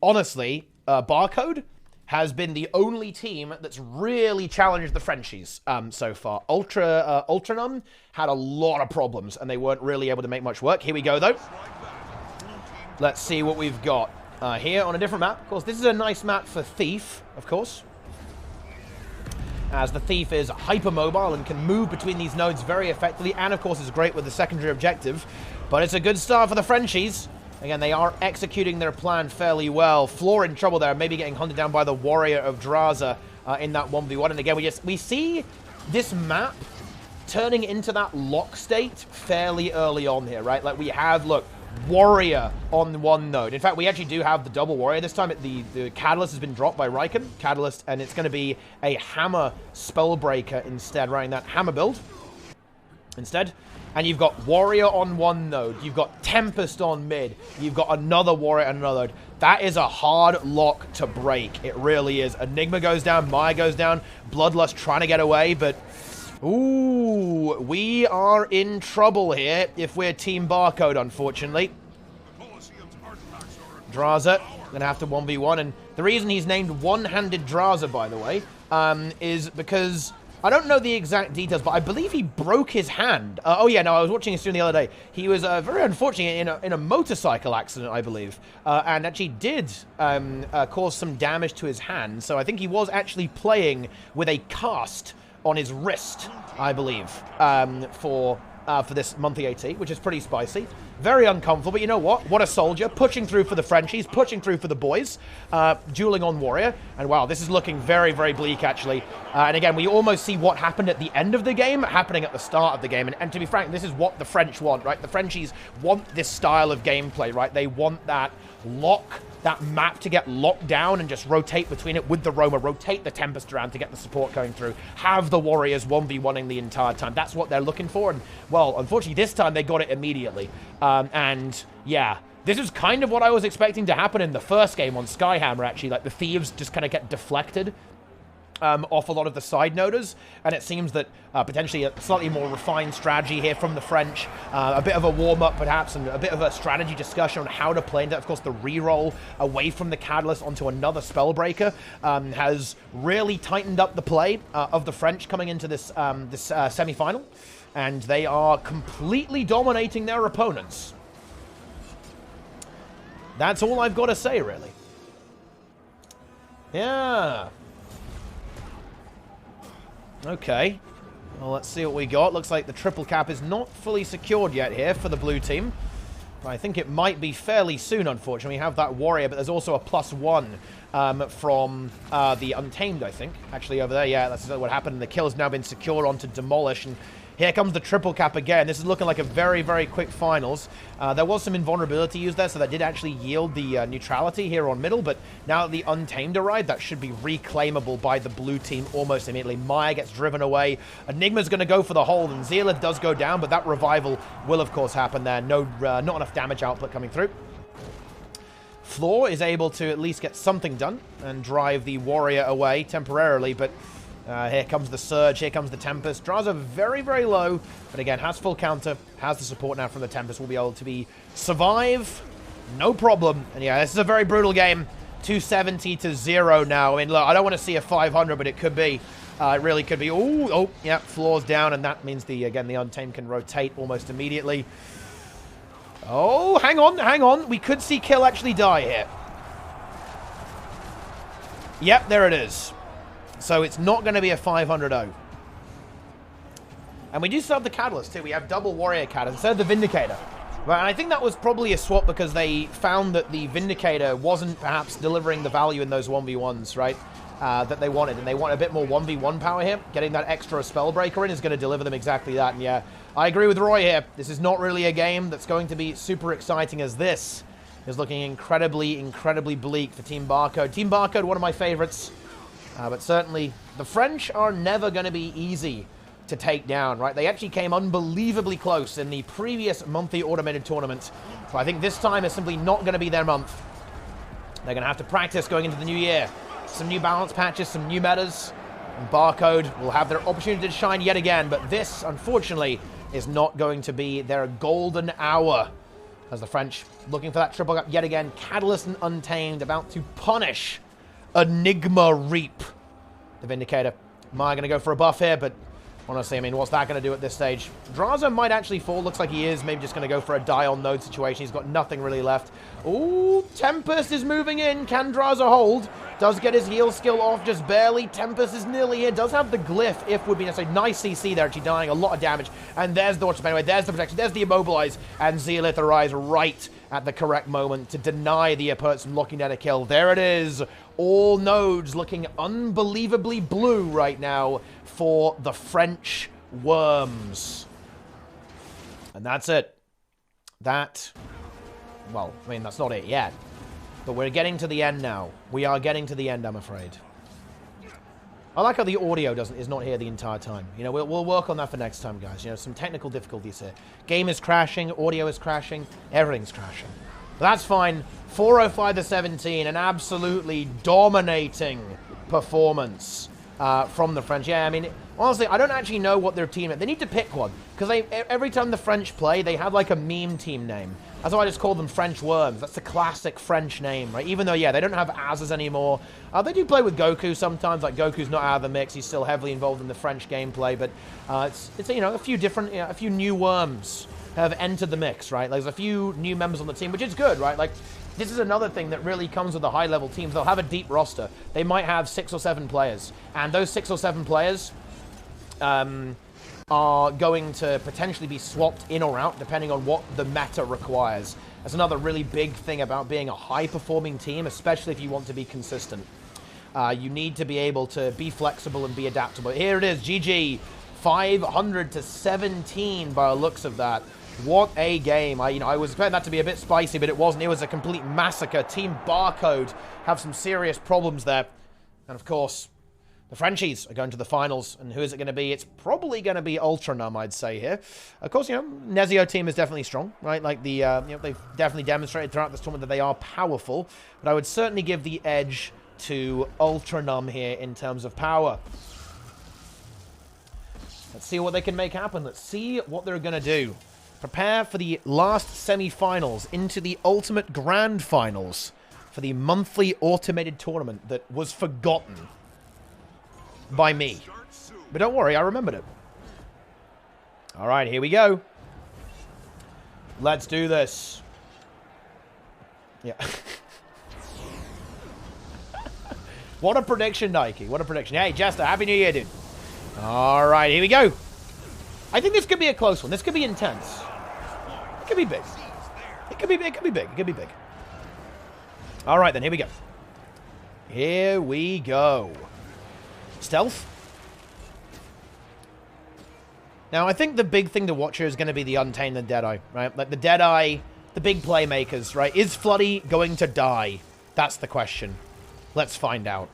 honestly, Barcode has been the only team that's really challenged the Frenchies so far. Ultranum had a lot of problems, and they weren't really able to make much work. Here we go, though. Let's see what we've got here on a different map. Of course, this is a nice map for Thief, of course. As the Thief is hypermobile and can move between these nodes very effectively, and of course is great with the secondary objective. But it's a good start for the Frenchies. Again, they are executing their plan fairly well. Floor in trouble there, maybe getting hunted down by the Warrior of Draza in that 1v1. And again, we see this map turning into that lock state fairly early on here, right? Like, we have, look, Warrior on one node. In fact, we actually do have the double Warrior. This time, the Catalyst has been dropped by Riken. Catalyst, and it's going to be a Hammer Spellbreaker instead, running that Hammer build instead. And you've got Warrior on one node. You've got Tempest on mid. You've got another Warrior on another node. That is a hard lock to break. It really is. Enigma goes down. Maya goes down. Bloodlust trying to get away, but... Ooh, we are in trouble here if we're Team Barcode, unfortunately. Draza, gonna have to 1v1, and the reason he's named One-Handed Draza, by the way, is because... I don't know the exact details, but I believe he broke his hand. Oh yeah, no, I was watching his stream the other day. He was very unfortunate in a motorcycle accident, I believe, and actually did cause some damage to his hand. So I think he was actually playing with a cast on his wrist, I believe, for this monthly AT, which is pretty spicy. Very uncomfortable, but you know what? What a soldier. Pushing through for the Frenchies, pushing through for the boys, dueling on Warrior. And wow, this is looking very, very bleak, actually. And again, we almost see what happened at the end of the game happening at the start of the game. And to be frank, this is what the French want, right? The Frenchies want this style of gameplay, right? They want that lock, that map to get locked down and just rotate between it with the Roamer, rotate the Tempest around to get the support going through, have the Warriors 1v1ing the entire time. That's what they're looking for, and, well, unfortunately, this time they got it immediately. And, yeah, this is kind of what I was expecting to happen in the first game on Skyhammer, actually. Like, the Thieves just kind of get deflected off a lot of the side noders, and it seems that potentially a slightly more refined strategy here from the French, a bit of a warm-up perhaps, and a bit of a strategy discussion on how to play into, of course, the reroll away from the Catalyst onto another Spellbreaker has really tightened up the play of the French coming into this semi-final, and they are completely dominating their opponents. That's all I've got to say, really. Yeah. Okay, well, let's see what we got. Looks like the triple cap is not fully secured yet here for the blue team. But I think it might be fairly soon, unfortunately. We have that Warrior, but there's also a +1 from the Untamed, I think. Actually, over there, yeah, that's what happened. The kill has now been secured onto Demolish, and here comes the triple cap again. This is looking like a very, very quick finals. There was some invulnerability used there, so that did actually yield the neutrality here on middle, but now that the Untamed arrived, that should be reclaimable by the blue team almost immediately. Maya gets driven away. Enigma's going to go for the hold, and Zealot does go down, but that revival will, of course, happen there. No, not enough damage output coming through. Floor is able to at least get something done and drive the Warrior away temporarily, but here comes the Surge, here comes the Tempest. Draws are very, very low, but again, has full counter, has the support now from the Tempest. Will be able to survive, no problem. And yeah, this is a very brutal game. 270 to 0 now. I mean, look, I don't want to see a 500, but it could be. It really could be. Ooh, oh, yeah, floor's down, and that means again, the Untamed can rotate almost immediately. Oh, hang on, hang on. We could see Kill actually die here. Yep, there it is. So it's not going to be a 500-0. And we do still have the Catalyst, too. We have double Warrior Catalyst instead of the Vindicator. Right, and I think that was probably a swap because they found that the Vindicator wasn't perhaps delivering the value in those 1v1s, right, that they wanted. And they want a bit more 1v1 power here. Getting that extra Spellbreaker in is going to deliver them exactly that. And yeah, I agree with Roy here. This is not really a game that's going to be super exciting, as this is looking incredibly, incredibly bleak for Team Barcode. Team Barcode, one of my favorites. But certainly, the French are never going to be easy to take down, right? They actually came unbelievably close in the previous monthly automated tournament. So I think this time is simply not going to be their month. They're going to have to practice going into the new year. Some new balance patches, some new metas. And Barcode will have their opportunity to shine yet again. But this, unfortunately, is not going to be their golden hour. As the French looking for that triple cap yet again. Catalyst and Untamed about to punish Enigma Reap. The Vindicator. Maya going to go for a buff here, but honestly, I mean, what's that going to do at this stage? Draza might actually fall. Looks like he is. Maybe just going to go for a die-on-node situation. He's got nothing really left. Ooh, Tempest is moving in. Can Draza hold? Does get his heal skill off just barely. Tempest is nearly here. Does have the glyph, if would be necessary. Nice CC there, actually dying a lot of damage. And there's the Watch anyway. There's the protection. There's the immobilize. And Zealot arrives right at the correct moment to deny the opponents from locking down a kill. There it is. All nodes looking unbelievably blue right now for the French worms. And that's it. That, well, I mean, that's not it yet. But we're getting to the end now. We are getting to the end, I'm afraid. I like how the audio is not here the entire time. You know, we'll work on that for next time, guys. You know, some technical difficulties here. Game is crashing, audio is crashing, everything's crashing. But that's fine. 405-17, an absolutely dominating performance from the French. Yeah, I mean, honestly, I don't actually know what their team is. They need to pick one. Because every time the French play, they have like a meme team name. That's why I just call them French Worms. That's the classic French name, right? Even though, yeah, they don't have Azes anymore. They do play with Goku sometimes. Like, Goku's not out of the mix. He's still heavily involved in the French gameplay. But it's you know, a few different, a few new worms have entered the mix, right? There's a few new members on the team, which is good, right? Like, this is another thing that really comes with the high-level teams. They'll have a deep roster. They might have 6 or 7 players. And those 6 or 7 players are going to potentially be swapped in or out depending on what the meta requires. That's another really big thing about being a high-performing team, especially if you want to be consistent. You need to be able to be flexible and be adaptable. Here it is, GG, 500-17 by the looks of that. What a game. I was expecting that to be a bit spicy, but it wasn't. It was a complete massacre. Team Barcode have some serious problems there. And of course, the Frenchies are going to the finals. And who is it going to be? It's probably going to be UltraNum, I'd say here. Of course, you know, Nezio team is definitely strong, right? Like the, you know, they've definitely demonstrated throughout this tournament that they are powerful. But I would certainly give the edge to UltraNum here in terms of power. Let's see what they can make happen. Let's see what they're going to do. Prepare for the last semi-finals into the ultimate grand finals for the monthly automated tournament that was forgotten by me. But don't worry, I remembered it. All right, here we go. Let's do this. Yeah. What a prediction, Nike. What a prediction. Hey, Jester, Happy New Year, dude. All right, here we go. I think this could be a close one. This could be intense. It could be big. It could be big. It could be big. All right, then. Here we go. Here we go. Stealth. Now, I think the big thing to watch here is going to be the Untamed and Deadeye, right? Like the Deadeye, the big playmakers, right? Is Floody going to die? That's the question. Let's find out.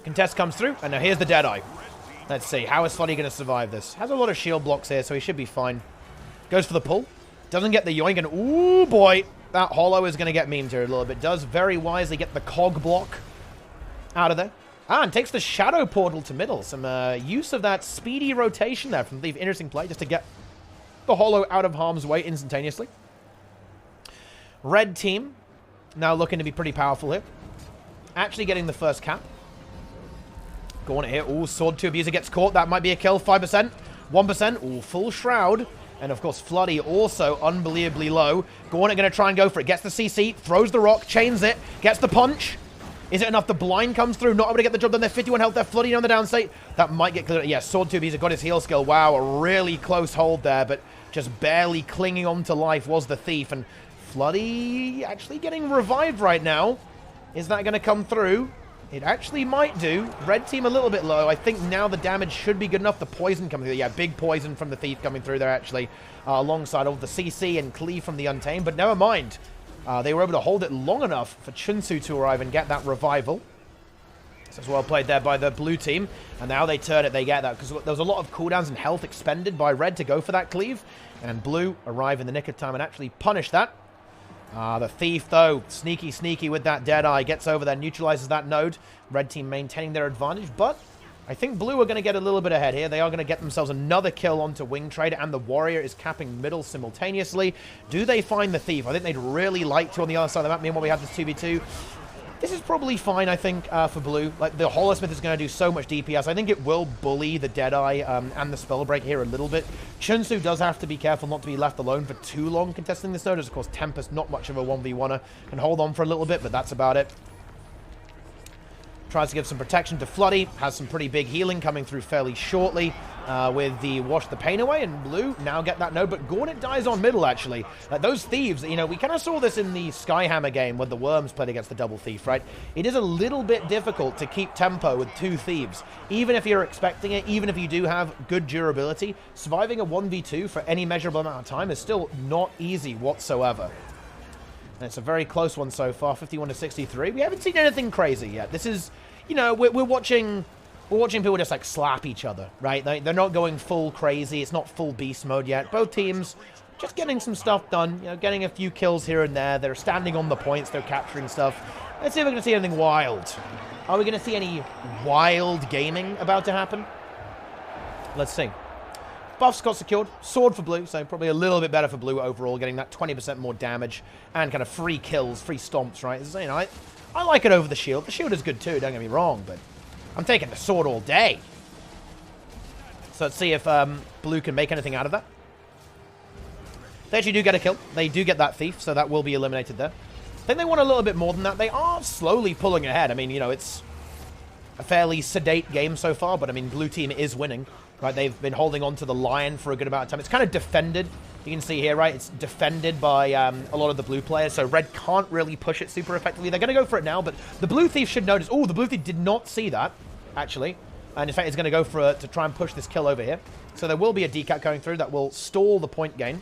Contest comes through, and now here's the Deadeye. Let's see. How is Floody going to survive this? Has a lot of shield blocks here, so he should be fine. Goes for the pull. Doesn't get the yoink, and ooh, boy. That Hollow is going to get memed here a little bit. Does very wisely get the cog block out of there. Ah, and takes the Shadow Portal to middle. Some use of that speedy rotation there from the interesting play just to get the Hollow out of harm's way instantaneously. Red team now looking to be pretty powerful here. Actually getting the first cap. Going here. Ooh, Sword 2 Abuser gets caught. That might be a kill. 5%. 1%. Ooh, full Shroud. And, of course, Floody also unbelievably low. Gornet going to try and go for it. Gets the CC. Throws the rock. Chains it. Gets the punch. Is it enough? The blind comes through. Not able to get the job done. They're 51 health. They're Floody on the down state. That might get cleared. Yeah, Sword 2 Abuser got his heal skill. Wow, a really close hold there. But just barely clinging on to life was the Thief. And Floody actually getting revived right now. Is that going to come through? It actually might do. Red team a little bit low. I think now the damage should be good enough. The poison coming through. Yeah, big poison from the Thief coming through there, actually. Alongside of the CC and Cleave from the Untamed. But never mind. They were able to hold it long enough for Chunsu to arrive and get that revival. So it's well played there by the blue team. And now they turn it. They get that. Because there was a lot of cooldowns and health expended by Red to go for that Cleave. And blue arrive in the nick of time and actually punish that. The Thief, though, sneaky with that Deadeye. Gets over there, neutralizes that node. Red team maintaining their advantage, but I think blue are going to get a little bit ahead here. They are going to get themselves another kill onto Wing Trader, and the Warrior is capping middle simultaneously. Do they find the Thief? I think they'd really like to on the other side of the map. Meanwhile, we have this 2v2. This is probably fine, I think, for blue. Like, the Holosmith is going to do so much DPS. I think it will bully the Deadeye and the Spellbreak here a little bit. Chunsu does have to be careful not to be left alone for too long contesting this node. As, of course, Tempest, not much of a 1v1er. Can hold on for a little bit, but that's about it. Tries to give some protection to Floody. Has some pretty big healing coming through fairly shortly with the Wash the Pain Away. And Blue now get that node. But Gauntlet dies on middle, actually. Those Thieves, you know, we kind of saw this in the Skyhammer game when the Worms played against the Double Thief, right? It is a little bit difficult to keep tempo with 2 Thieves. Even if you're expecting it, even if you do have good durability, surviving a 1v2 for any measurable amount of time is still not easy whatsoever. And it's a very close one so far, 51 to 63. We haven't seen anything crazy yet. This is, you know, we're watching people just like slap each other, right? They're not going full crazy. It's not full beast mode yet. Both teams just getting some stuff done, you know, getting a few kills here and there. They're standing on the points. They're capturing stuff. Let's see if we're going to see anything wild. Are we going to see any wild gaming about to happen? Let's see. Buffs got secured. Sword for Blue, so probably a little bit better for Blue overall, getting that 20% more damage and kind of free kills, free stomps, right? You know, I like it over the shield. The shield is good too, don't get me wrong, but I'm taking the sword all day. So let's see if Blue can make anything out of that. They actually do get a kill. They do get that Thief, so that will be eliminated there. I think they want a little bit more than that. They are slowly pulling ahead. I mean, you know, it's a fairly sedate game so far, but I mean, Blue team is winning. Right, they've been holding on to the Lion for a good amount of time. It's kind of defended. You can see here, right? It's defended by a lot of the Blue players, so Red can't really push it super effectively. They're going to go for it now, but the Blue Thief should notice. Oh, the Blue Thief did not see that, actually. And in fact, he's going to go for to try and push this kill over here. So there will be a decat going through that will stall the point gain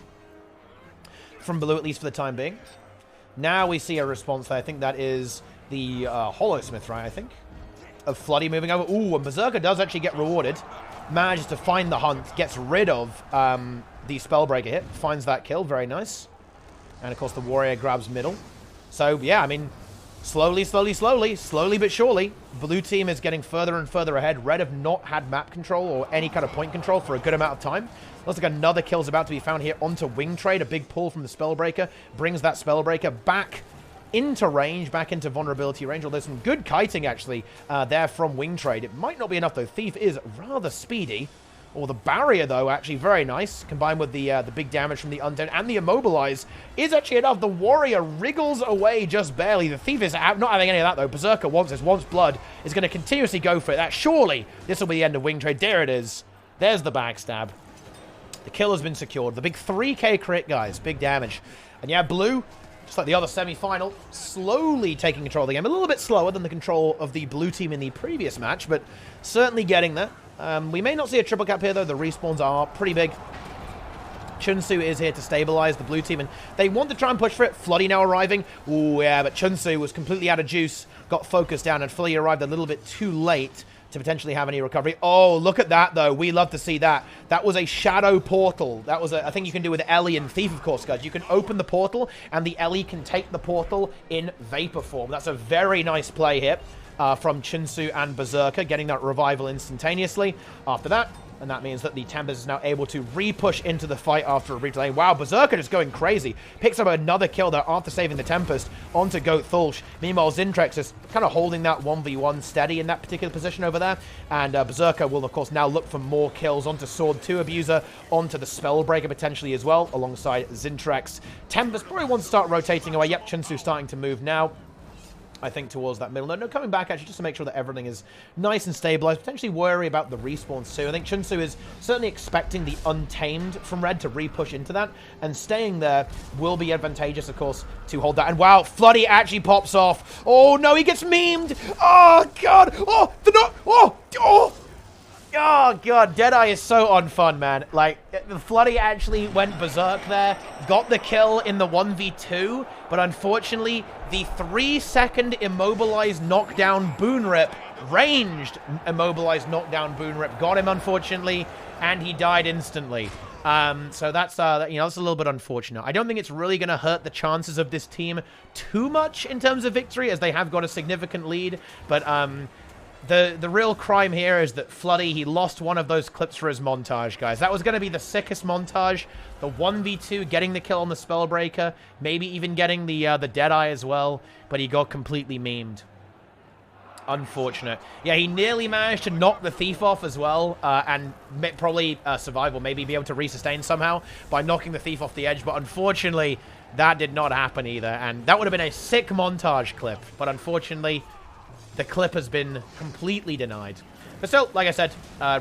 from Blue, at least for the time being. Now we see a response there. I think that is the Hollowsmith, right, I think, of Floody moving over. Ooh, and Berserker does actually get rewarded. Manages to find the hunt, gets rid of the Spellbreaker hit, finds that kill, very nice. And of course the Warrior grabs middle. So yeah, I mean, slowly but surely, Blue team is getting further and further ahead. Red have not had map control or any kind of point control for a good amount of time. Looks like another kill is about to be found here onto Wing Trade. A big pull from the Spellbreaker brings that Spellbreaker back into range, back into vulnerability range. Although some good kiting actually there from Wing Trade. It might not be enough though. Thief is rather speedy. Or the barrier though, actually very nice. Combined with the big damage from the Undead and the Immobilize is actually enough. The Warrior wriggles away just barely. The Thief is not having any of that though. Berserker wants this, wants blood. Is going to continuously go for it. That surely this will be the end of Wing Trade. There it is. There's the backstab. The kill has been secured. The big 3k crit, guys. Big damage. And yeah, Blue, just like the other semi-final, slowly taking control of the game. A little bit slower than the control of the Blue team in the previous match, but certainly getting there. We may not see a triple cap here, though. The respawns are pretty big. Chunsu is here to stabilize the Blue team, and they want to try and push for it. Floody now arriving. Ooh, yeah, but Chunsu was completely out of juice, got focused down, and Floody arrived a little bit too late to potentially have any recovery. Oh, look at that, though. We love to see that. That was a shadow portal. That was a thing you can do with Ellie and Thief, of course, guys. You can open the portal, and the Ellie can take the portal in vapor form. That's a very nice play here from Chunsu and Berserker, getting that revival instantaneously after that. And that means that the Tempest is now able to re-push into the fight after a brief delay. Wow, Berserker is going crazy. Picks up another kill there after saving the Tempest onto Goat Thulch. Meanwhile, Zintrex is kind of holding that 1v1 steady in that particular position over there. And Berserker will, of course, now look for more kills onto Sword 2 Abuser, onto the Spellbreaker potentially as well, alongside Zintrex. Tempest probably wants to start rotating away. Yep, Chunsu starting to move now, I think, towards that middle. No, coming back, actually, just to make sure that everything is nice and stabilized. Potentially worry about the respawns, too. I think Chunsu is certainly expecting the Untamed from Red to re-push into that, and staying there will be advantageous, of course, to hold that. And wow, Floody actually pops off. Oh, no, he gets memed. Oh, God. Oh, Oh, God, Deadeye is so unfun, man. Like, Floody actually went berserk there, got the kill in the 1v2, but unfortunately, the 3-second immobilized knockdown boon rip, ranged immobilized knockdown boon rip, got him, unfortunately, and he died instantly. So that's, you know, that's a little bit unfortunate. I don't think it's really going to hurt the chances of this team too much in terms of victory, as they have got a significant lead, but, The real crime here is that Floody, he lost one of those clips for his montage, guys. That was going to be the sickest montage. The 1v2, getting the kill on the Spellbreaker, maybe even getting the Deadeye as well, but he got completely memed. Unfortunate. Yeah, he nearly managed to knock the Thief off as well, and probably survive or maybe be able to resustain somehow by knocking the Thief off the edge, but unfortunately, that did not happen either, and that would have been a sick montage clip, but unfortunately, the clip has been completely denied. But still, like I said,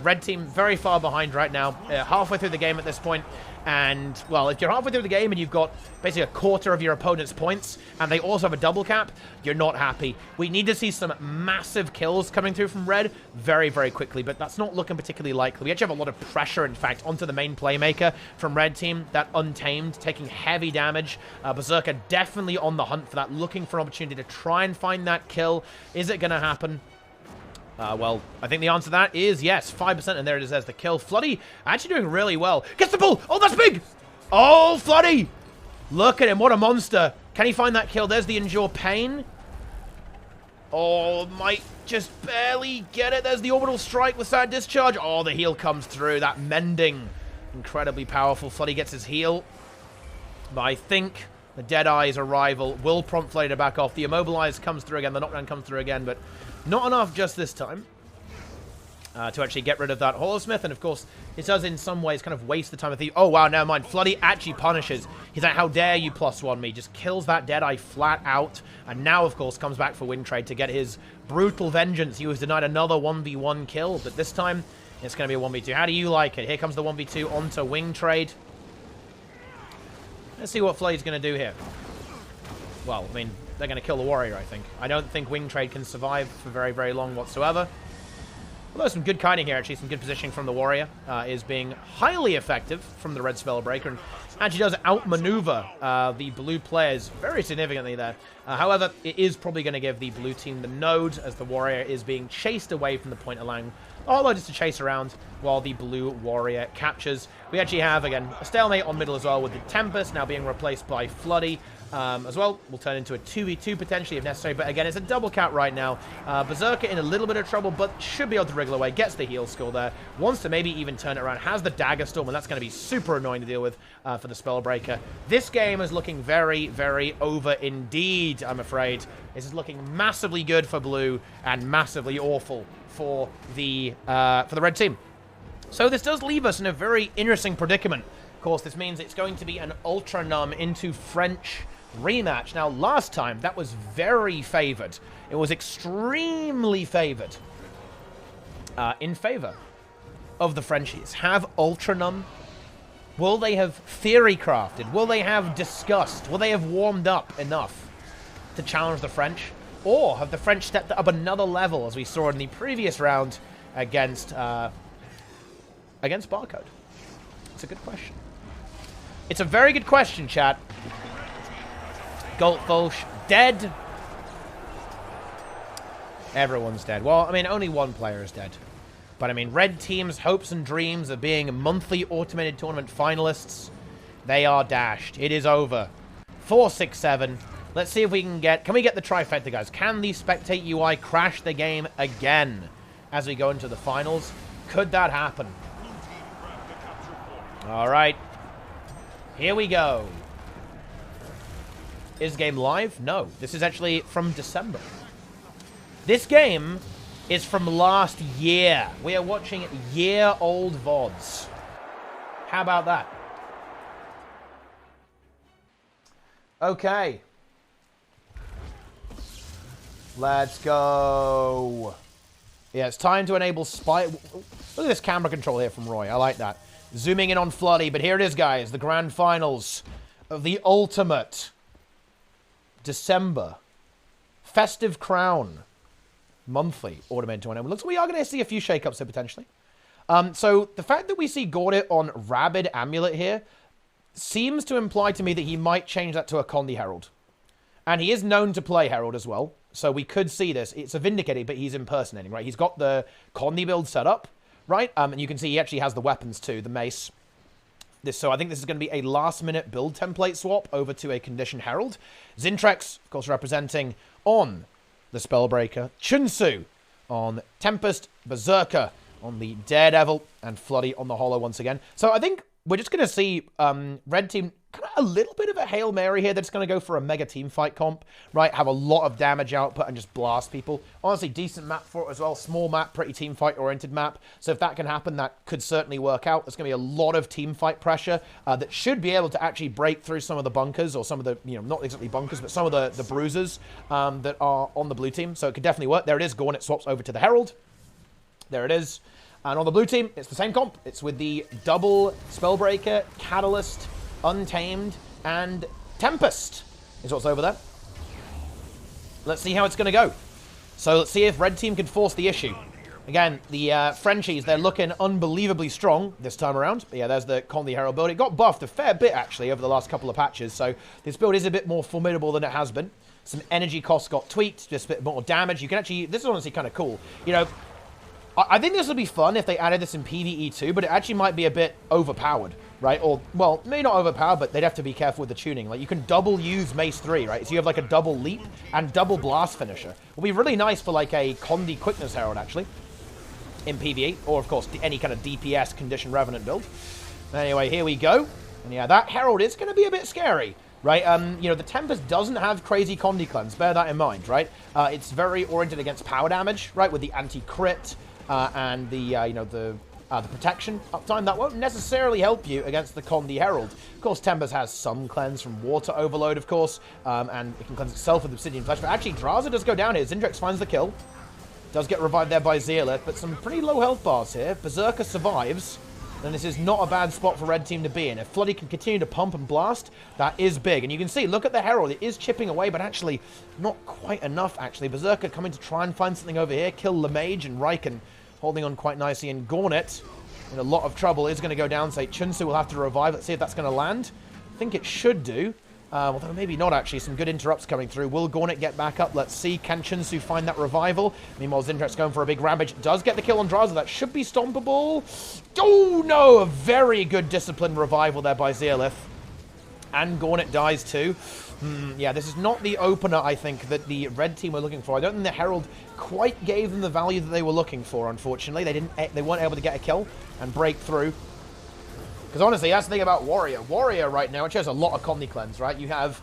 red team very far behind right now, halfway through the game at this point. And, well, if you're halfway through the game and you've got basically a quarter of your opponent's points, and they also have a double cap, you're not happy. We need to see some massive kills coming through from red very, very quickly, but that's not looking particularly likely. We actually have a lot of pressure, in fact, onto the main playmaker from red team, that Untamed, taking heavy damage. Berserker definitely on the hunt for that, looking for an opportunity to try and find that kill. Is it going to happen? Well, I think the answer to that is yes, 5%, and there it is, there's the kill. Floody actually doing really well. Gets the bull! Oh, that's big! Oh, Floody! Look at him, what a monster. Can he find that kill? There's the Endure Pain. Oh, might just barely get it. There's the Orbital Strike with that discharge. Oh, the heal comes through, that mending. Incredibly powerful. Floody gets his heal. But I think the Deadeye's arrival will prompt Floody to back off. The Immobilize comes through again, the knockdown comes through again, but not enough just this time to actually get rid of that Holosmith. And of course, it does in some ways kind of waste the time of the... Oh, wow, never mind. Floody actually punishes. He's like, how dare you +1 me? Just kills that Deadeye flat out. And now, of course, comes back for Wing Trade to get his brutal vengeance. He was denied another 1v1 kill, but this time it's going to be a 1v2. How do you like it? Here comes the 1v2 onto Wing Trade. Let's see what Floydy's going to do here. Well, I mean, they're going to kill the warrior, I think. I don't think Wing Trade can survive for very, very long whatsoever. Although some good kiting here, actually, some good positioning from the warrior is being highly effective from the red Spellbreaker, and actually does outmaneuver the blue players very significantly there. However, it is probably going to give the blue team the node as the warrior is being chased away from the point, allowing Arlo just to chase around while the blue warrior captures. We actually have, again, a stalemate on middle as well, with the Tempest now being replaced by Floody. As well, will turn into a 2v2 potentially if necessary, but again, it's a double cap right now. Berserker in a little bit of trouble, but should be able to wriggle away, gets the heal score there, wants to maybe even turn it around, has the Dagger Storm, and that's going to be super annoying to deal with for the Spellbreaker. This game is looking very, very over indeed, I'm afraid. This is looking massively good for blue and massively awful for the red team. So this does leave us in a very interesting predicament. Of course, this means it's going to be an Ultra Numb into French rematch. Now, last time, that was very favored. It was extremely favored in favor of the Frenchies. Have Ultra Numb? Will they have theory crafted? Will they have discussed? Will they have warmed up enough to challenge the French? Or have the French stepped up another level, as we saw in the previous round against Barcode? It's a good question. It's a very good question, chat. Goldfalsh dead. Everyone's dead. Well, I mean, only one player is dead. But, I mean, red team's hopes and dreams of being monthly automated tournament finalists, they are dashed. It is over. 4-6-7. Let's see if we can get... Can we get the trifecta, guys? Can the Spectate UI crash the game again as we go into the finals? Could that happen? All right. Here we go. Is the game live? No. This is actually from December. This game is from last year. We are watching year-old VODs. How about that? Okay. Let's go. Yeah, it's time to enable spy. Look at this camera control here from Roy. I like that. Zooming in on Floody, but here it is, guys. The grand finals of the ultimate December Festive Crown monthly automated tournament. Looks like we are going to see a few shakeups here, potentially. So the fact that we see Gordit on Rabid Amulet here seems to imply to me that he might change that to a Condi Herald. And he is known to play Herald as well. So we could see this. It's a Vindicator, but he's impersonating, right? He's got the Condi build set up, right? And you can see he actually has the weapons too, the mace. So I think this is going to be a last-minute build template swap over to a Condition Herald. Zintrex, of course, representing on the Spellbreaker. Chunsu on Tempest. Berserker on the Daredevil. And Floody on the Holo once again. So I think we're just going to see red team kind of a little bit of a Hail Mary here. They're just going to go for a mega team fight comp, right? Have a lot of damage output and just blast people. Honestly, decent map for it as well. Small map, pretty team fight oriented map. So if that can happen, that could certainly work out. There's going to be a lot of team fight pressure that should be able to actually break through some of the bunkers or some of the, not exactly bunkers, but some of the bruisers that are on the blue team. So it could definitely work. There it is. Gornet swaps over to the Herald. There it is. And on the blue team, it's the same comp. It's with the double Spellbreaker, Catalyst, Untamed, and Tempest is what's over there. Let's see how it's going to go. So let's see if red team can force the issue. Again, the Frenchies, they're looking unbelievably strong this time around. But yeah, there's the Condi Herald build. It got buffed a fair bit, actually, over the last couple of patches. So this build is a bit more formidable than it has been. Some energy costs got tweaked, just a bit more damage. You can actually, this is honestly kind of cool. I think this would be fun if they added this in PvE too, but it actually might be a bit overpowered, right? Or, well, maybe not overpowered, but they'd have to be careful with the tuning. Like, you can double use Mace 3, right? So you have, like, a double leap and double blast finisher. It would be really nice for, like, a Condi Quickness Herald, actually, in PvE. Or, of course, any kind of DPS Condition Revenant build. Anyway, here we go. And, yeah, that Herald is going to be a bit scary. Right, the Tempest doesn't have crazy Condi cleanse. Bear that in mind, right? It's very oriented against power damage, right? With the anti-crit and the protection uptime. That won't necessarily help you against the Condi Herald. Of course, Tempest has some cleanse from Water Overload, of course, and it can cleanse itself with Obsidian Flesh. But actually, Draza does go down here. Zindrex finds the kill. Does get revived there by Zealith, but some pretty low health bars here. Berserker survives. Then this is not a bad spot for red team to be in. If Floody can continue to pump and blast, that is big. And you can see, look at the Herald. It is chipping away, but actually not quite enough, actually. Berserker coming to try and find something over here. Kill Lemage and Riken holding on quite nicely. And Gornet, in a lot of trouble, is going to go down. Say, Chunsu will have to revive. Let's see if that's going to land. I think it should do. Although maybe not, actually. Some good interrupts coming through. Will Gornet get back up? Let's see. Can Chunsu find that revival? Meanwhile, Zindrex going for a big rampage. Does get the kill on Draza. That should be stompable. Oh, no! A very good disciplined revival there by Zealith. And Gornet dies too. Yeah, this is not the opener, I think, that the red team were looking for. I don't think the Herald quite gave them the value that they were looking for, unfortunately. They weren't able to get a kill and break through. Because honestly, that's the thing about Warrior. Warrior right now, it shows a lot of Condi cleanse, right? You have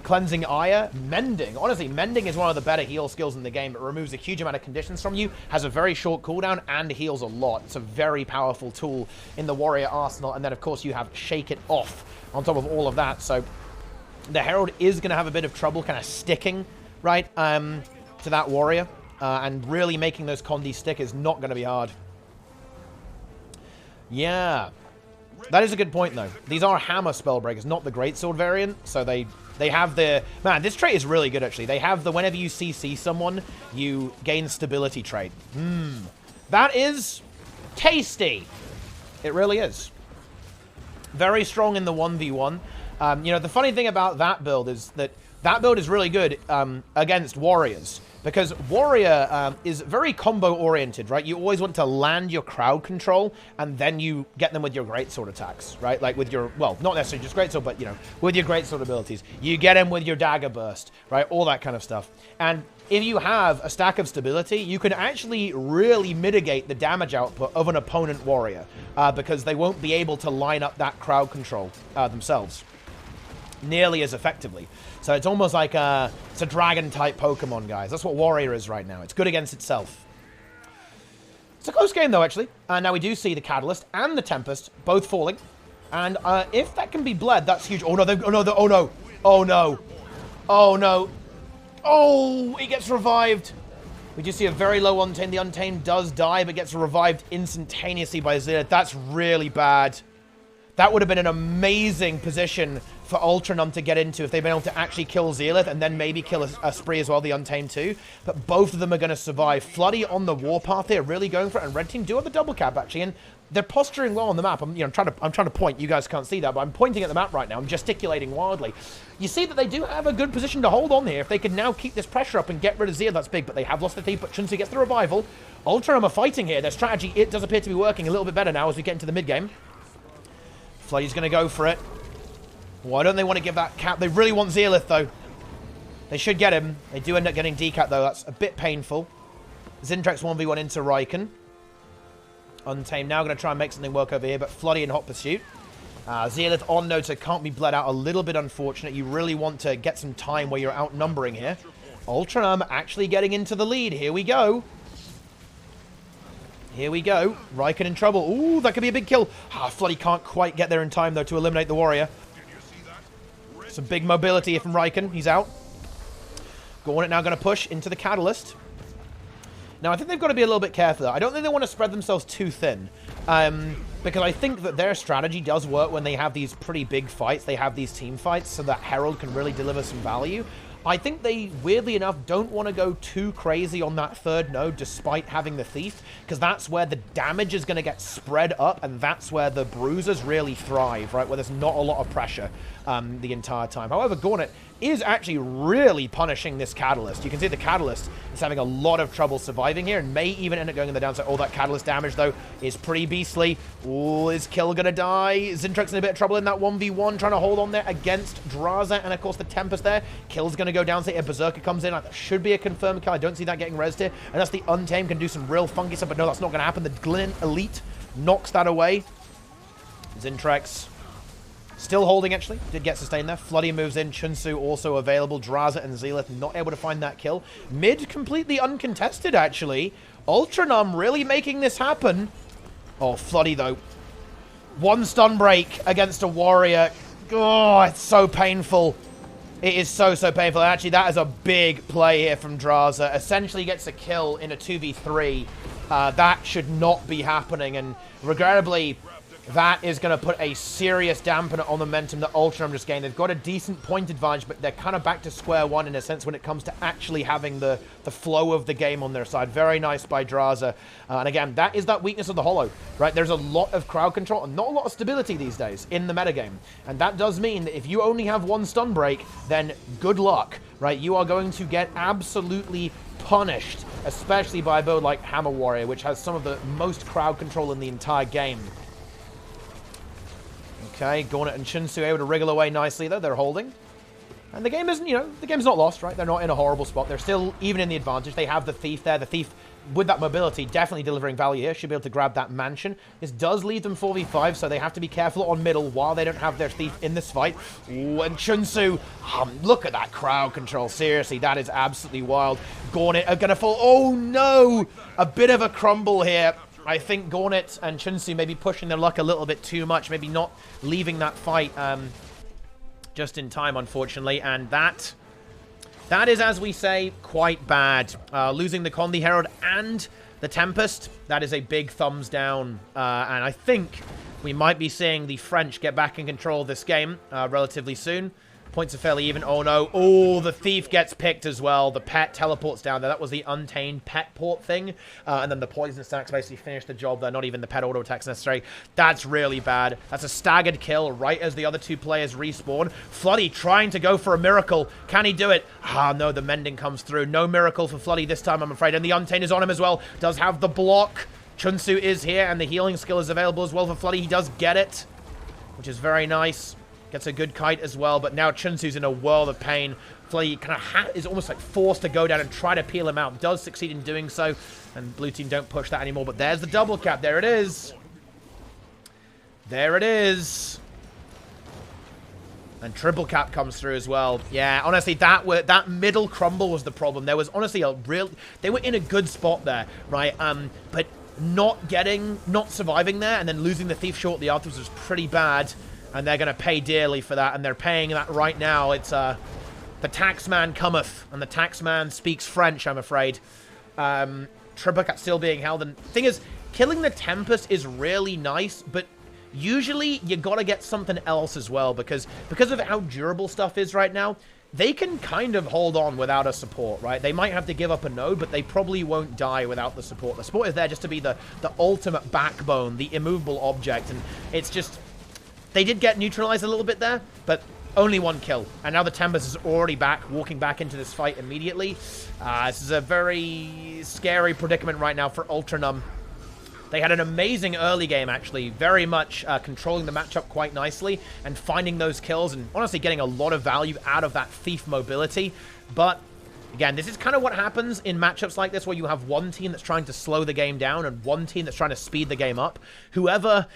Cleansing Ire, Mending. Honestly, Mending is one of the better heal skills in the game. It removes a huge amount of conditions from you, has a very short cooldown, and heals a lot. It's a very powerful tool in the Warrior arsenal. And then, of course, you have Shake It Off on top of all of that. So the Herald is going to have a bit of trouble kind of sticking, right, to that Warrior. And really making those Condi stick is not going to be hard. Yeah. That is a good point, though. These are hammer spellbreakers, not the greatsword variant. So they have the... Man, this trait is really good, actually. They have the whenever you CC someone, you gain stability trait. That is tasty. It really is. Very strong in the 1v1. The funny thing about that build is that build is really good against warriors. Because Warrior is very combo-oriented, right? You always want to land your crowd control, and then you get them with your greatsword attacks, right? Like with your, well, not necessarily just greatsword, but, with your greatsword abilities. You get them with your dagger burst, right? All that kind of stuff. And if you have a stack of stability, you can actually really mitigate the damage output of an opponent warrior, because they won't be able to line up that crowd control themselves nearly as effectively. So it's almost like it's a dragon-type Pokemon, guys. That's what Warrior is right now. It's good against itself. It's a close game, though, actually. Now we do see the Catalyst and the Tempest both falling. And if that can be bled, that's huge. Oh, no. Oh, no. Oh, no. Oh, no. Oh, no. Oh, he gets revived. We just see a very low Untamed. The Untamed does die, but gets revived instantaneously by Zilla. That's really bad. That would have been an amazing position for Ultranum to get into if they'd been able to actually kill Zealith and then maybe kill a Spree as well, the Untamed too. But both of them are going to survive. Floody on the warpath here, really going for it. And Red Team do have the double cap, actually. And they're posturing well on the map. I'm trying to point. You guys can't see that, but I'm pointing at the map right now. I'm gesticulating wildly. You see that they do have a good position to hold on here. If they can now keep this pressure up and get rid of Zealith, that's big. But they have lost the team. But Chunsu gets the revival. Ultranum are fighting here. Their strategy, it does appear to be working a little bit better now as we get into the mid-game. Floody's going to go for it. Why don't they want to give that cap? They really want Zealith, though. They should get him. They do end up getting decat, though. That's a bit painful. Zindrex 1v1 into Riken. Untamed now going to try and make something work over here, but Floody in hot pursuit. Zealot on Nota can't be bled out. A little bit unfortunate. You really want to get some time where you're outnumbering here. Ultranum actually getting into the lead. Here we go. Here we go. Riken in trouble. Ooh, that could be a big kill. Floody can't quite get there in time, though, to eliminate the warrior. Some big mobility here from Riken. He's out. Gauntlet now going to push into the Catalyst. Now, I think they've got to be a little bit careful. I don't think they want to spread themselves too thin. Because I think that their strategy does work when they have these pretty big fights. They have these team fights so that Herald can really deliver some value. I think they, weirdly enough, don't want to go too crazy on that third node despite having the Thief, because that's where the damage is going to get spread up, and that's where the bruisers really thrive, right, where there's not a lot of pressure the entire time. However, Gauntlet is actually really punishing this Catalyst. You can see the Catalyst is having a lot of trouble surviving here and may even end up going in the downside. Oh, that Catalyst damage, though, is pretty beastly. Ooh, is Kill gonna die? Zintrax in a bit of trouble in that 1v1, trying to hold on there against Draza, and of course the Tempest there. Kill's gonna go down, say a Berserker comes in. That should be a confirmed kill. I don't see that getting rezzed here. And that's the Untamed, can do some real funky stuff, but no, that's not gonna happen. The Glint Elite knocks that away. Zintrax still holding, actually. Did get sustained there. Floody moves in. Chunsu also available. Draza and Zealot not able to find that kill. Mid completely uncontested, actually. Ultranum really making this happen. Oh, Floody, though. One stun break against a warrior. Oh, it's so painful. It is so, so painful. Actually, that is a big play here from Draza. Essentially gets a kill in a 2v3. That should not be happening. And regrettably, that is going to put a serious dampener on the momentum that Ultranum just gained. They've got a decent point advantage, but they're kind of back to square one in a sense when it comes to actually having the flow of the game on their side. Very nice by Draza. And again, that is that weakness of the Hollow, right? There's a lot of crowd control and not a lot of stability these days in the metagame. And that does mean that if you only have one stun break, then good luck, right? You are going to get absolutely punished, especially by a build like Hammer Warrior, which has some of the most crowd control in the entire game. Okay, Gauntlet and Chunsu able to wriggle away nicely, though. They're holding. And the game isn't, you know, the game's not lost, right? They're not in a horrible spot. They're still even in the advantage. They have the Thief there. The Thief, with that mobility, definitely delivering value here. Should be able to grab that mansion. This does leave them 4v5, so they have to be careful on middle while they don't have their Thief in this fight. Ooh, and Chunsu, look at that crowd control. Seriously, that is absolutely wild. Gauntlet are going to fall. Oh, no! A bit of a crumble here. I think Gauntlet and Chunsu may be pushing their luck a little bit too much, maybe not leaving that fight just in time, unfortunately, and that is, as we say, quite bad. Losing the Condi Herald and the Tempest, that is a big thumbs down, and I think we might be seeing the French get back in control of this game relatively soon. Points are fairly even. Oh, no. Oh, the Thief gets picked as well. The pet teleports down there. That was the Untamed pet port thing. And then the Poison Stacks basically finished the job there. Not even the pet auto attacks necessary. That's really bad. That's a staggered kill right as the other two players respawn. Floody trying to go for a miracle. Can he do it? Ah, no, the mending comes through. No miracle for Floody this time, I'm afraid. And the Untamed is on him as well. Does have the block. Chunsu is here, and the healing skill is available as well for Floody. He does get it, which is very nice. Gets a good kite as well, but now Chunsu's in a world of pain. Floody kind of is almost like forced to go down and try to peel him out. Does succeed in doing so, and blue team don't push that anymore, but there's the double cap. There it is. There it is. And triple cap comes through as well. Yeah, honestly, that middle crumble was the problem. There was honestly a real... They were in a good spot there, right? But not surviving there and then losing the Thief shortly afterwards was pretty bad. And they're going to pay dearly for that, and they're paying that right now. It's the taxman cometh, and the taxman speaks French, I'm afraid. Triple cap still being held, and the thing is, killing the Tempest is really nice, but usually you got to get something else as well, because of how durable stuff is right now, they can kind of hold on without a support, right? They might have to give up a node, but they probably won't die without the support. The support is there just to be the ultimate backbone, the immovable object, and it's just... They did get neutralized a little bit there, but only one kill. And now the Tempest is already back, walking back into this fight immediately. This is a very scary predicament right now for Ultranum. They had an amazing early game, actually, very much controlling the matchup quite nicely and finding those kills and honestly getting a lot of value out of that Thief mobility. But Again, this is kind of what happens in matchups like this, where you have one team that's trying to slow the game down and one team that's trying to speed the game up. Whoever...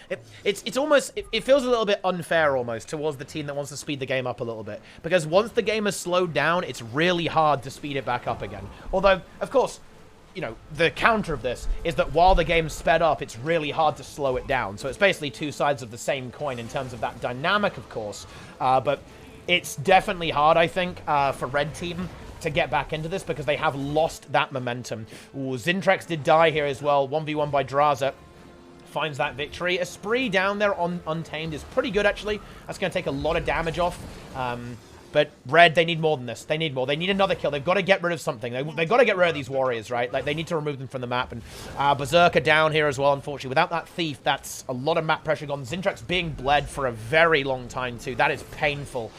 It's almost... It feels a little bit unfair, almost, towards the team that wants to speed the game up a little bit. Because once the game has slowed down, it's really hard to speed it back up again. Although, of course, you know, the counter of this is that while the game's sped up, it's really hard to slow it down. So it's basically two sides of the same coin in terms of that dynamic, of course. But it's definitely hard, I think, for Red Team to get back into this, because they have lost that momentum. Ooh, Zintrex did die here as well. 1v1 by Draza. Finds that victory. Esprit down there on Untamed is pretty good, actually. That's going to take a lot of damage off. But Red, they need more than this. They need more. They need another kill. They've got to get rid of something. They've got to get rid of these warriors, right? Like, they need to remove them from the map. And Berserker down here as well, unfortunately. Without that Thief, that's a lot of map pressure gone. Zintrex being bled for a very long time, too. That is painful.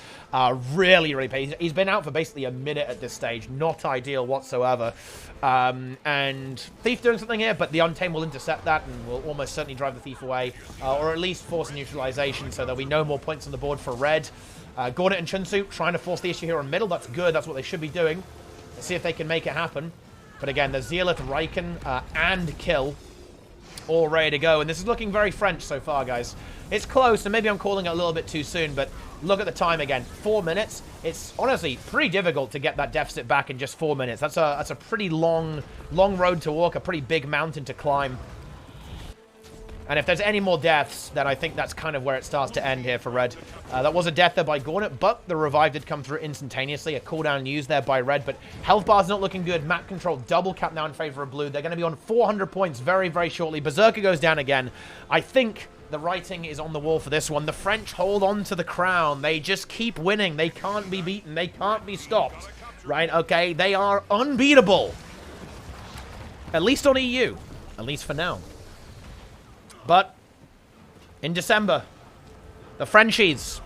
Really, really painful. He's been out for basically a minute at this stage. Not ideal whatsoever. And Thief doing something here, but the Untamed will intercept that and will almost certainly drive the Thief away. Or at least force a neutralization, so there'll be no more points on the board for Red. Gauntlet and Chunsu trying to force the issue here in middle. That's good. That's what they should be doing. Let's see if they can make it happen. But again, the Zealot, Riken, and Kill all ready to go. And this is looking very French so far, guys. It's close, and maybe I'm calling it a little bit too soon, but look at the time again. 4 minutes. It's honestly pretty difficult to get that deficit back in just 4 minutes. That's a pretty long road to walk, a pretty big mountain to climb. And if there's any more deaths, then I think that's kind of where it starts to end here for Red. That was a death there by Gauntlet, but the revive did come through instantaneously. A cooldown used there by Red, but health bar's not looking good. Map control double cap now in favor of Blue. They're going to be on 400 points very, very shortly. Berserker goes down again. I think the writing is on the wall for this one. The French hold on to the crown. They just keep winning. They can't be beaten. They can't be stopped. Right? Okay? They are unbeatable. At least on EU. At least for now. But in December, the Frenchies,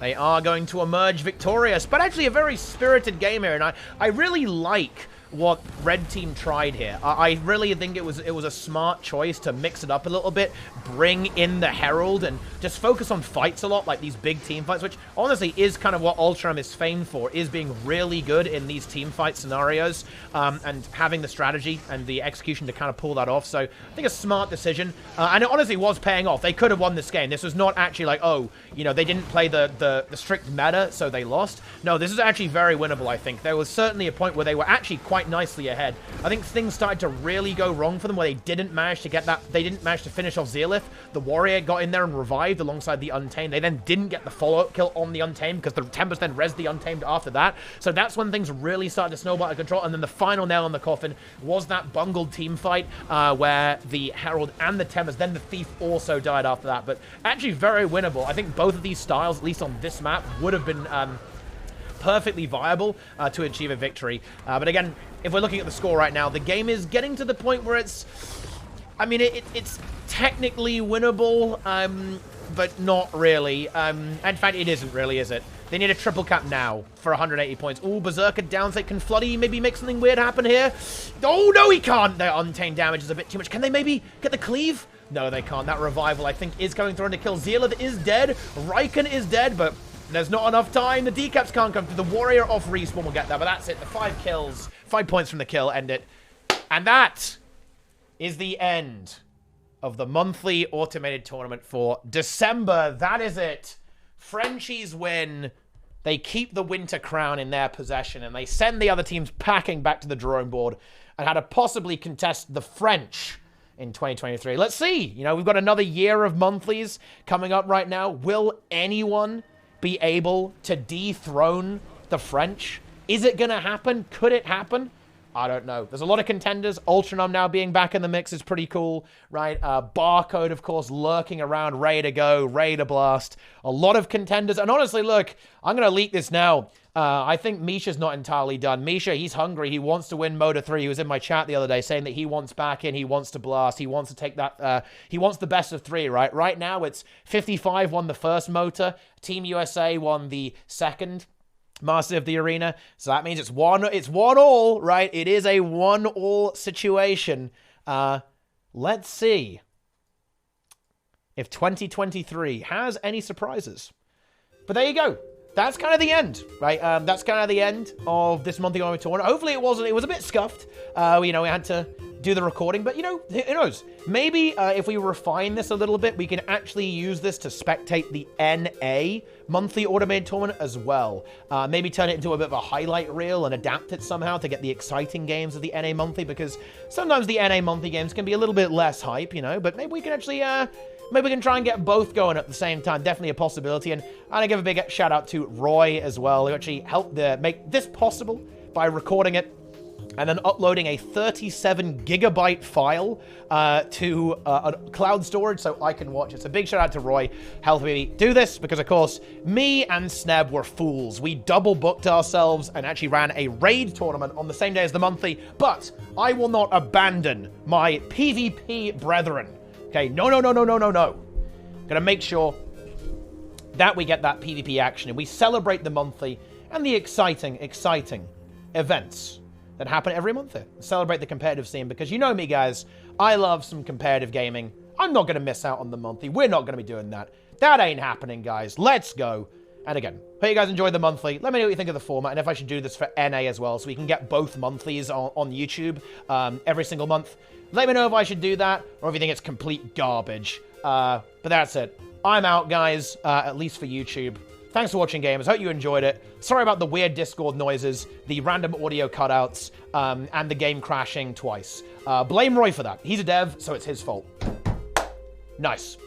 they are going to emerge victorious. But actually a very spirited game here. And I really like what Red Team tried here. I really think it was a smart choice to mix it up a little bit, bring in the Herald, and just focus on fights a lot, like these big team fights, which honestly is kind of what Ultram is famed for, is being really good in these team fight scenarios, and having the strategy and the execution to kind of pull that off. So I think a smart decision, and it honestly was paying off. They could have won this game. This was not actually like, oh, you know, they didn't play the strict meta, so they lost. No, this is actually very winnable, I think. There was certainly a point where they were actually quite nicely ahead. I think things started to really go wrong for them, where they didn't manage to get that, they didn't manage to finish off Zealith. The Warrior got in there and revived alongside the Untamed. They then didn't get the follow-up kill on the Untamed, because the Tempest then rezzed the Untamed after that. So that's when things really started to snowball out of control. And then the final nail in the coffin was that bungled team fight, where the Herald and the Tempest, then the Thief also died after that. But actually very winnable. I think both of these styles, at least on this map, would have been perfectly viable to achieve a victory. But again, if we're looking at the score right now, the game is getting to the point where it's, I mean, it's technically winnable, but not really. In fact, it isn't really, is it? They need a triple cap now for 180 points. Oh, Berserker downside. Can Floody maybe make something weird happen here? Oh, no, he can't. Their Untamed damage is a bit too much. Can they maybe get the cleave? No, they can't. That revival, I think, is coming through to kill. Zealot is dead. Riken is dead, but there's not enough time. The decaps can't come through. The Warrior off respawn will get that, but that's it. The 5 kills, 5 points from the kill, end it. And that is the end of the monthly automated tournament for December. That is it. Frenchies win. They keep the winter crown in their possession, and they send the other teams packing back to the drawing board and how to possibly contest the French in 2023. Let's see. You know, we've got another year of monthlies coming up right now. Will anyone be able to dethrone the French? Is it going to happen? Could it happen? I don't know. There's a lot of contenders. Ultranum now being back in the mix is pretty cool, right? Barcode, of course, lurking around, ready to go, ready to blast. A lot of contenders. And honestly, look, I'm going to leak this now. I think Misha's not entirely done. Misha, he's hungry. He wants to win Moto 3. He was in my chat the other day saying that he wants back in. He wants to blast. He wants to take that. He wants the best of 3, right? Right now, it's 55 won the first Moto. Team USA won the second Master of the Arena. So that means it's one all, right? It is a 1-all situation. Let's see if 2023 has any surprises. But there you go. that's kind of the end, right? That's kind of the end of this monthly tournament. Hopefully it wasn't. It was a bit scuffed. You know, we had to do the recording, but you know, who knows? Maybe if we refine this a little bit, we can actually use this to spectate the NA monthly automated tournament as well. Maybe turn it into a bit of a highlight reel and adapt it somehow to get the exciting games of the NA monthly, because sometimes the NA monthly games can be a little bit less hype, you know, but maybe we can actually, maybe we can try and get both going at the same time. Definitely a possibility. And I give a big shout out to Roy as well, who actually helped make this possible by recording it and then uploading a 37 gigabyte file to a cloud storage so I can watch it. So big shout out to Roy helping me do this, because of course, me and Sneb were fools. We double booked ourselves and actually ran a raid tournament on the same day as the monthly, but I will not abandon my PvP brethren. Okay, no. Gonna make sure that we get that PvP action and we celebrate the monthly and the exciting events that happen every month here. Celebrate the competitive scene, because you know me, guys. I love some competitive gaming. I'm not going to miss out on the monthly. We're not going to be doing that. That ain't happening, guys. Let's go. And again, hope you guys enjoyed the monthly. Let me know what you think of the format and if I should do this for NA as well, so we can get both monthlies on YouTube every single month. Let me know if I should do that or if you think it's complete garbage. But that's it. I'm out, guys, at least for YouTube. Thanks for watching, gamers. Hope you enjoyed it. Sorry about the weird Discord noises, the random audio cutouts, and the game crashing twice. Blame Roy for that. He's a dev, so it's his fault. Nice.